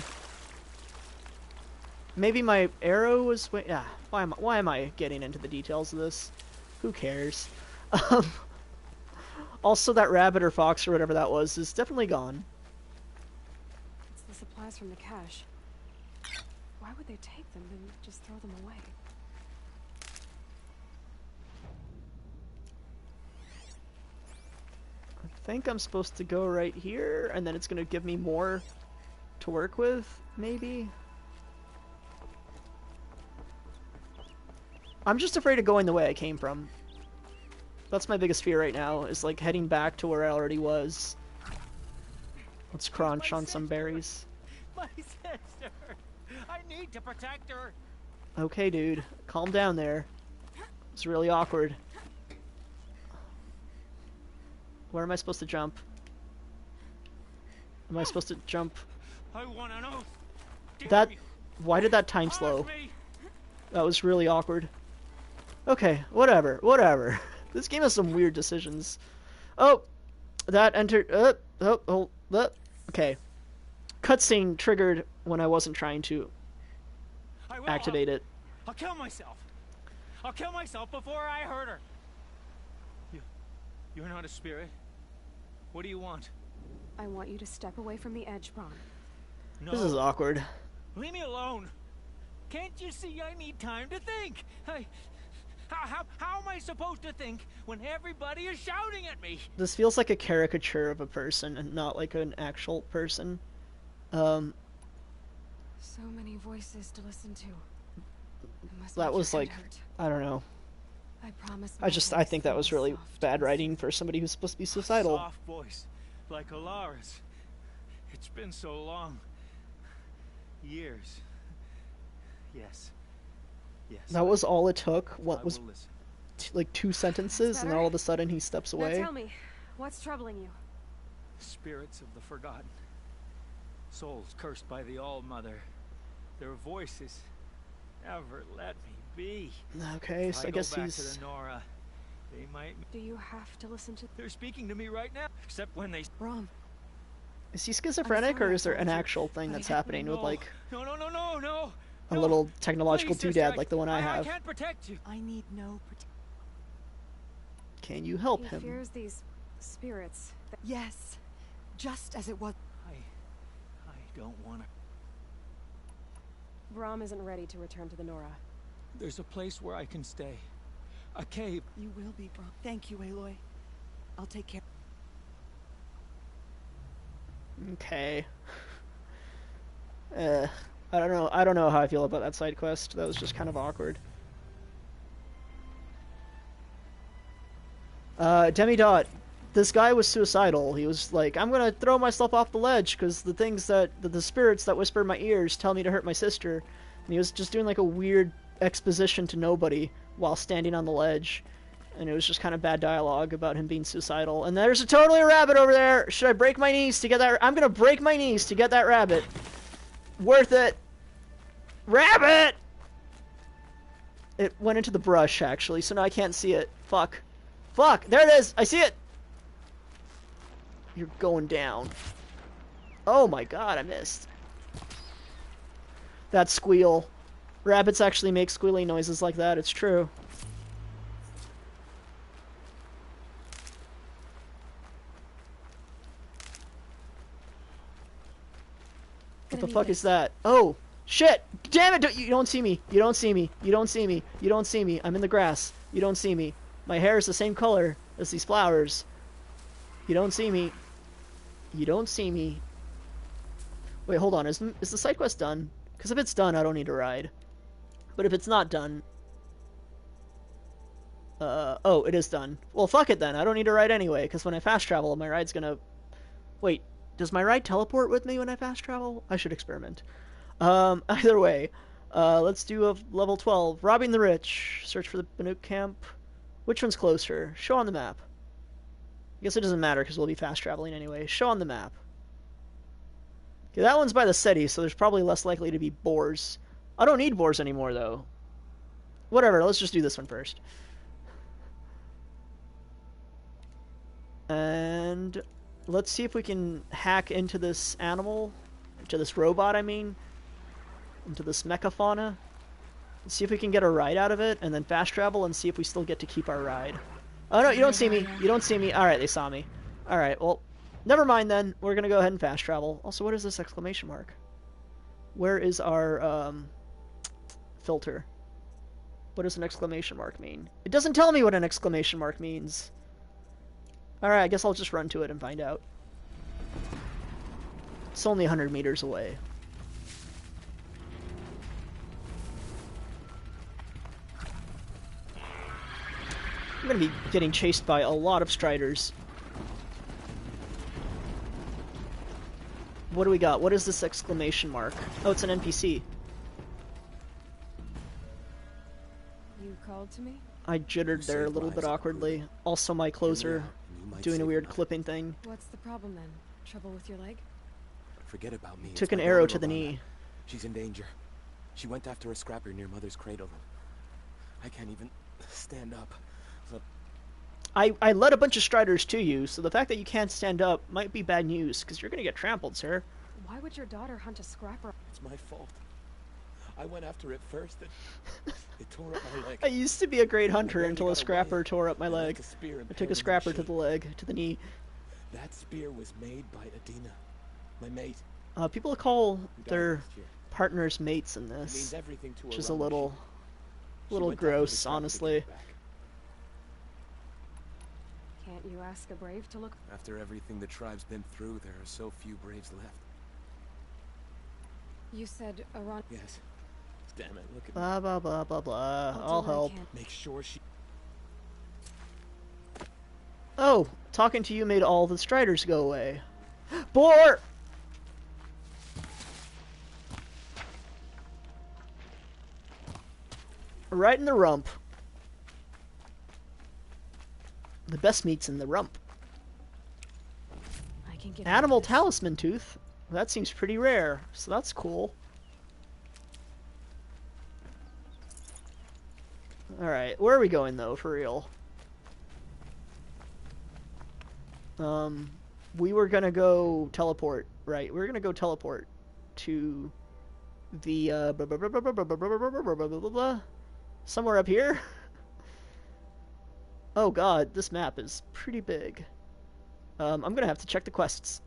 Maybe my arrow was... yeah, why am I getting into the details of this? Who cares? Also, that rabbit or fox or whatever that was is definitely gone. It's the supplies from the cache. Why would they take them and just throw them away? I think I'm supposed to go right here, and then it's going to give me more to work with, maybe? I'm just afraid of going the way I came from. That's my biggest fear right now, is like heading back to where I already was. Let's crunch on some berries. My sister! I need to protect her! Okay, dude. Calm down there. It's really awkward. Where am I supposed to jump? Am I supposed to jump? I want to know. That... Why did that time slow? That was really awkward. Okay, whatever, whatever. This game has some weird decisions. Oh! That entered... Okay. Cutscene triggered when I wasn't trying to activate it. I'll kill myself. I'll kill myself before I hurt her. You're not a spirit. What do you want? I want you to step away from the edge, Braun. No. This is awkward. Leave me alone. Can't you see I need time to think? How am I supposed to think when everybody is shouting at me? This feels like a caricature of a person and not like an actual person. So many voices to listen to. That was like, I don't know. I think that was really bad writing for somebody who's supposed to be suicidal. A soft voice, like Alara's. It's been so long. Years. Yes. Yes. That was all it took. What was like 2 sentences, and all of a sudden he steps away. Now tell me, what's troubling you? Spirits of the forgotten. Souls cursed by the All-Mother. Their voices never let me be. Okay, so I guess back he's... to the Nora, they might... Do you have to listen to... They're speaking to me right now, except when they... Braun. Is he schizophrenic, or is there an actual thing that's happening with, like... No. A little technological Please, doodad sister, like the one I have. I can't protect you. I need no protection. Can you help He him? fears these spirits. Yes, just as it was. I don't want to. Braum isn't ready to return to the Nora. There's a place where I can stay. A cave. You will be, Braum. Thank you, Aloy. I'll take care. Okay. I don't know how I feel about that side quest. That was just kind of awkward. Demidot, this guy was suicidal. He was like, I'm gonna throw myself off the ledge because the things that the spirits that whisper in my ears tell me to hurt my sister. And he was just doing like a weird exposition to nobody while standing on the ledge. And it was just kind of bad dialogue about him being suicidal. And there's totally a rabbit over there! Should I break my knees to get that? I'm gonna break my knees to get that rabbit. Worth it! Rabbit! It went into the brush, actually, so now I can't see it. Fuck. Fuck! There it is! I see it! You're going down. Oh my god, I missed. That squeal. Rabbits actually make squealing noises like that, it's true. gonna the need fuck this. is that? Oh, shit! Damn it! You don't see me. You don't see me. You don't see me. You don't see me. I'm in the grass. You don't see me. My hair is the same color as these flowers. You don't see me. You don't see me. Wait, hold on. Is the side quest done? Because if it's done, I don't need to ride. But if it's not done... oh, it is done. Well, fuck it then. I don't need to ride anyway, because when I fast travel, my ride's gonna... Wait, does my ride teleport with me when I fast travel? I should experiment. Either way. Let's do a level 12. Robbing the rich. Search for the Banuk camp. Which one's closer? Show on the map. I guess it doesn't matter, because we'll be fast traveling anyway. Show on the map. Okay, that one's by the city, so there's probably less likely to be boars. I don't need boars anymore, though. Whatever, let's just do this one first. And let's see if we can hack into this animal. Into this robot, I mean. Into this mechafauna. Let's see if we can get a ride out of it, and then fast travel and see if we still get to keep our ride. Oh no, you don't see me. You don't see me. Alright, they saw me. Alright, well, never mind then. We're gonna go ahead and fast travel. Also, what is this exclamation mark? Where is our, filter? What does an exclamation mark mean? It doesn't tell me what an exclamation mark means. Alright, I guess I'll just run to it and find out. It's only 100 meters away. I'm gonna be getting chased by a lot of striders. What do we got? What is this exclamation mark? Oh, it's an NPC. You called to me? I jittered there a little bit awkwardly. Also, my clothes are doing a weird clipping thing. What's the problem then? Trouble with your leg? Forget about me. Took an arrow to the knee. She's in danger. She went after a scrapper near Mother's cradle. I can't even stand up. So... I led a bunch of striders to you, so the fact that you can't stand up might be bad news, because you're gonna get trampled, sir. Why would your daughter hunt a scrapper? It's my fault. I went after it first and it tore up my leg. I used to be a great hunter Then until you a got scrapper away. tore up my And leg. like a spear I took a impaled in scrapper my to the shin. leg, to the knee. That spear was made by Adina, my mate. People call who died their last year. partners mates in It this, means everything to which her is a around little machine. She went after the gross, scrapper to get honestly. it back. Can't you ask a brave to look? After everything the tribe's been through, there are so few braves left. You said Iran. Yes. Damn it, look at me. Blah, blah, blah, blah, blah. do I'll what I help. can. Make sure she... Oh, talking to you made all the striders go away. Boar! Right in the rump. The best meat's in the rump. I can get Animal out of this. talisman tooth. That seems pretty rare, so that's cool. Alright, where are we going though, for real? We were gonna go teleport, right? We were gonna go teleport to the, somewhere up here? Oh god, this map is pretty big. I'm gonna have to check the quests.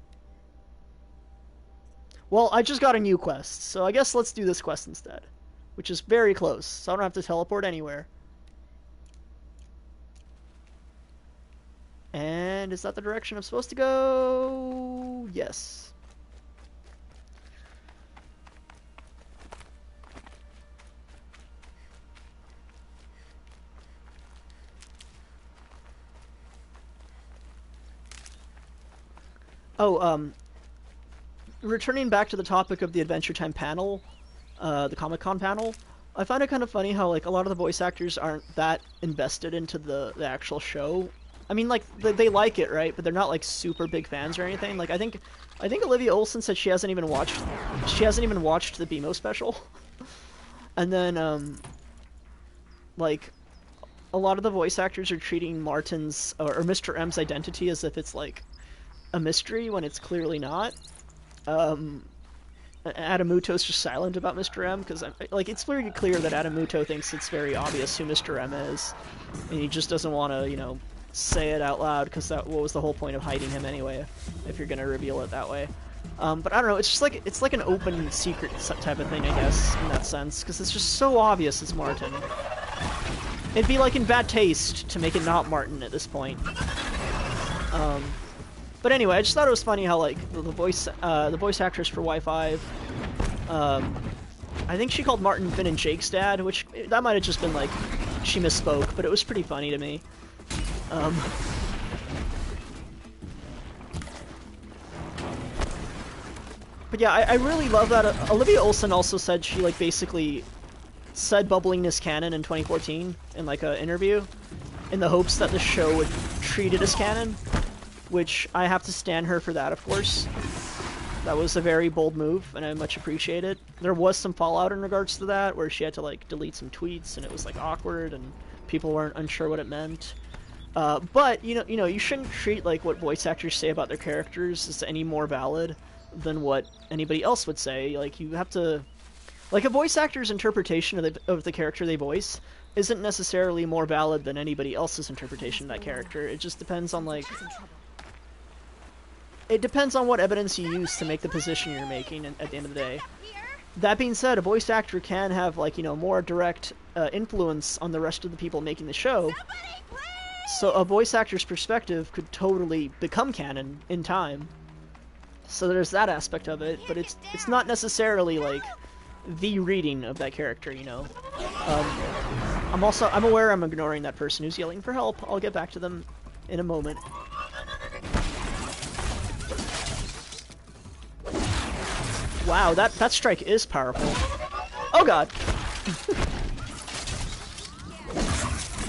Well, I just got a new quest, so I guess let's do this quest instead. Which is very close, so I don't have to teleport anywhere. And is that the direction I'm supposed to go? Yes. Oh, returning back to the topic of the Adventure Time panel, the Comic-Con panel, I find it kind of funny how, like, a lot of the voice actors aren't that invested into the actual show. I mean, like, they like it, right? But they're not, like, super big fans or anything. Like, I think Olivia Olson said she hasn't even watched the BMO special. And then, like, a lot of the voice actors are treating Martin's, or Mr. M's identity as if it's, like, a mystery when it's clearly not. Adamuto's just silent about Mr. M, because, like, it's very clear that Adamuto thinks it's very obvious who Mr. M is. And he just doesn't want to, you know, say it out loud, because what was the whole point of hiding him anyway, if you're going to reveal it that way. But I don't know, it's like an open secret type of thing, I guess, in that sense, because it's just so obvious it's Martin. It'd be like in bad taste to make it not Martin at this point. But anyway, I just thought it was funny how like the voice actress for Y5, I think she called Martin Finn and Jake's dad, which that might have just been like she misspoke, but it was pretty funny to me. But yeah, I really love that. Olivia Olsen also said she like basically said bubblingness canon in 2014 in like an interview, in the hopes that the show would treat it as canon, which I have to stan her for that, of course. That was a very bold move, and I much appreciate it. There was some fallout in regards to that, where she had to like delete some tweets, and it was like awkward, and people weren't unsure what it meant. But you know, you shouldn't treat like what voice actors say about their characters as any more valid than what anybody else would say. Like, you have to, like, a voice actor's interpretation of the character they voice isn't necessarily more valid than anybody else's interpretation of that character. It just depends on like, it depends on what evidence you use to make the position you're making at the end of the day. That being said, a voice actor can have, like, you know, more direct influence on the rest of the people making the show. So a voice actor's perspective could totally become canon in time. So there's that aspect of it, but it's not necessarily like the reading of that character, you know. I'm aware I'm ignoring that person who's yelling for help. I'll get back to them in a moment. Wow, that strike is powerful. Oh god.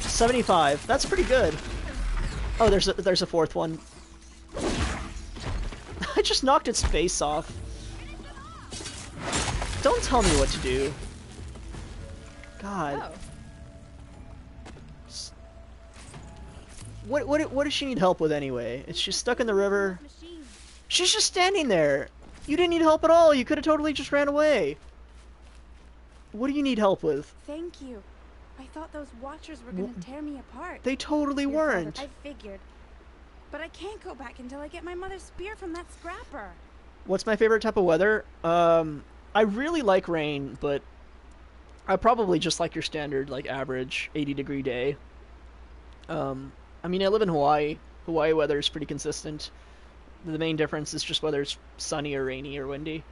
75. That's pretty good. Oh, there's a fourth one. I just knocked its face off. Don't tell me what to do. God. Oh. What does she need help with anyway? It's just stuck in the river. She's just standing there. You didn't need help at all. You could have totally just ran away. What do you need help with? Thank you. I thought those watchers were gonna tear me apart. They totally weren't. I figured. But I can't go back until I get my mother's spear from that scrapper. What's my favorite type of weather? I really like rain, but I probably just like your standard, like, average 80-degree day. I mean, I live in Hawaii. Hawaii weather is pretty consistent. The main difference is just whether it's sunny or rainy or windy.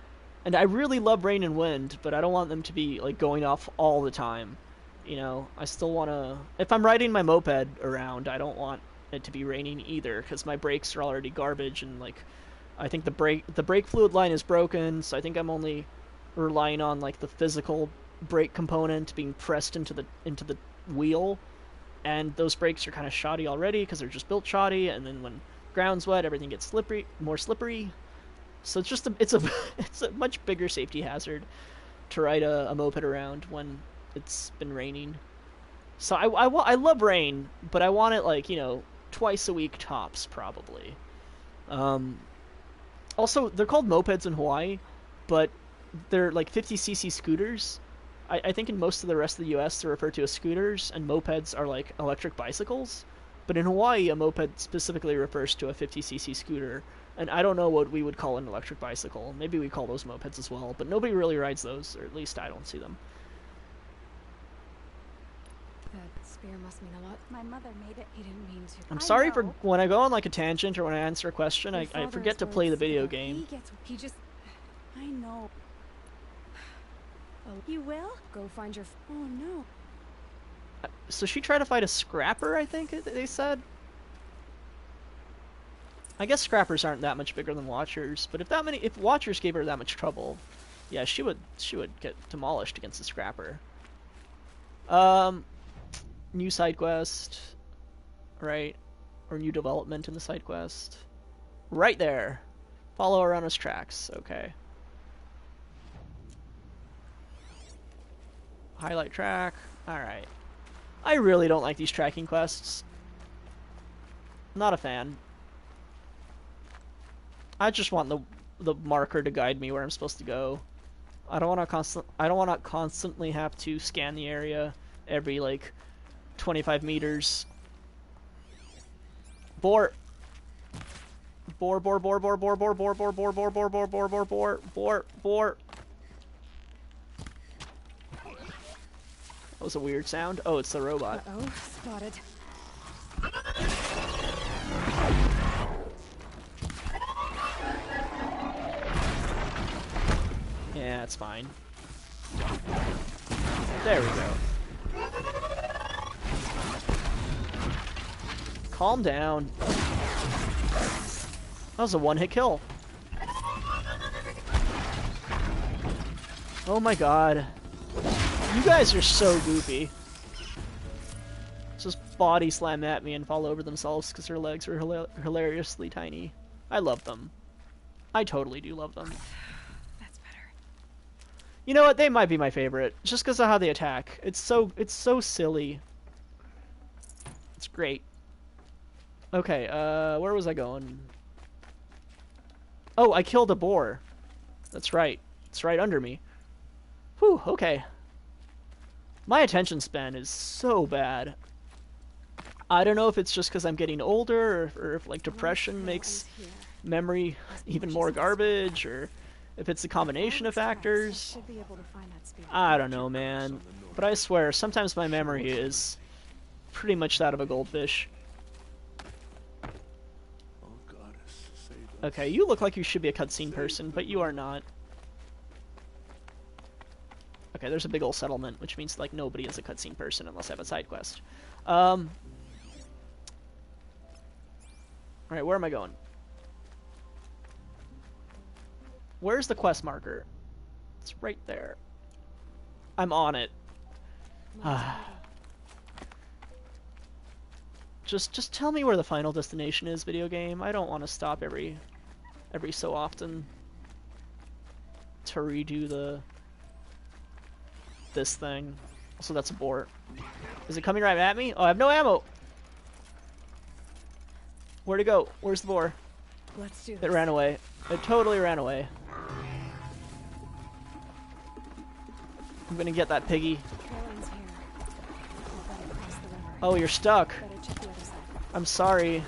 And I really love rain and wind, but I don't want them to be, like, going off all the time. You know, I still want to... If I'm riding my moped around, I don't want it to be raining either, because my brakes are already garbage, and, like, I think the brake fluid line is broken, so I think I'm only relying on, like, the physical brake component being pressed into the wheel, and those brakes are kind of shoddy already because they're just built shoddy, and then when ground's wet, everything gets more slippery. So it's just it's a much bigger safety hazard to ride a moped around when it's been raining. So I love rain, but I want it, like, you know, twice a week tops, probably. Also, they're called mopeds in Hawaii, but they're like 50cc scooters. I think in most of the rest of the US they're referred to as scooters, and mopeds are like electric bicycles. But in Hawaii, a moped specifically refers to a 50cc scooter, and I don't know what we would call an electric bicycle. Maybe we call those mopeds as well, but nobody really rides those, or at least I don't see them. That spear must mean a lot. My mother made it. He didn't mean to. I'm sorry for when I go on like a tangent or when I answer a question, I forget to play the video He game. he just... I know. Oh, you will? Go find your... Oh, no. So she tried to fight a scrapper, I think they said? I guess scrappers aren't that much bigger than watchers, but if watchers gave her that much trouble, yeah, she would get demolished against the scrapper. New side quest, right? Or new development in the side quest. Right there. Follow Arana's tracks, okay. Highlight track, alright. I really don't like these tracking quests. Not a fan. I just want the marker to guide me where I'm supposed to go. I don't want to constantly have to scan the area every like 25 meters. Boar Boar, boar, boar, boar, boar, boar, boar, boar, boar, boar, boar, boar, boar, boar, boar, boar, boar. That was a weird sound. Oh, it's the robot. Uh-oh, spotted. Yeah, it's fine. There we go. Calm down. That was a one-hit kill. Oh my god. You guys are so goofy. Just body slam at me and fall over themselves because their legs are hilariously tiny. I love them. I totally do love them. That's better. You know what? They might be my favorite, just because of how they attack. It's so silly. It's great. Okay, where was I going? Oh, I killed a boar. That's right. It's right under me. Whew, okay. My attention span is so bad. I don't know if it's just because I'm getting older, or if, like, depression makes memory even more garbage, or if it's a combination of factors. I don't know, man. But I swear, sometimes my memory is pretty much that of a goldfish. Okay, you look like you should be a cutscene person, but you are not. Okay, there's a big old settlement, which means, like, nobody is a cutscene person unless I have a side quest. Alright, where am I going? Where's the quest marker? It's right there. I'm on it. Just tell me where the final destination is, video game. I don't want to stop every so often to redo this thing. Also, that's a boar. Is it coming right at me? Oh, I have no ammo. Where'd it go? Where's the boar? Let's do this. It ran away. It totally ran away. I'm gonna get that piggy. Oh, you're stuck. I'm sorry.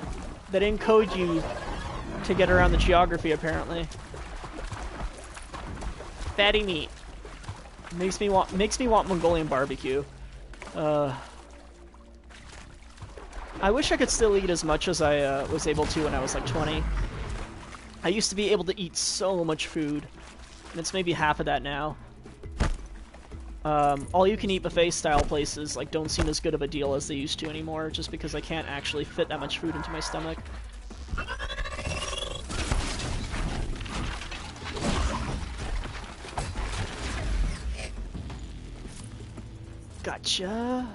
They didn't code you to get around the geography, apparently. Fatty meat. Makes me want Mongolian barbecue. I wish I could still eat as much as I was able to when I was like 20. I used to be able to eat so much food, and it's maybe half of that now. All-you-can-eat buffet-style places like don't seem as good of a deal as they used to anymore, just because I can't actually fit that much food into my stomach. Gotcha.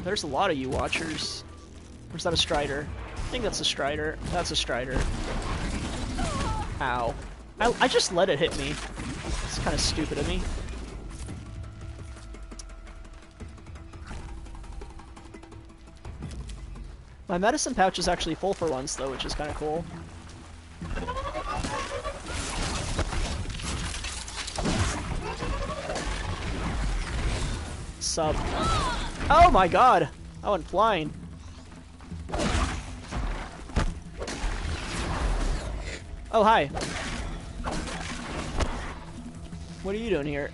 There's a lot of you watchers. Or is that a strider? I think that's a strider. That's a strider. Ow. I just let it hit me. It's kind of stupid of me. My medicine pouch is actually full for once, though, which is kind of cool. Sub. Oh my god! I went flying. Oh, hi. What are you doing here?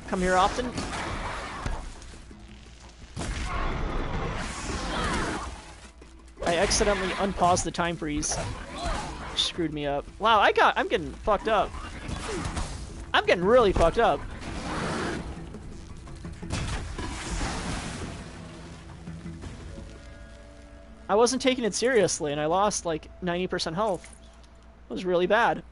Come here often? I accidentally unpaused the time freeze. Screwed me up. Wow, I'm getting fucked up. I'm getting really fucked up. I wasn't taking it seriously, and I lost like 90% health. It was really bad.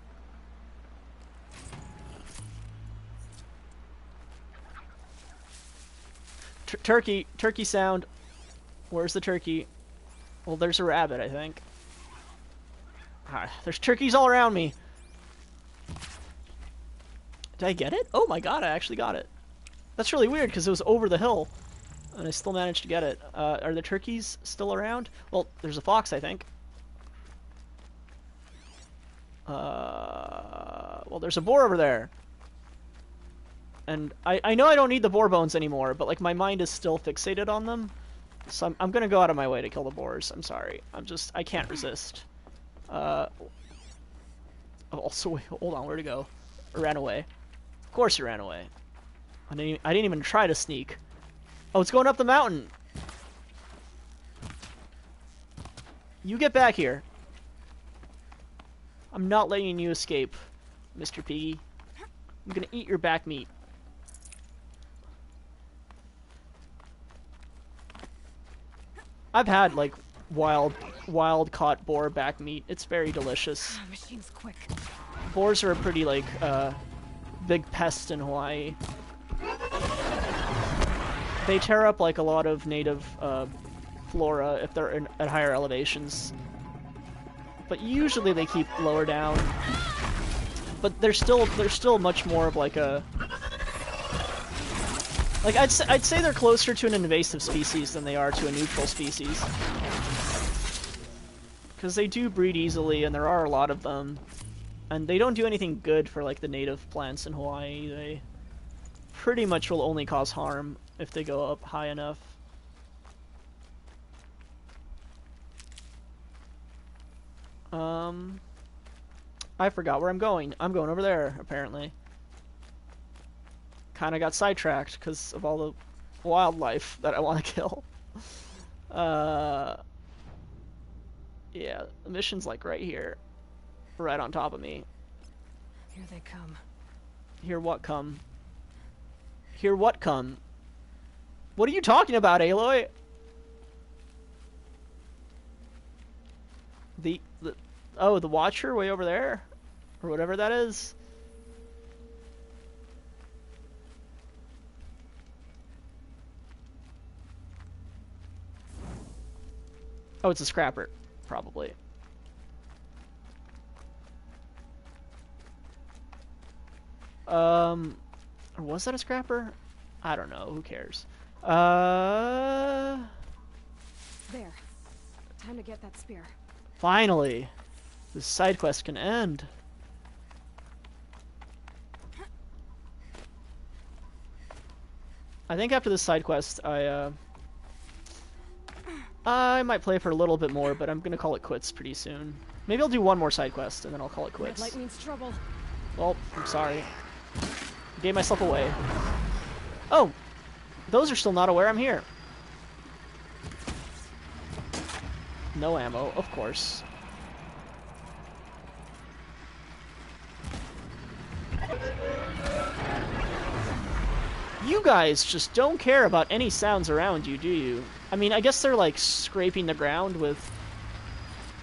Turkey sound. Where's the turkey? Well, there's a rabbit, I think. There's turkeys all around me. Did I get it? Oh my god, I actually got it. That's really weird, because it was over the hill. And I still managed to get it. Are the turkeys still around? Well, there's a fox, I think. Well, there's a boar over there. And I know I don't need the boar bones anymore, but like my mind is still fixated on them. So I'm gonna go out of my way to kill the boars. I'm sorry. I can't resist. Also, wait, hold on, where'd he go? Or ran away. Of course he ran away. I didn't even try to sneak. Oh, it's going up the mountain. You get back here. I'm not letting you escape, Mr. Piggy. I'm gonna eat your back meat. I've had, like, wild caught boar back meat. It's very delicious. Machine's quick. Boars are a pretty, like, big pest in Hawaii. They tear up, like, a lot of native, flora if they're at higher elevations. But usually they keep lower down. But they're still much more of, like, a... Like, I'd say they're closer to an invasive species than they are to a neutral species. Because they do breed easily, and there are a lot of them. And they don't do anything good for, like, the native plants in Hawaii. They pretty much will only cause harm if they go up high enough. I forgot where I'm going. I'm going over there, apparently. Kinda got sidetracked because of all the wildlife that I want to kill. Yeah, the mission's like right here. Right on top of me. Here they come. Hear what come? Hear what come? What are you talking about, Aloy? Oh, the Watcher way over there? Or whatever that is? Oh, it's a scrapper, probably. Or was that a scrapper? I don't know, who cares? There. Time to get that spear. Finally! This side quest can end. I think after this side quest, I might play for a little bit more, but I'm gonna call it quits pretty soon. Maybe I'll do one more side quest, and then I'll call it quits. Red light means trouble. Well, I'm sorry. Gave myself away. Oh! Those are still not aware I'm here. No ammo, of course. You guys just don't care about any sounds around you, do you? I mean, I guess they're, like, scraping the ground with...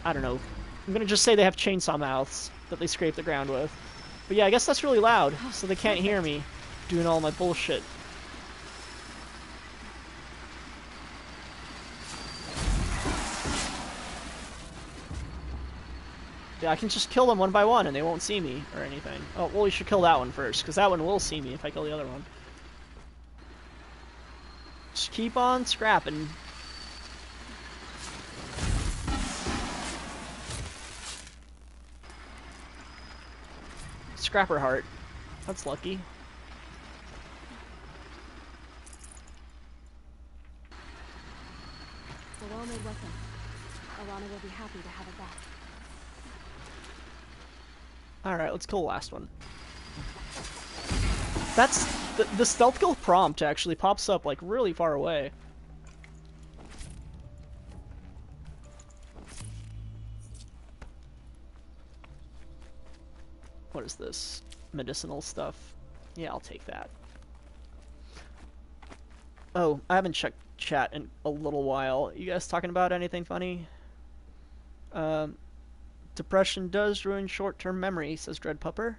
I don't know. I'm gonna just say they have chainsaw mouths that they scrape the ground with. But yeah, I guess that's really loud, so they can't hear me doing all my bullshit. Yeah, I can just kill them one by one and they won't see me or anything. Oh, well, we should kill that one first, because that one will see me if I kill the other one. Just keep on scrapping. Scrapper heart. That's lucky. It's a well-made weapon. Alana will be happy to have it back. Alright, let's kill the last one. That's... The stealth kill prompt actually pops up, like, really far away. What is this? Medicinal stuff. Yeah, I'll take that. Oh, I haven't checked chat in a little while. You guys talking about anything funny? Depression does ruin short-term memory, says Dread Pupper.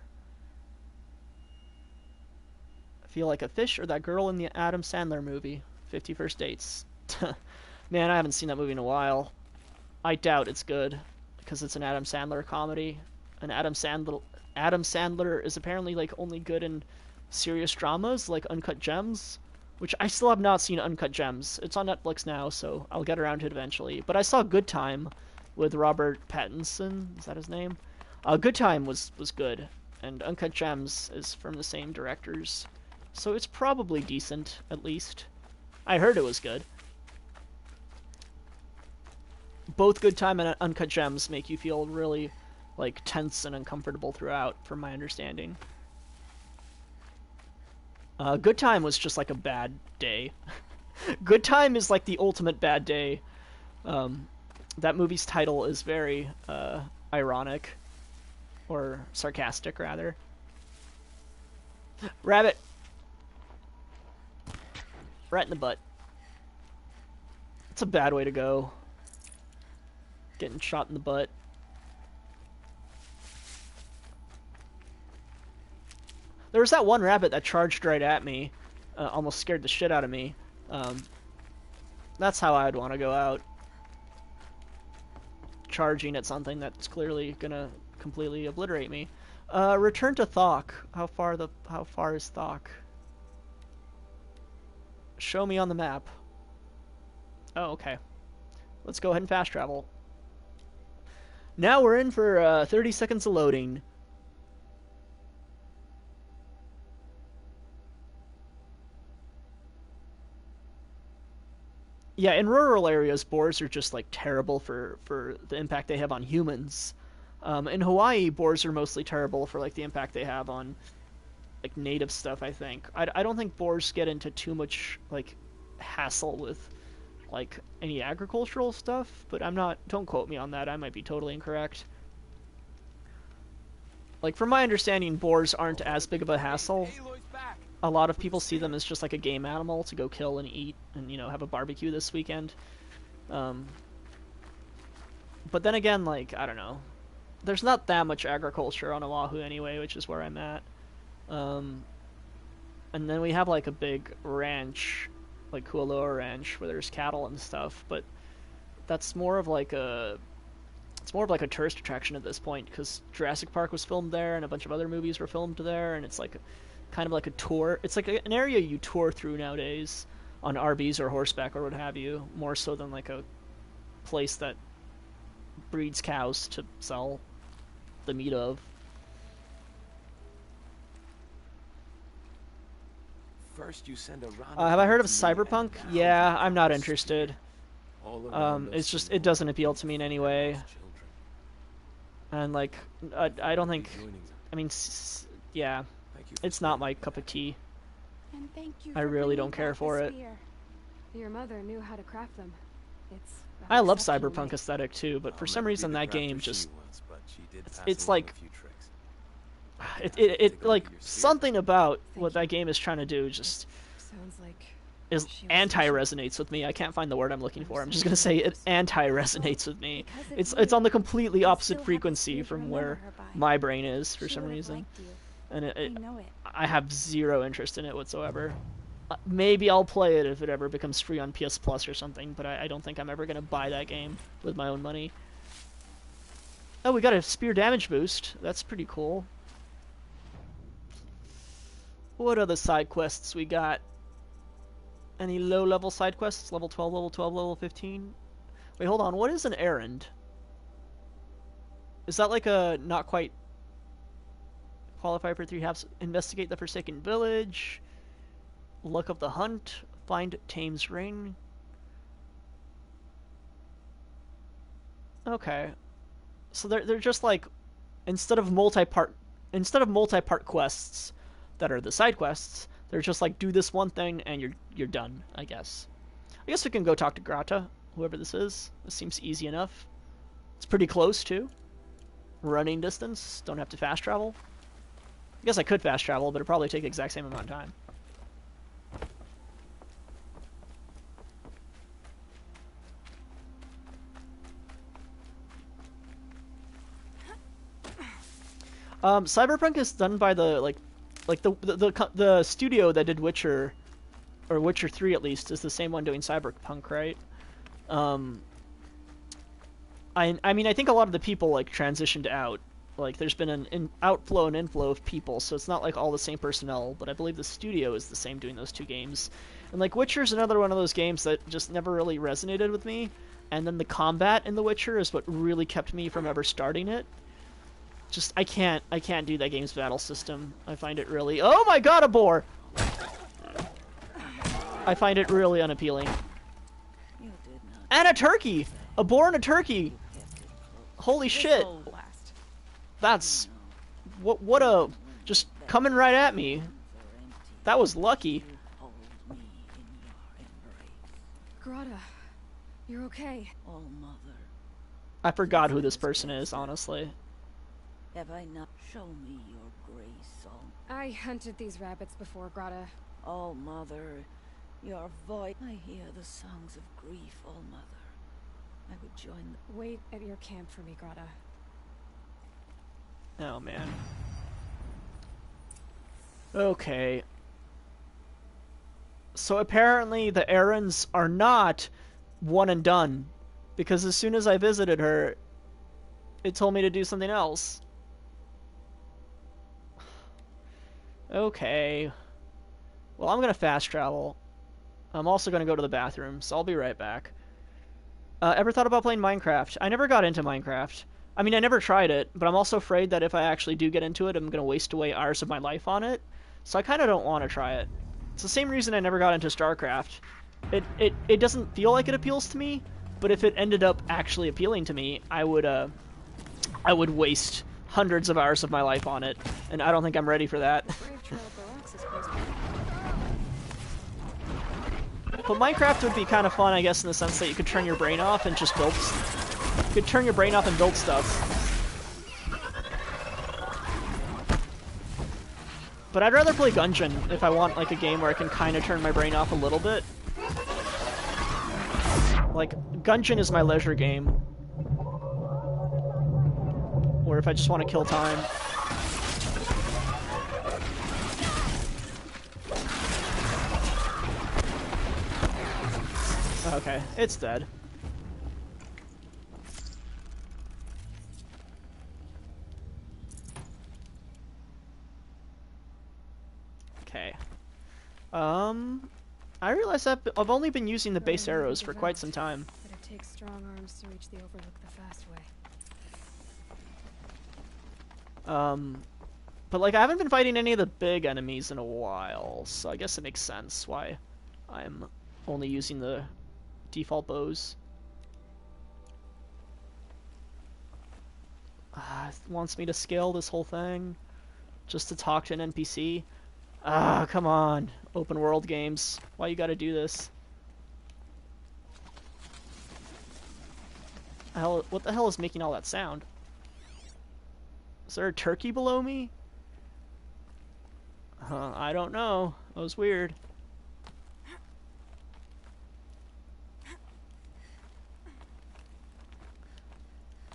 I feel like a fish or that girl in the Adam Sandler movie, 50 First Dates. Man, I haven't seen that movie in a while. I doubt it's good, because it's an Adam Sandler comedy. And Adam Sandler is apparently, like, only good in serious dramas, like Uncut Gems, which I still have not seen Uncut Gems. It's on Netflix now, so I'll get around to it eventually. But I saw Good Time with Robert Pattinson. Is that his name? Good Time was good, and Uncut Gems is from the same directors, so it's probably decent, at least. I heard it was good. both Good Time and Uncut Gems make you feel really, like, tense and uncomfortable throughout, from my understanding. Good Time was just like a bad day. Good Time is like the ultimate bad day. That movie's title is very ironic, or sarcastic, rather. Rabbit! Right in the butt. It's a bad way to go. Getting shot in the butt. There was that one rabbit that charged right at me. Almost scared the shit out of me. That's how I'd want to go out. Charging at something that's clearly gonna completely obliterate me. Return to Thok. How far is Thok? Show me on the map. Oh, okay. Let's go ahead and fast travel. Now we're in for 30 seconds of loading. Yeah, in rural areas, boars are just, like, terrible for the impact they have on humans. In Hawaii, boars are mostly terrible for, like, the impact they have on, like, native stuff, I think. I don't think boars get into too much, like, hassle with, like, any agricultural stuff, but I'm not... Don't quote me on that, I might be totally incorrect. Like, from my understanding, boars aren't as big of a hassle. A lot of people see them as just like a game animal to go kill and eat and, you know, have a barbecue this weekend. But then again, like, I don't know. There's not that much agriculture on Oahu anyway, which is where I'm at. And then we have, like, a big ranch, like Kualoa Ranch, where there's cattle and stuff, but that's more of like a... It's more of like a tourist attraction at this point, because Jurassic Park was filmed there, and a bunch of other movies were filmed there, and it's like... kind of like a tour. It's like an area you tour through nowadays on RVs or horseback or what have you, more so than like a place that breeds cows to sell the meat of. First you send a have I heard of Cyberpunk? Yeah, I'm not interested. It's just, it doesn't appeal to me in any way. And like, I don't think, I mean, yeah. It's not my cup of tea. And thank you I really don't care for it. Your mother knew how to craft them. It's I love cyberpunk aesthetic too, but for some reason that game just... It's like... It like, something about what that game is trying to do just... is anti-resonates with me. I can't find the word I'm looking for. I'm just gonna say it anti-resonates with me. It's on the completely opposite frequency from where my brain is for some reason. And I have zero interest in it whatsoever. Maybe I'll play it if it ever becomes free on PS Plus or something, but I don't think I'm ever going to buy that game with my own money. Oh, we got a spear damage boost. That's pretty cool. What other side quests we got? Any low-level side quests? Level 12, level 12, level 15? Wait, hold on. What is an errand? Is that like a not quite... Qualify for 3 halves. Investigate the Forsaken Village. Look up the hunt. Find Tame's Ring. Okay. So they're just like, instead of multi-part quests that are the side quests, they're just like, do this one thing and you're done, I guess. I guess we can go talk to Grata, whoever this is. This seems easy enough. It's pretty close too. Running distance. Don't have to fast travel. I guess I could fast travel, but it'd probably take the exact same amount of time. Cyberpunk is done by the the studio that did Witcher, or Witcher 3 at least, is the same one doing Cyberpunk, right? I mean, I think a lot of the people like transitioned out. Like, there's been an outflow and inflow of people, so it's not like all the same personnel, but I believe the studio is the same doing those two games. And like, Witcher's another one of those games that just never really resonated with me, and then the combat in The Witcher is what really kept me from ever starting it. Just, I can't do that game's battle system. I find it really... Oh my god, a boar! I find it really unappealing. And a turkey! A boar and a turkey! Holy shit! Blast. That's... What a... Just coming right at me. That was lucky. Grata, you're okay. Oh, Mother, I forgot who this person is, honestly. have I not shown me your grace, Song? I hunted these rabbits before, Grata. Oh, Mother, your voice. I hear the songs of grief, oh, Mother. I would join the... Wait at your camp for me, Grata. Oh, man. Okay. So apparently the errands are not one and done. Because as soon as I visited her, it told me to do something else. Okay. Well, I'm gonna fast travel. I'm also gonna go to the bathroom, so I'll be right back. Ever thought about playing Minecraft? I never got into Minecraft. I mean, I never tried it, but I'm also afraid that if I actually do get into it, I'm gonna waste away hours of my life on it. So I kind of don't want to try it. It's the same reason I never got into StarCraft. It doesn't feel like it appeals to me, but if it ended up actually appealing to me, I would waste hundreds of hours of my life on it, and I don't think I'm ready for that. But Minecraft would be kind of fun, I guess, in the sense that you could turn your brain off and just build. You could turn your brain off and build stuff. But I'd rather play Gungeon if I want like a game where I can kind of turn my brain off a little bit. Like, Gungeon is my leisure game. Or if I just want to kill time. Okay, it's dead. Okay. I realize I've only been using the base arrows for quite some time. But it takes strong arms to reach the Overlook the fast way. But like I haven't been fighting any of the big enemies in a while, so I guess it makes sense why I'm only using the default bows. It wants me to scale this whole thing just to talk to an NPC. Come on. Open world games. Why you gotta do this? What the hell is making all that sound? Is there a turkey below me? I don't know. That was weird.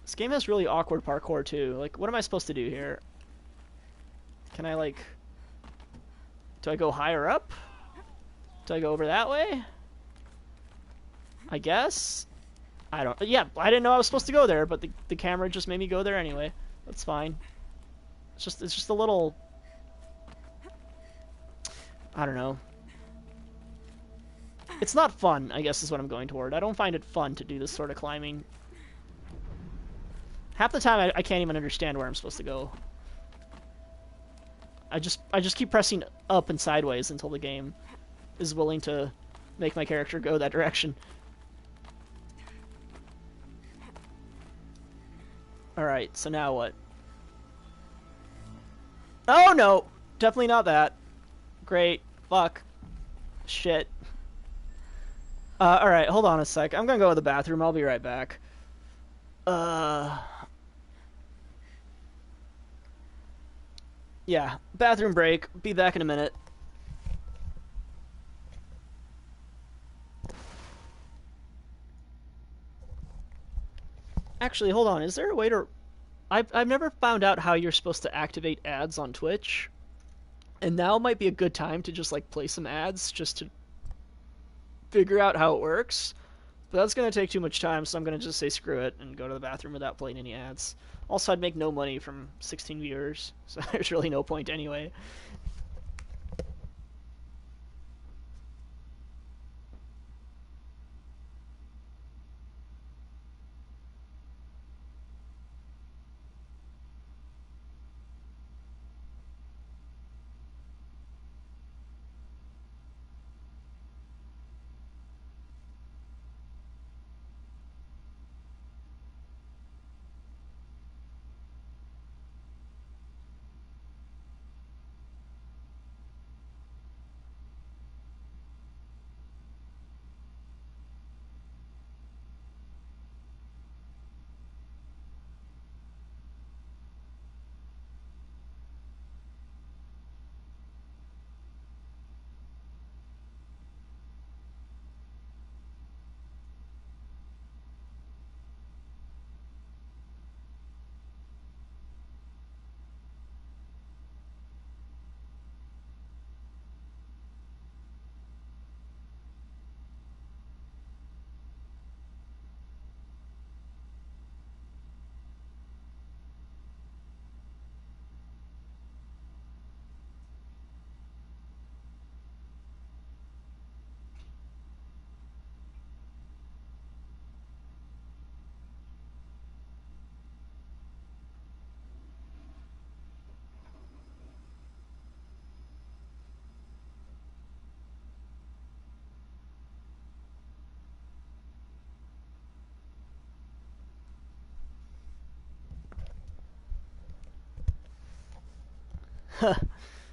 This game has really awkward parkour too. Like, what am I supposed to do here? Can I, like... Do I go higher up? Do I go over that way? I guess? I don't... Yeah, I didn't know I was supposed to go there, but the camera just made me go there anyway. That's fine. It's just a little... I don't know. It's not fun, I guess is what I'm going toward. I don't find it fun to do this sort of climbing. Half the time I can't even understand where I'm supposed to go. I just keep pressing up and sideways until the game is willing to make my character go that direction. Alright, so now what? Oh no! Definitely not that. Great. Fuck. Shit. Alright, hold on a sec. I'm gonna go to the bathroom. I'll be right back. Yeah, bathroom break. Be back in a minute. Actually, hold on. Is there a way to... I've never found out how you're supposed to activate ads on Twitch. And now might be a good time to just, like, play some ads just to figure out how it works. But that's going to take too much time, so I'm going to just say screw it and go to the bathroom without playing any ads. Also, I'd make no money from 16 viewers, so there's really no point anyway.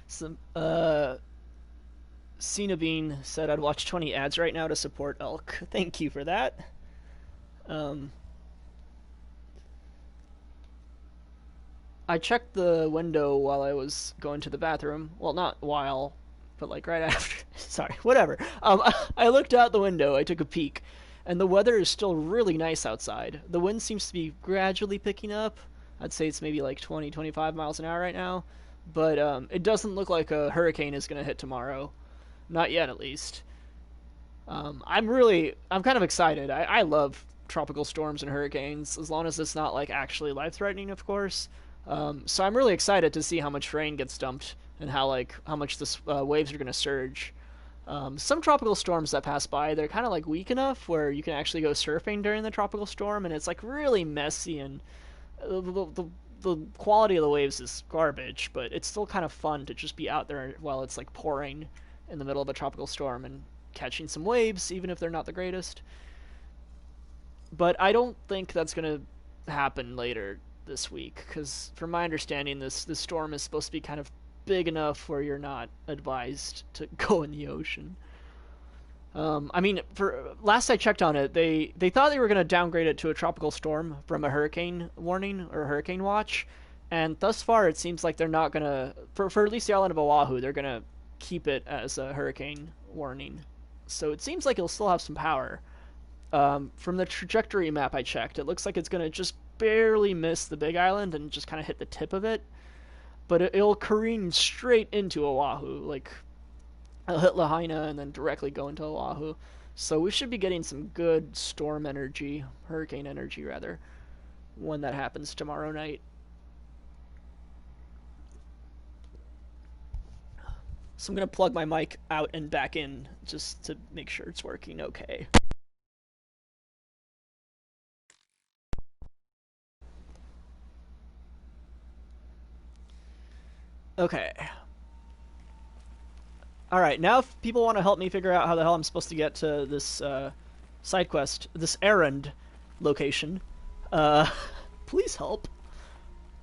Some, Cena Bean said I'd watch 20 ads right now to support Elk. Thank you for that. I checked the window while I was going to the bathroom. Well, not while, but like right after. Sorry, whatever. I looked out the window, I took a peek, and the weather is still really nice outside. The wind seems to be gradually picking up. I'd say it's maybe like 20, 25 miles an hour right now. But it doesn't look like a hurricane is going to hit tomorrow. Not yet, at least. I'm kind of excited. I love tropical storms and hurricanes, as long as it's not like actually life-threatening, of course. So I'm really excited to see how much rain gets dumped and how much the waves are going to surge. Some tropical storms that pass by, they're kind of like weak enough where you can actually go surfing during the tropical storm, and it's like really messy, and the quality of the waves is garbage, but it's still kind of fun to just be out there while it's like pouring in the middle of a tropical storm and catching some waves, even if they're not the greatest. But I don't think that's going to happen later this week, because from my understanding, this storm is supposed to be kind of big enough where you're not advised to go in the ocean. I mean, for last I checked on it, they thought they were going to downgrade it to a tropical storm from a hurricane warning or hurricane watch, and thus far it seems like they're not going to, for at least the island of Oahu, they're going to keep it as a hurricane warning. So it seems like it'll still have some power. From the trajectory map I checked, it looks like it's going to just barely miss the Big Island and just kind of hit the tip of it, but it'll careen straight into Oahu, like it'll hit Lahaina and then directly go into Oahu. So we should be getting some good storm energy, hurricane energy rather, when that happens tomorrow night. So I'm going to plug my mic out and back in just to make sure it's working okay. Okay. Alright, now if people want to help me figure out how the hell I'm supposed to get to this side quest, this errand location, please help.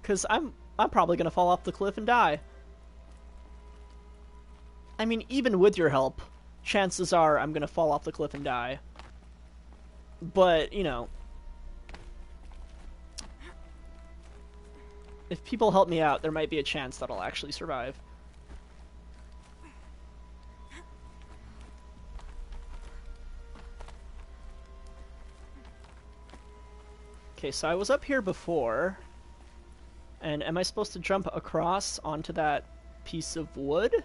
Because I'm probably going to fall off the cliff and die. I mean, even with your help, chances are I'm going to fall off the cliff and die. But, you know, if people help me out, there might be a chance that I'll actually survive. Okay, so I was up here before, and am I supposed to jump across onto that piece of wood?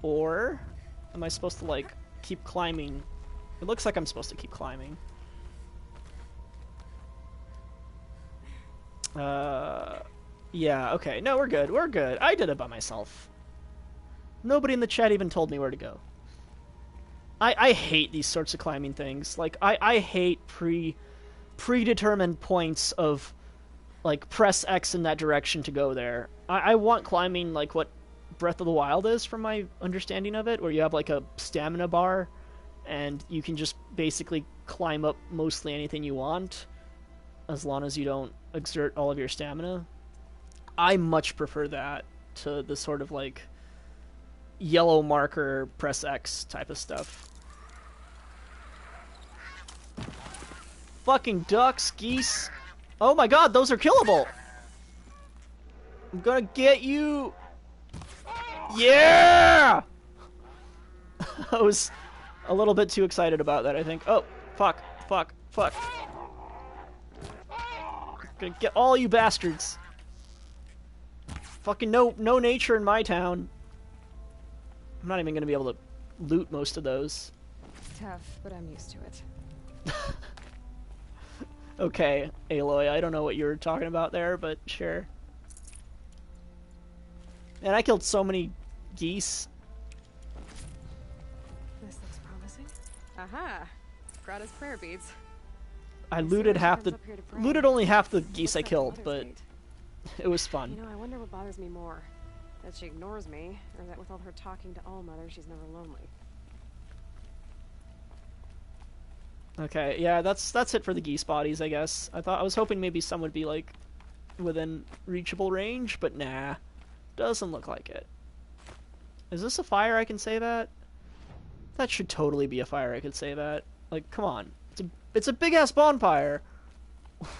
Or am I supposed to, like, keep climbing? It looks like I'm supposed to keep climbing. Yeah, okay. No, we're good. We're good. I did it by myself. Nobody in the chat even told me where to go. I hate these sorts of climbing things. Like, I hate predetermined points of, like, press X in that direction to go there. I want climbing like what Breath of the Wild is, from my understanding of it, where you have, like, a stamina bar, and you can just basically climb up mostly anything you want, as long as you don't exert all of your stamina. I much prefer that to the sort of, like, yellow marker press X type of stuff. Fucking ducks, geese. Oh my god, those are killable. I'm gonna get you. Yeah! I was a little bit too excited about that, I think. Oh, fuck, fuck, fuck. I'm gonna get all you bastards. Fucking no nature in my town. I'm not even gonna be able to loot most of those. Tough, but I'm used to it. Okay, Aloy, I don't know what you were talking about there, but sure. And I killed so many geese. This looks promising. Aha! Grata's prayer beads. I looted looted only half the geese I killed, but it was fun. You know, I wonder what bothers me more. That she ignores me, or that with all her talking to All-Mother, she's never lonely. Okay, yeah, that's it for the geese bodies, I guess. I was hoping maybe some would be, like, within reachable range, but nah. Doesn't look like it. Is this a fire I can save at? That should totally be a fire I could save at. Like, come on. It's a big-ass bonfire!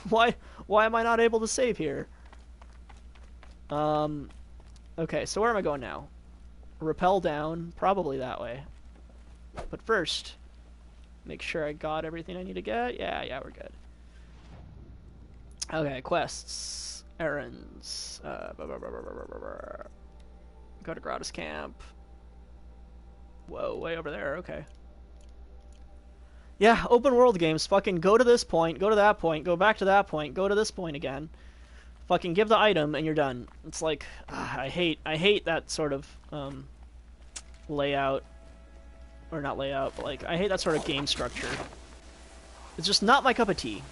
Why am I not able to save here? Okay, so where am I going now? Rappel down, probably that way. But first, make sure I got everything I need to get. Yeah, we're good. Okay, quests, errands, go to Gratis Camp. Whoa, way over there, okay. Yeah, open world games, fucking go to this point, go to that point, go back to that point, go to this point again. Fucking give the item and you're done. It's like, I hate that sort of, layout. Or not layout, but like, I hate that sort of game structure. It's just not my cup of tea.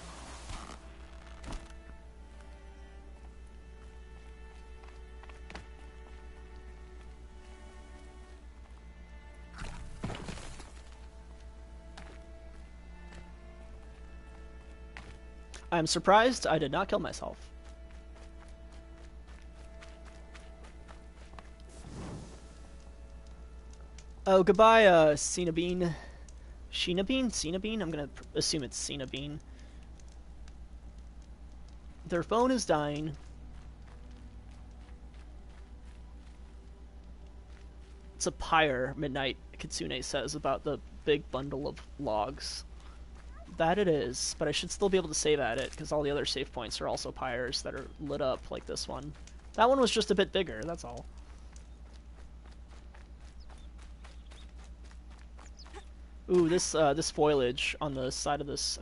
I'm surprised I did not kill myself. Oh, goodbye, Cinnabine. Cinnabine? Cinnabine? I'm gonna assume it's Cinnabine. Their phone is dying. It's a pyre, Midnight Kitsune says about the big bundle of logs. That it is, but I should still be able to save at it, because all the other save points are also pyres that are lit up, like this one. That one was just a bit bigger, that's all. Ooh, this foliage on the side of this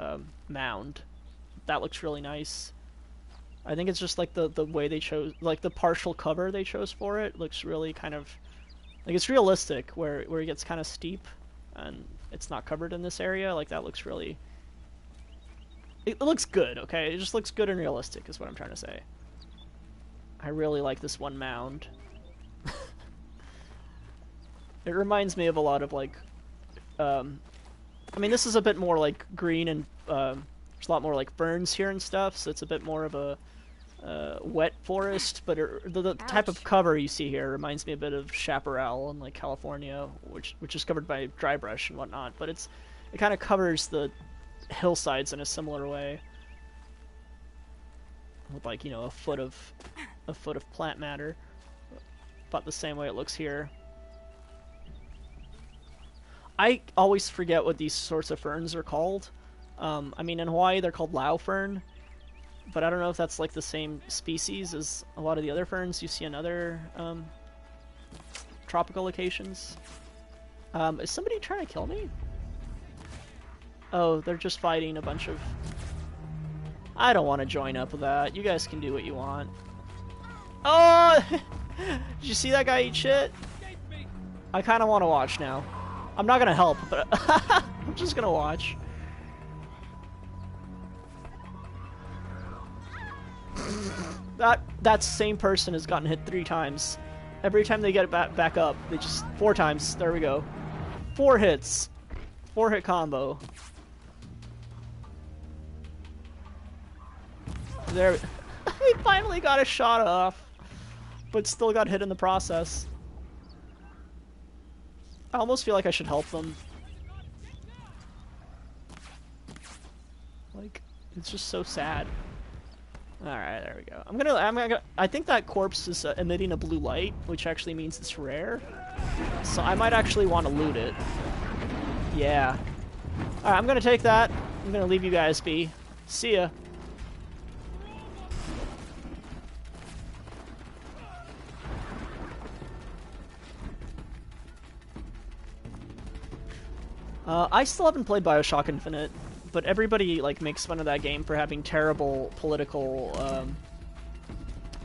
mound, that looks really nice. I think it's just like the way they chose, like the partial cover they chose for it looks really kind of, like it's realistic where it gets kind of steep and it's not covered in this area. Like that looks really, it looks good, okay? It just looks good and realistic is what I'm trying to say. I really like this one mound. It reminds me of a lot of like, I mean, this is a bit more like green and there's a lot more like ferns here and stuff, so it's a bit more of a wet forest, but the type of cover you see here reminds me a bit of chaparral in like California, which is covered by dry brush and whatnot, but it kind of covers the hillsides in a similar way with like, you know, a foot of plant matter, about the same way it looks here. I always forget what these sorts of ferns are called. I mean, in Hawaii they're called Lao fern, but I don't know if that's like the same species as a lot of the other ferns you see in other tropical locations. Is somebody trying to kill me? Oh, they're just fighting a bunch of... I don't want to join up with that. You guys can do what you want. Oh! Did you see that guy eat shit? I kind of want to watch now. I'm not gonna help, but I'm just gonna watch. That same person has gotten hit 3 times. Every time they get it back up, they just 4 times. There we go. 4 hits. 4-hit combo. There. He finally got a shot off, but still got hit in the process. I almost feel like I should help them. Like, it's just so sad. Alright, there we go. I think that corpse is emitting a blue light, which actually means it's rare. So I might actually want to loot it. Yeah. Alright, I'm gonna take that. I'm gonna leave you guys be. See ya. I still haven't played BioShock Infinite, but everybody like makes fun of that game for having terrible political,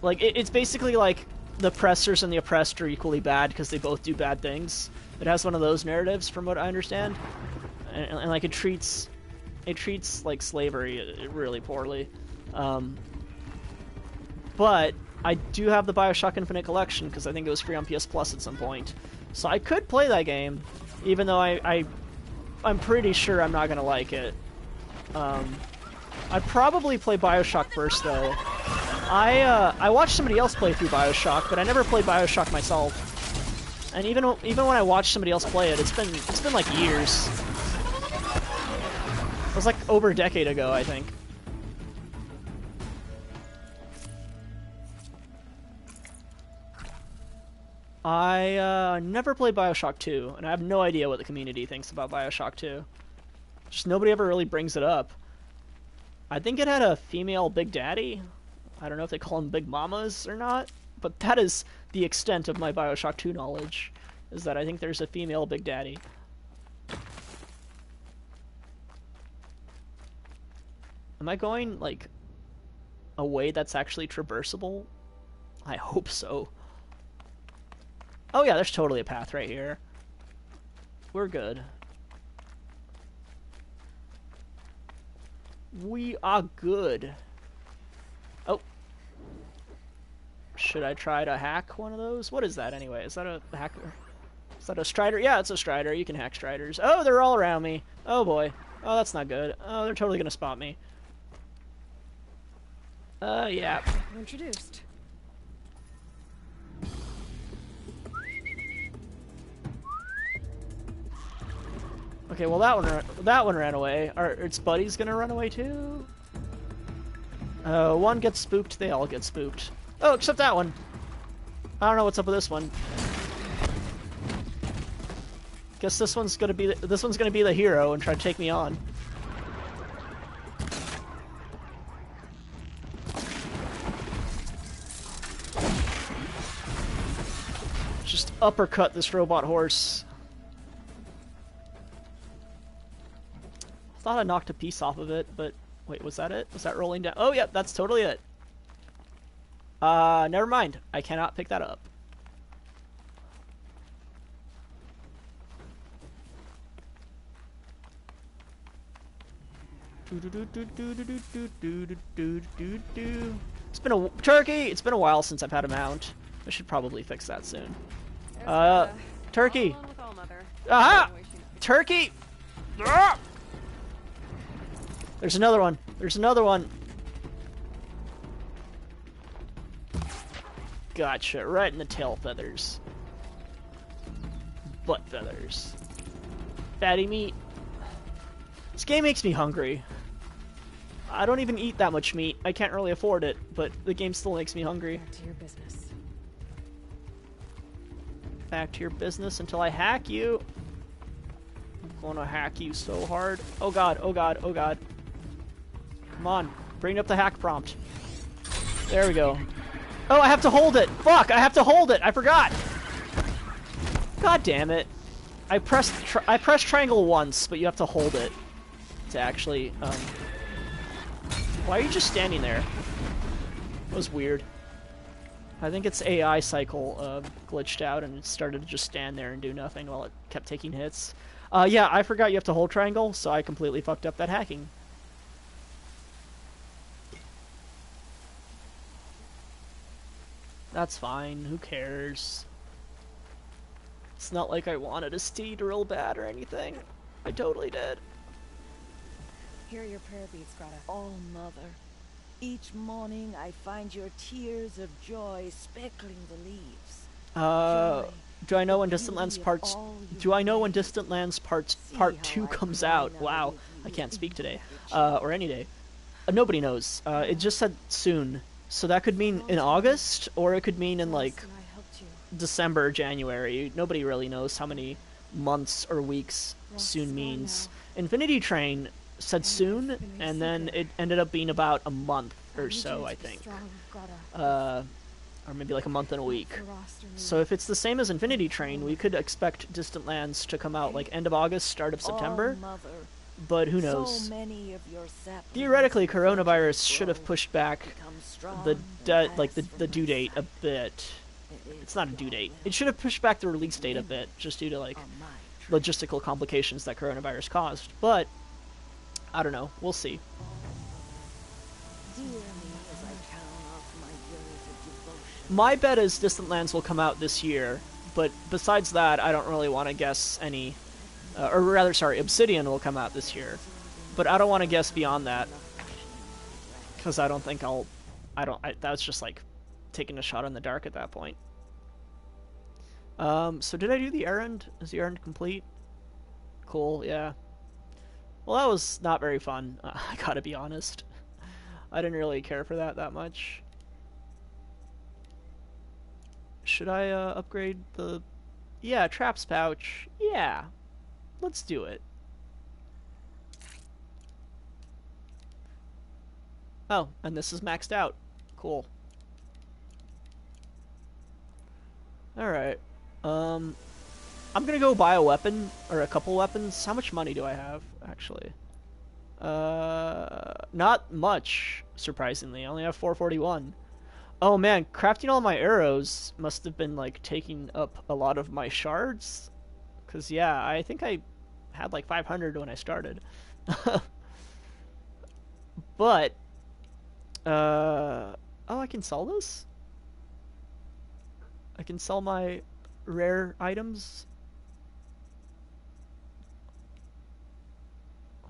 like it's basically like the oppressors and the oppressed are equally bad because they both do bad things. It has one of those narratives, from what I understand, and like it treats like slavery really poorly. But I do have the BioShock Infinite collection because I think it was free on PS Plus at some point, so I could play that game, even though I'm pretty sure I'm not gonna like it. I'd probably play BioShock first though, I watched somebody else play through BioShock, but I never played BioShock myself. And even when I watched somebody else play it, it's been like years. It was like over a decade ago, I think. I never played BioShock 2, and I have no idea what the community thinks about BioShock 2. Just nobody ever really brings it up. I think it had a female Big Daddy. I don't know if they call them Big Mamas or not, but that is the extent of my BioShock 2 knowledge, is that I think there's a female Big Daddy. Am I going, like, a way that's actually traversable? I hope so. Oh yeah, there's totally a path right here. We're good. We are good. Oh. Should I try to hack one of those? What is that anyway? Is that a hacker? Is that a Strider? Yeah, it's a Strider. You can hack Striders. Oh, they're all around me. Oh boy. Oh, that's not good. Oh, they're totally gonna spot me. Yeah. We're introduced. Okay, well that one ran away. Are its buddies gonna run away too? One gets spooked, they all get spooked. Oh, except that one. I don't know what's up with this one. Guess this one's gonna be the hero and try to take me on. Just uppercut this robot horse. Thought I knocked a piece off of it, but wait, was that it? Was that rolling down? Oh, yeah, that's totally it. Never mind. I cannot pick that up. It's been a turkey. It's been a while since I've had a mount. I should probably fix that soon. Turkey. Aha! Turkey. Ah! There's another one. There's another one. Gotcha. Right in the tail feathers. Butt feathers. Fatty meat. This game makes me hungry. I don't even eat that much meat. I can't really afford it, but the game still makes me hungry. Back to your business. Back to your business until I hack you. I'm gonna hack you so hard. Oh god, oh god, oh god. Come on, bring up the hack prompt. There we go. Oh, I have to hold it! Fuck, I have to hold it! I forgot! God damn it. I pressed triangle once, but you have to hold it to actually, Why are you just standing there? That was weird. I think its AI cycle glitched out and it started to just stand there and do nothing while it kept taking hits. Yeah, I forgot you have to hold triangle, so I completely fucked up that hacking. That's fine, who cares? It's not like I wanted a steed real bad or anything. I totally did. Here are your prayer beads, Greta. Oh, Mother, each morning I find your tears of joy speckling the leaves. Do I know when Distant Lands Part 2 comes out? Wow, I can't speak today. Or any day. Nobody knows. It just said soon. So that could mean in August, or it could mean in, like, December, January. Nobody really knows how many months or weeks soon means. Infinity Train said soon, and then it ended up being about a month or so, I think. Or maybe like a month and a week. So if it's the same as Infinity Train, we could expect Distant Lands to come out like end of August, start of September. But who knows? Theoretically, coronavirus should have pushed back the due date a bit. It's not a due date. It should have pushed back the release date a bit, just due to like logistical complications that coronavirus caused. But I don't know. We'll see. My bet is Distant Lands will come out this year, but besides that, I don't really want to guess any. Or rather, sorry, Obsidian will come out this year, but I don't want to guess beyond that because I don't think I'll that was just like taking a shot in the dark at that point. So did I do the errand? Is the errand complete? Cool, yeah. Well, that was not very fun, I gotta be honest. I didn't really care for that much. Should I upgrade the... Yeah, traps pouch. Yeah, let's do it. Oh, and this is maxed out. Cool. Alright. I'm gonna go buy a weapon, or a couple weapons. How much money do I have, actually? Not much, surprisingly. I only have 441. Oh man, crafting all my arrows must have been, like, taking up a lot of my shards. Because, yeah, I think I had, like, 500 when I started. But, oh, I can sell this? I can sell my rare items?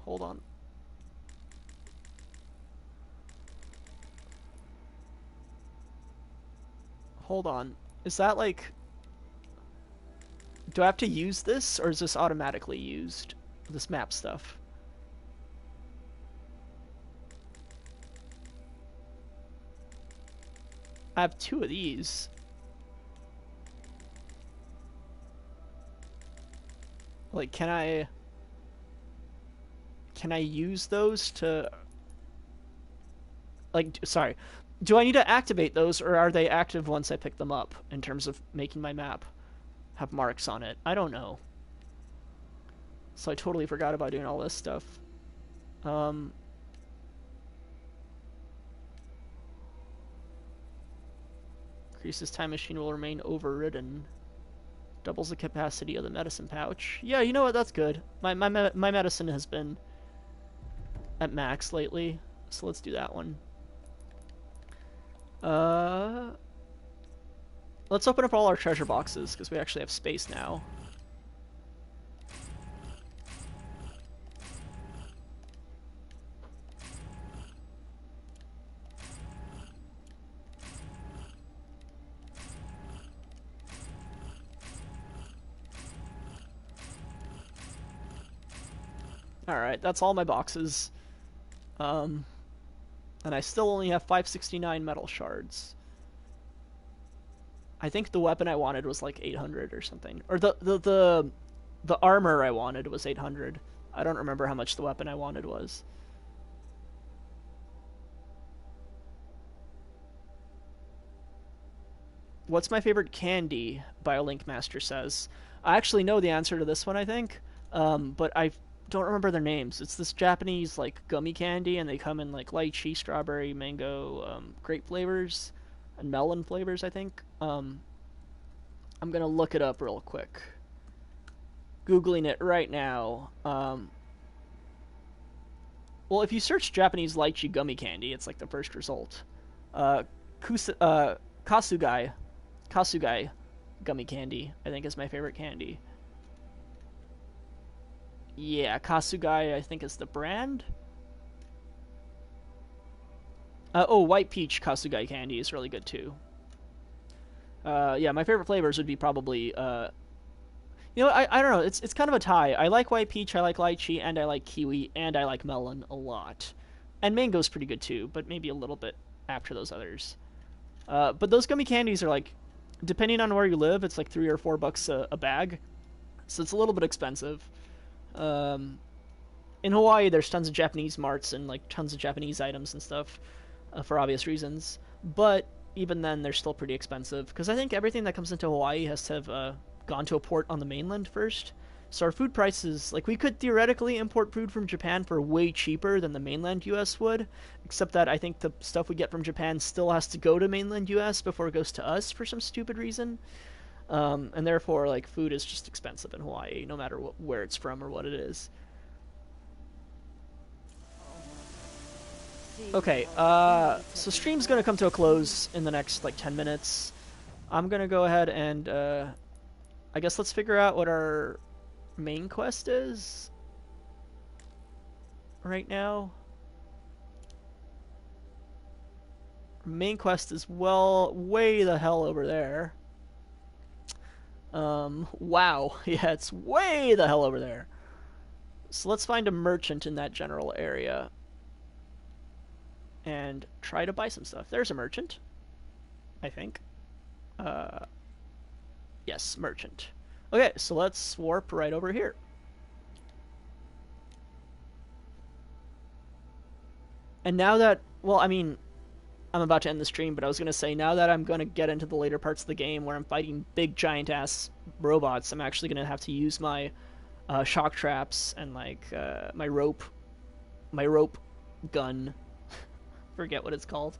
Hold on. Hold on. Is that like... Do I have to use this, or is this automatically used? This map stuff. I have 2 of these. Like, can I use those to... Like, sorry. Do I need to activate those, or are they active once I pick them up, in terms of making my map have marks on it? I don't know. So I totally forgot about doing all this stuff. Increases time machine will remain overridden. Doubles the capacity of the medicine pouch. Yeah, you know what? That's good. My medicine has been at max lately, so let's do that one. Let's open up all our treasure boxes, because we actually have space now. Alright, that's all my boxes. And I still only have 569 metal shards. I think the weapon I wanted was like 800 or something. Or the armor I wanted was 800. I don't remember how much the weapon I wanted was. What's my favorite candy? BioLink Master says. I actually know the answer to this one, I think. But I don't remember their names. It's this Japanese like gummy candy, and they come in like lychee, strawberry, mango, grape flavors, and melon flavors, I think. I'm gonna look it up real quick. Googling it right now. Well, if you search Japanese lychee gummy candy, it's like the first result. Kasugai gummy candy, I think, is my favorite candy. Yeah, Kasugai, I think, is the brand. Oh, White Peach Kasugai candy is really good, too. Yeah, my favorite flavors would be probably... you know, I don't know, it's kind of a tie. I like White Peach, I like Lychee, and I like Kiwi, and I like Melon a lot. And Mango's pretty good, too, but maybe a little bit after those others. But those gummy candies are like... Depending on where you live, it's like $3 or $4 a bag. So it's a little bit expensive. In Hawaii, there's tons of Japanese marts and like tons of Japanese items and stuff for obvious reasons. But even then, they're still pretty expensive because I think everything that comes into Hawaii has to have gone to a port on the mainland first. So our food prices, like we could theoretically import food from Japan for way cheaper than the mainland US would, except that I think the stuff we get from Japan still has to go to mainland US before it goes to us for some stupid reason. And therefore, like, food is just expensive in Hawaii, no matter where it's from or what it is. Okay, so stream's gonna come to a close in the next, like, 10 minutes. I'm gonna go ahead and, I guess let's figure out what our main quest is right now. Main quest is way the hell over there. Wow. Yeah, it's way the hell over there. So let's find a merchant in that general area. And try to buy some stuff. There's a merchant. I think. Yes, merchant. Okay, so let's warp right over here. And now that, well, I mean, I'm about to end the stream, but I was going to say, now that I'm going to get into the later parts of the game where I'm fighting big giant-ass robots, I'm actually going to have to use my shock traps and, like, my rope gun. Forget what it's called.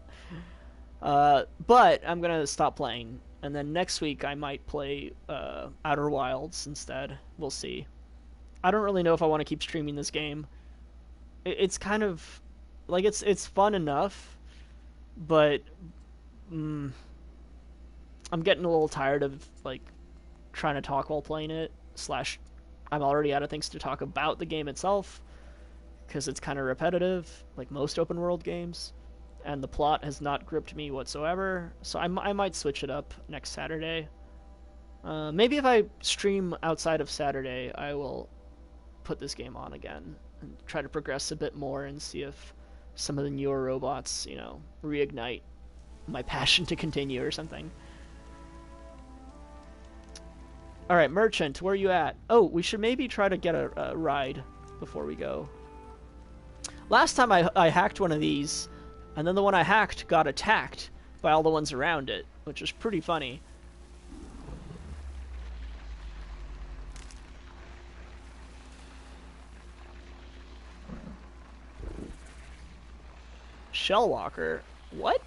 But I'm going to stop playing, and then next week I might play Outer Wilds instead. We'll see. I don't really know if I want to keep streaming this game. It's kind of, like, it's fun enough, but I'm getting a little tired of, like, trying to talk while playing it, / I'm already out of things to talk about the game itself, because it's kind of repetitive, like most open world games, and the plot has not gripped me whatsoever, so I might switch it up next Saturday. Maybe if I stream outside of Saturday, I will put this game on again, and try to progress a bit more and see if some of the newer robots, you know, reignite my passion to continue or something. Alright, merchant, where are you at? Oh, we should maybe try to get a ride before we go. Last time I hacked one of these, and then the one I hacked got attacked by all the ones around it, which was pretty funny. Shellwalker? What?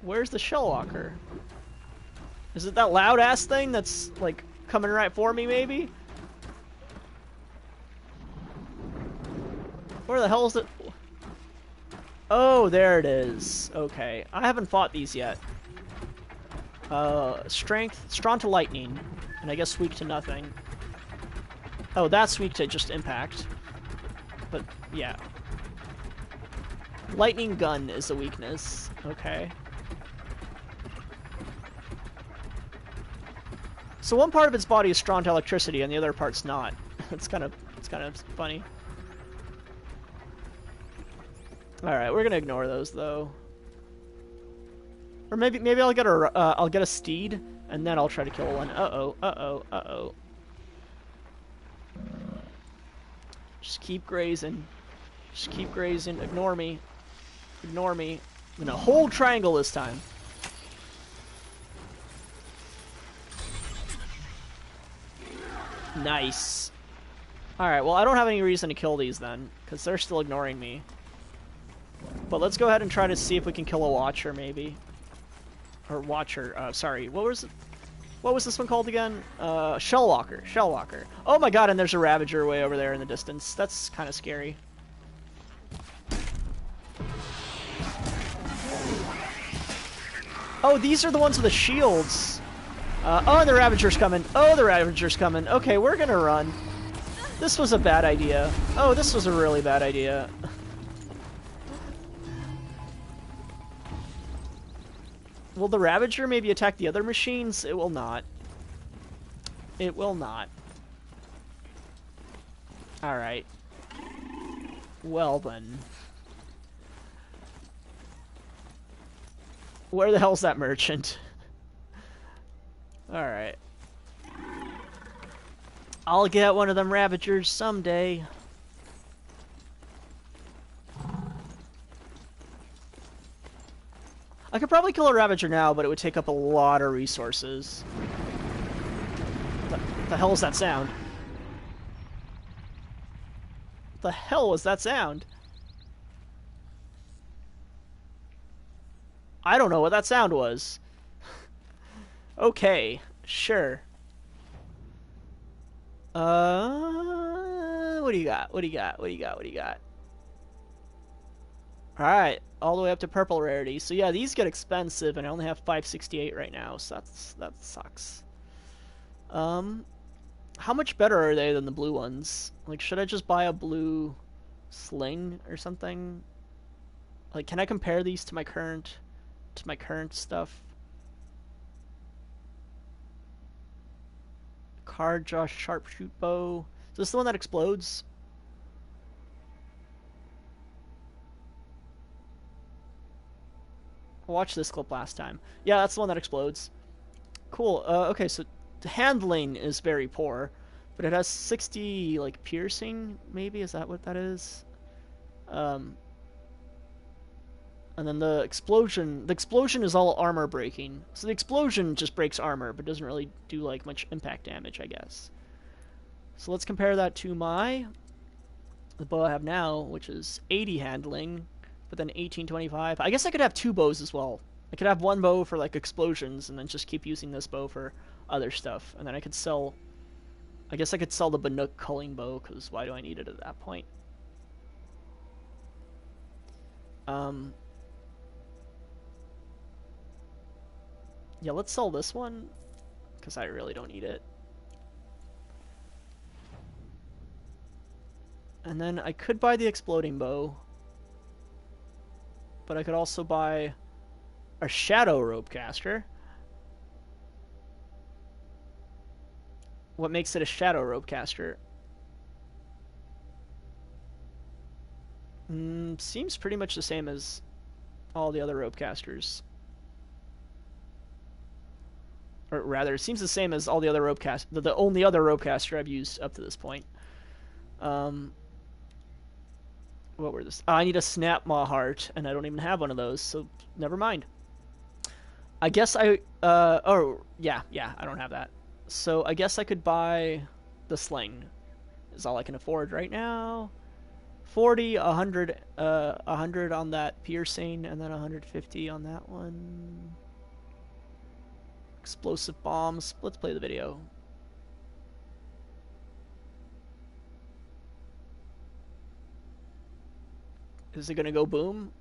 Where's the Shellwalker? Is it that loud ass thing that's like coming right for me, maybe? Where the hell is it? Oh, there it is. Okay. I haven't fought these yet. Strength, strong to lightning, and I guess weak to nothing. Oh, that's weak to just impact. But, yeah. Lightning gun is a weakness. Okay. So one part of its body is strong to electricity, and the other part's not. It's kind of funny. All right, we're gonna ignore those though. Or maybe I'll get a steed, and then I'll try to kill one. Uh-oh. Just keep grazing. Just keep grazing. Ignore me. Ignore me. I'm gonna hold triangle this time. Nice. Alright, well, I don't have any reason to kill these then, because they're still ignoring me. But let's go ahead and try to see if we can kill a Watcher, maybe. Or Watcher, sorry, what was this one called again? Shellwalker. Shellwalker. Oh my god, and there's a Ravager way over there in the distance. That's kind of scary. Oh, these are the ones with the shields. Oh, the Ravager's coming. Oh, the Ravager's coming. Okay, we're gonna run. This was a bad idea. Oh, this was a really bad idea. Will the Ravager maybe attack the other machines? It will not. It will not. Alright. Well then. Where the hell's that merchant? Alright. I'll get one of them Ravagers someday. I could probably kill a Ravager now, but it would take up a lot of resources. What the hell is that sound? What the hell was that sound? I don't know what that sound was. Okay, sure. What do you got? What do you got? What do you got? What do you got? Alright, all the way up to purple rarity. So yeah, these get expensive, and I only have 568 right now, so that sucks. How much better are they than the blue ones? Like, should I just buy a blue sling or something? Like, can I compare these to my current stuff? Card draw sharpshoot bow. Is this the one that explodes? I watched this clip last time. Yeah, that's the one that explodes. Cool. Okay, so the handling is very poor, but it has 60 like piercing. Maybe is that what that is? And then the explosion is all armor breaking. So the explosion just breaks armor, but doesn't really do like much impact damage, I guess. So let's compare that to the bow I have now, which is 80 handling, but then 1825. I guess I could have two bows as well. I could have one bow for like explosions, and then just keep using this bow for other stuff. And then I could sell. I guess I could sell the Bannock culling bow, because why do I need it at that point? Yeah, let's sell this one, because I really don't need it. And then I could buy the exploding bow, but I could also buy a shadow ropecaster. What makes it a shadow ropecaster? Seems pretty much the same as all the other ropecasters. Or rather, it seems the same as all the other the only other ropecaster I've used up to this point. What were this? I need a snap maw heart, and I don't even have one of those, so never mind. I guess I oh yeah, I don't have that. So I guess I could buy the sling. Is all I can afford right now. 40, 100 on that piercing, and then 150 on that one. Explosive bombs. Let's play the video. Is it gonna go boom?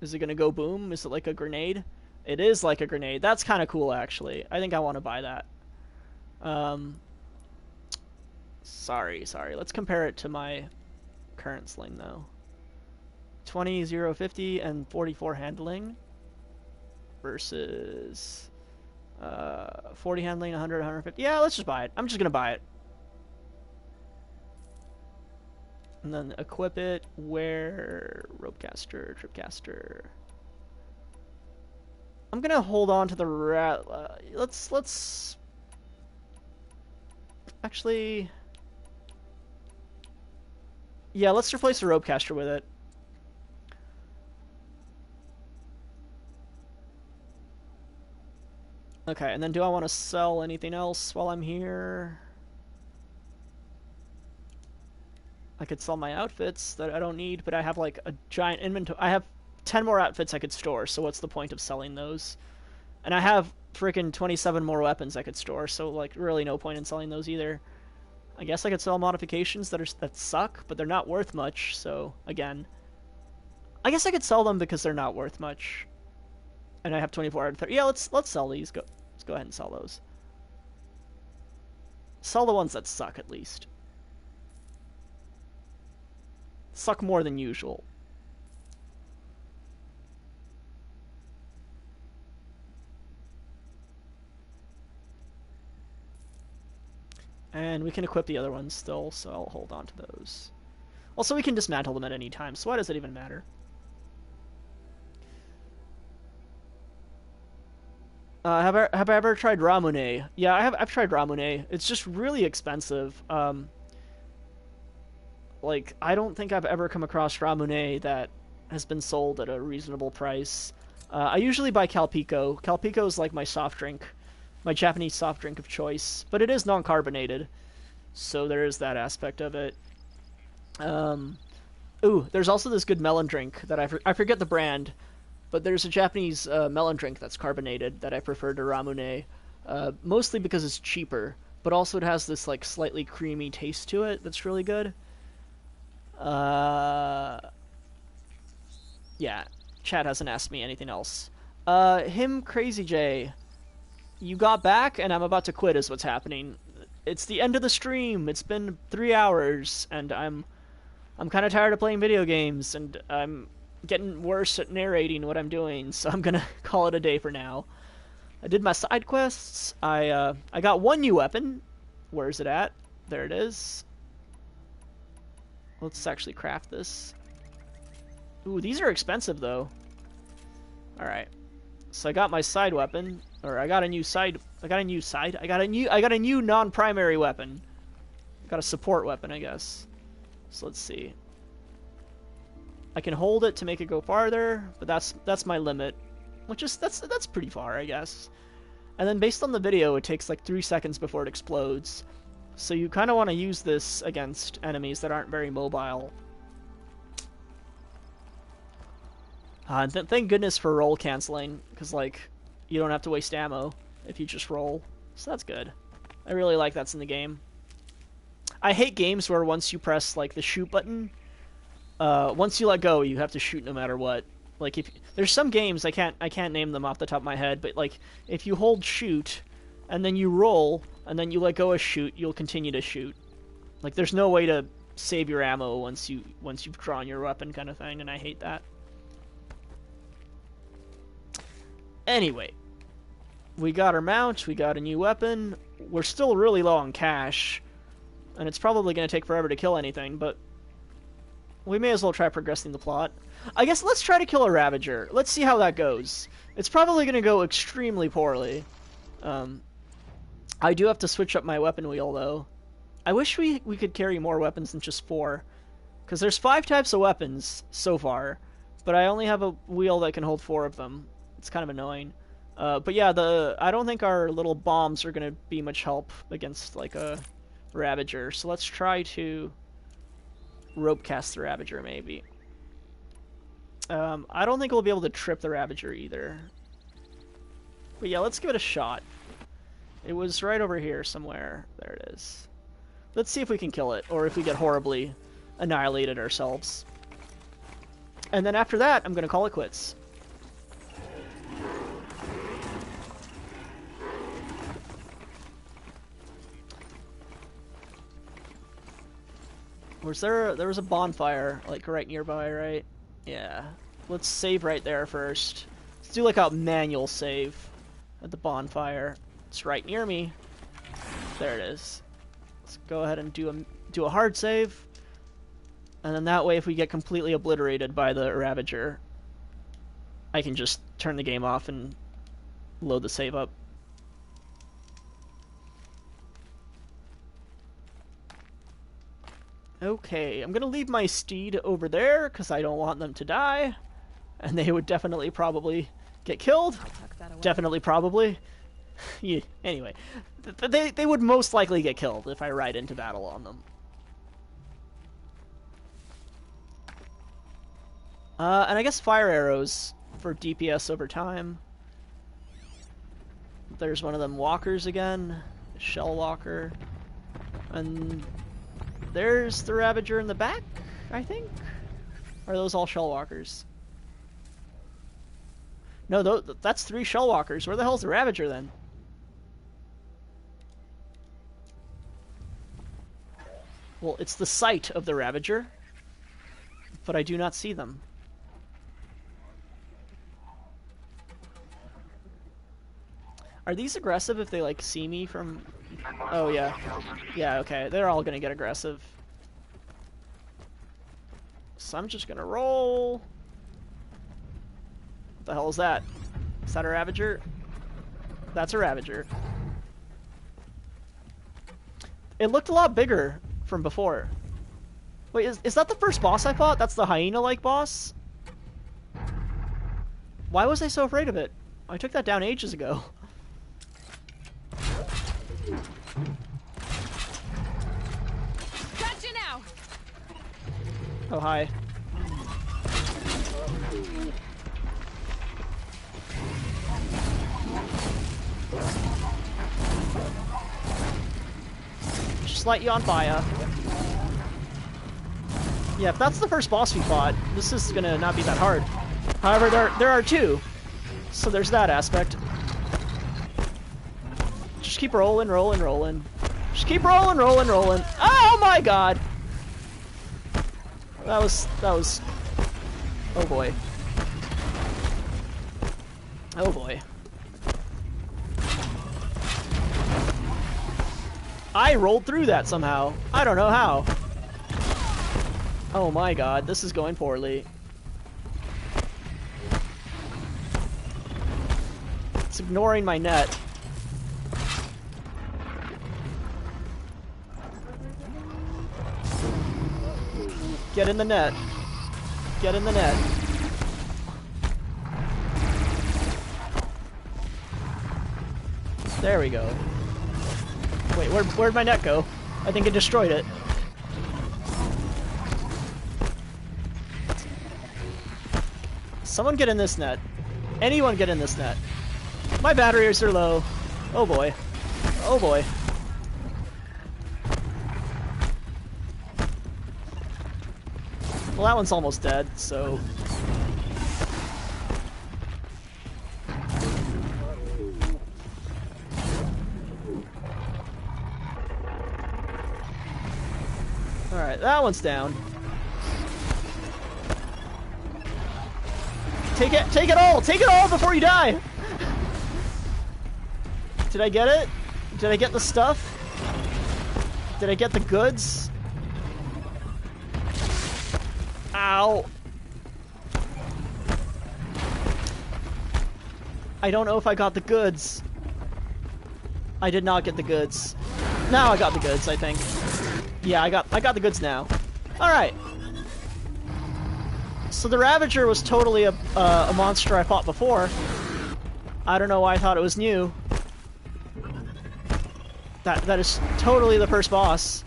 Is it gonna go boom? Is it like a grenade? It is like a grenade. That's kind of cool, actually. I think I want to buy that. Sorry. Let's compare it to my current sling, though. 20, 0, 50, and 44 handling versus 40 handling, 100, 150. Yeah, let's just buy it. I'm just gonna buy it. And then equip it. Wear ropecaster, tripcaster. I'm gonna hold on to the let's actually, yeah, let's replace the ropecaster with it. Okay, and then do I want to sell anything else while I'm here? I could sell my outfits that I don't need, but I have like a giant inventory. I have 10 more outfits I could store, so what's the point of selling those? And I have freaking 27 more weapons I could store, so like really no point in selling those either. I guess I could sell modifications that suck, but they're not worth much, so again. I guess I could sell them because they're not worth much. And I have 24 out of 30. Yeah, let's sell these. Let's go ahead and sell those. Sell the ones that suck, at least. Suck more than usual. And we can equip the other ones still, so I'll hold on to those. Also, we can dismantle them at any time, so why does it even matter? Have I ever tried Ramune? Yeah, I've tried Ramune. It's just really expensive. Like, I don't think I've ever come across Ramune that has been sold at a reasonable price. I usually buy Calpico. Calpico is like my soft drink. My Japanese soft drink of choice. But it is non-carbonated. So there is that aspect of it. Ooh, there's also this good melon drink that I forget the brand. But there's a Japanese melon drink that's carbonated that I prefer to Ramune. Mostly because it's cheaper. But also it has this like slightly creamy taste to it that's really good. Yeah, chat hasn't asked me anything else. Crazy J, you got back and I'm about to quit is what's happening. It's the end of the stream. It's been 3 hours and I'm kind of tired of playing video games and I'm getting worse at narrating what I'm doing, so I'm gonna call it a day for now. I did my side quests. I got one new weapon. Where is it at? There it is. Let's actually craft this. Ooh, these are expensive though. All right. So I got my side weapon, or I got a new non-primary weapon. I got a support weapon, I guess. So let's see. I can hold it to make it go farther, but that's my limit, which is that's pretty far, I guess. And then based on the video, it takes like 3 seconds before it explodes. So you kind of want to use this against enemies that aren't very mobile. Thank goodness for roll canceling, because like you don't have to waste ammo if you just roll. So that's good. I really like that's in the game. I hate games where once you press like the shoot button, once you let go, you have to shoot no matter what. Like if there's some games I can't name them off the top of my head, but like if you hold shoot and then you roll and then you let go of shoot, you'll continue to shoot. Like there's no way to save your ammo once you've drawn your weapon kind of thing, and I hate that. Anyway, we got our mount, we got a new weapon. We're still really low on cash, and it's probably going to take forever to kill anything, but we may as well try progressing the plot. I guess let's try to kill a Ravager. Let's see how that goes. It's probably going to go extremely poorly. I do have to switch up my weapon wheel, though. I wish we could carry more weapons than just 4. Because there's 5 types of weapons so far, but I only have a wheel that can hold 4 of them. It's kind of annoying. But yeah, I don't think our little bombs are going to be much help against like a Ravager. So let's try to rope cast the Ravager, maybe. I don't think we'll be able to trip the Ravager either. But yeah, let's give it a shot. It was right over here somewhere. There it is. Let's see if we can kill it, or if we get horribly annihilated ourselves. And then after that, I'm going to call it quits. There was a bonfire, like, right nearby, right? Yeah. Let's save right there first. Let's do, like, a manual save at the bonfire. It's right near me. There it is. Let's go ahead and do a hard save. And then that way, if we get completely obliterated by the Ravager, I can just turn the game off and load the save up. Okay, I'm gonna leave my steed over there because I don't want them to die, and they would definitely probably get killed. Definitely probably. Yeah, anyway, they would most likely get killed if I ride into battle on them. And I guess fire arrows for DPS over time. There's one of them walkers again, shell walker, and there's the Ravager in the back, I think? Or are those all shell walkers? No, that's 3 shell walkers. Where the hell's the Ravager then? Well, it's the sight of the Ravager, but I do not see them. Are these aggressive if they, like, see me from... Oh, yeah. Yeah, okay. They're all gonna get aggressive. So I'm just gonna roll. What the hell is that? Is that a Ravager? That's a Ravager. It looked a lot bigger from before. Wait, is that the first boss I fought? That's the hyena-like boss? Why was I so afraid of it? I took that down ages ago. Gotcha now. Oh, hi. Just light you on fire. Yeah, if that's the first boss we fought, this is gonna not be that hard. However, there are 2, so there's that aspect. Just keep rolling, rolling, rolling. Just keep rolling, rolling, rolling. Oh my god! That was Oh boy. Oh boy. I rolled through that somehow. I don't know how. Oh my god, this is going poorly. It's ignoring my net. Get in the net. Get in the net. There we go. Wait, where'd my net go? I think it destroyed it. Someone get in this net. Anyone get in this net. My batteries are low. Oh boy. Oh boy. Well, that one's almost dead, so... Alright, that one's down. Take it all before you die! Did I get it? Did I get the stuff? Did I get the goods? Ow. I don't know if I got the goods. I did not get the goods. Now I got the goods, I think. Yeah, I got the goods now. Alright. So the Ravager was totally a monster I fought before. I don't know why I thought it was new. That is totally the first boss.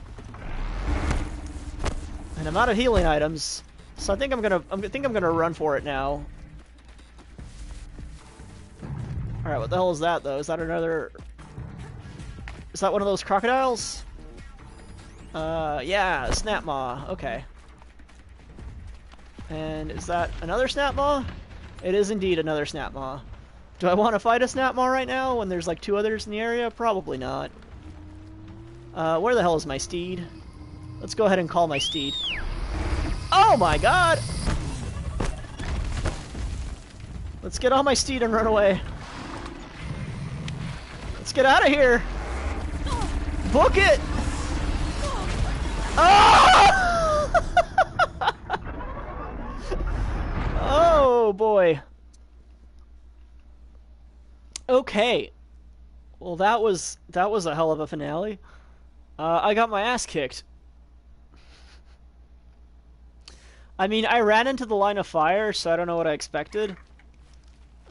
And I'm out of healing items. So I think I'm gonna run for it now. Alright, what the hell is that though? Is that another... Is that one of those crocodiles? Yeah, snap maw. Okay. And is that another snap maw? It is indeed another snap maw. Do I want to fight a snap maw right now when there's like 2 others in the area? Probably not. Where the hell is my steed? Let's go ahead and call my steed. Oh my god! Let's get on my steed and run away. Let's get out of here! Book it! Oh! Oh boy. Okay. Well, that was a hell of a finale. I got my ass kicked. I mean, I ran into the line of fire, so I don't know what I expected.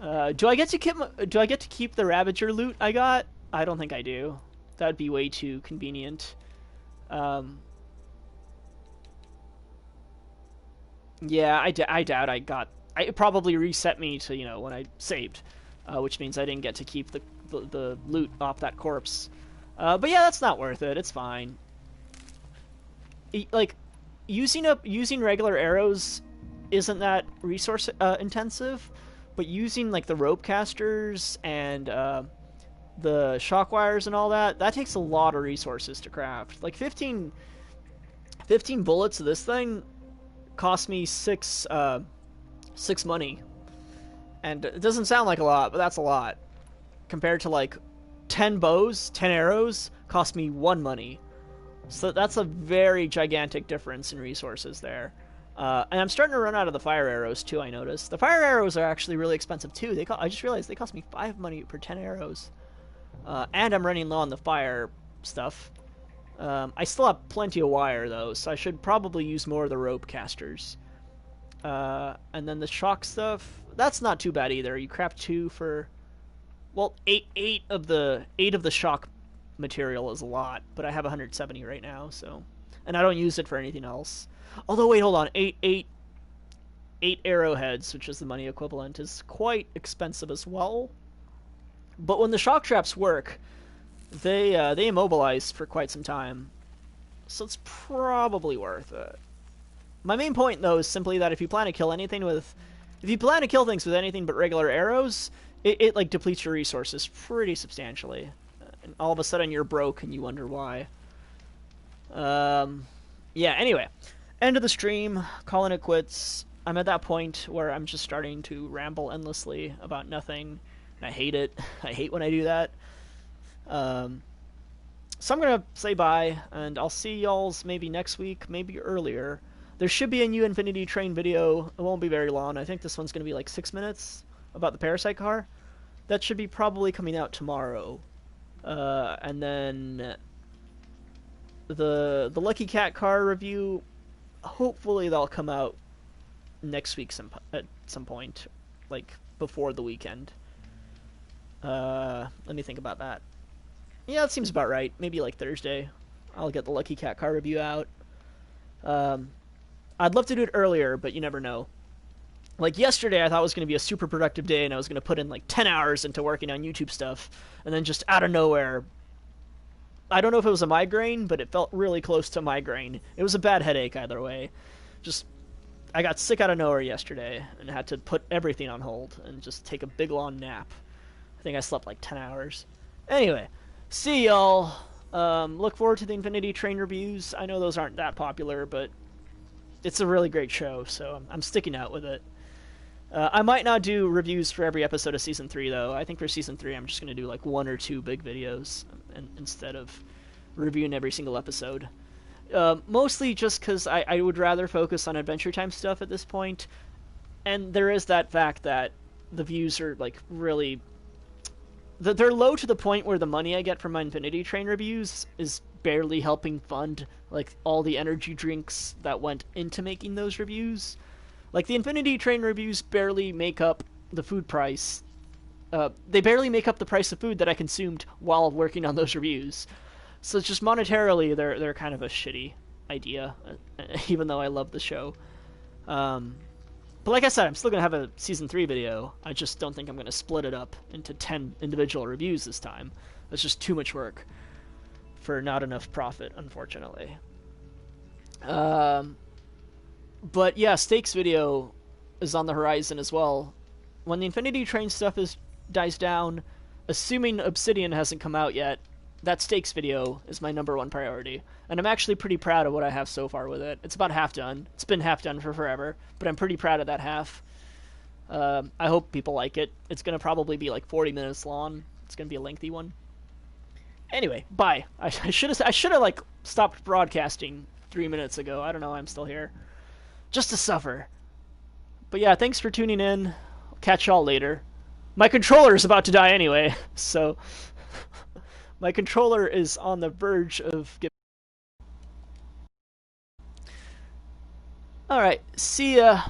Do I get to keep the Ravager loot I got? I don't think I do. That'd be way too convenient. Yeah, I doubt I got... It probably reset me to, you know, when I saved. Which means I didn't get to keep the loot off that corpse. But yeah, that's not worth it. It's fine. Like, using regular arrows isn't that resource intensive, but using, like, the rope casters and the shock wires and all that takes a lot of resources to craft. Like, 15 bullets of this thing cost me 6 money. And it doesn't sound like a lot, but that's a lot. Compared to, like, 10 bows, 10 arrows, cost me 1 money. So that's a very gigantic difference in resources there. And I'm starting to run out of the fire arrows, too, I noticed. The fire arrows are actually really expensive, too. I just realized they cost me 5 money per 10 arrows. And I'm running low on the fire stuff. I still have plenty of wire, though, so I should probably use more of the rope casters. And then the shock stuff, that's not too bad either. You craft 2 for... Well, 8 of the shock material is a lot, but I have 170 right now, so... And I don't use it for anything else. Although, wait, hold on. 8 arrowheads, which is the money equivalent, is quite expensive as well. But when the shock traps work, they immobilize for quite some time. So it's probably worth it. My main point, though, is simply that if you plan to kill things with anything but regular arrows, it like depletes your resources pretty substantially. And all of a sudden you're broke and you wonder why. Yeah, anyway. End of the stream. Calling it quits. I'm at that point where I'm just starting to ramble endlessly about nothing, and I hate it. I hate when I do that. So I'm gonna say bye, and I'll see y'all's maybe next week, maybe earlier. There should be a new Infinity Train video. It won't be very long. I think this one's gonna be like 6 minutes about the Parasite car. That should be probably coming out tomorrow. And then the Lucky Cat car review, hopefully that'll come out next week at some point, like before the weekend. Let me think about that. Yeah, that seems about right. Maybe like Thursday. I'll get the Lucky Cat car review out. I'd love to do it earlier, but you never know. Like yesterday, I thought it was going to be a super productive day, and I was going to put in like 10 hours into working on YouTube stuff, and then just out of nowhere, I don't know if it was a migraine, but it felt really close to migraine. It was a bad headache either way. Just, I got sick out of nowhere yesterday, and had to put everything on hold, and just take a big long nap. I think I slept like 10 hours. Anyway, see y'all. Look forward to the Infinity Train reviews. I know those aren't that popular, but it's a really great show, so I'm sticking out with it. I might not do reviews for every episode of Season 3, though. I think for Season 3, I'm just going to do like 1 or 2 big videos instead of reviewing every single episode. Mostly just because I would rather focus on Adventure Time stuff at this point. And there is that fact that the views are like really... They're low to the point where the money I get from my Infinity Train reviews is barely helping fund like all the energy drinks that went into making those reviews. Like, the Infinity Train reviews barely make up the food price. They barely make up the price of food that I consumed while working on those reviews. So it's just monetarily, they're kind of a shitty idea, even though I love the show. But like I said, I'm still going to have a Season 3 video. I just don't think I'm going to split it up into 10 individual reviews this time. That's just too much work for not enough profit, unfortunately. But yeah, Stakes video is on the horizon as well. When the Infinity Train stuff dies down, assuming Obsidian hasn't come out yet, that Stakes video is my #1 priority. And I'm actually pretty proud of what I have so far with it. It's about half done. It's been half done for forever, but I'm pretty proud of that half. I hope people like it. It's going to probably be like 40 minutes long. It's going to be a lengthy one. Anyway, bye. I should have like stopped broadcasting 3 minutes ago. I don't know why I'm still here. Just to suffer. But yeah, thanks for tuning in. I'll catch y'all later. My controller is about to die anyway, so my controller is on the verge of getting... Alright, see ya.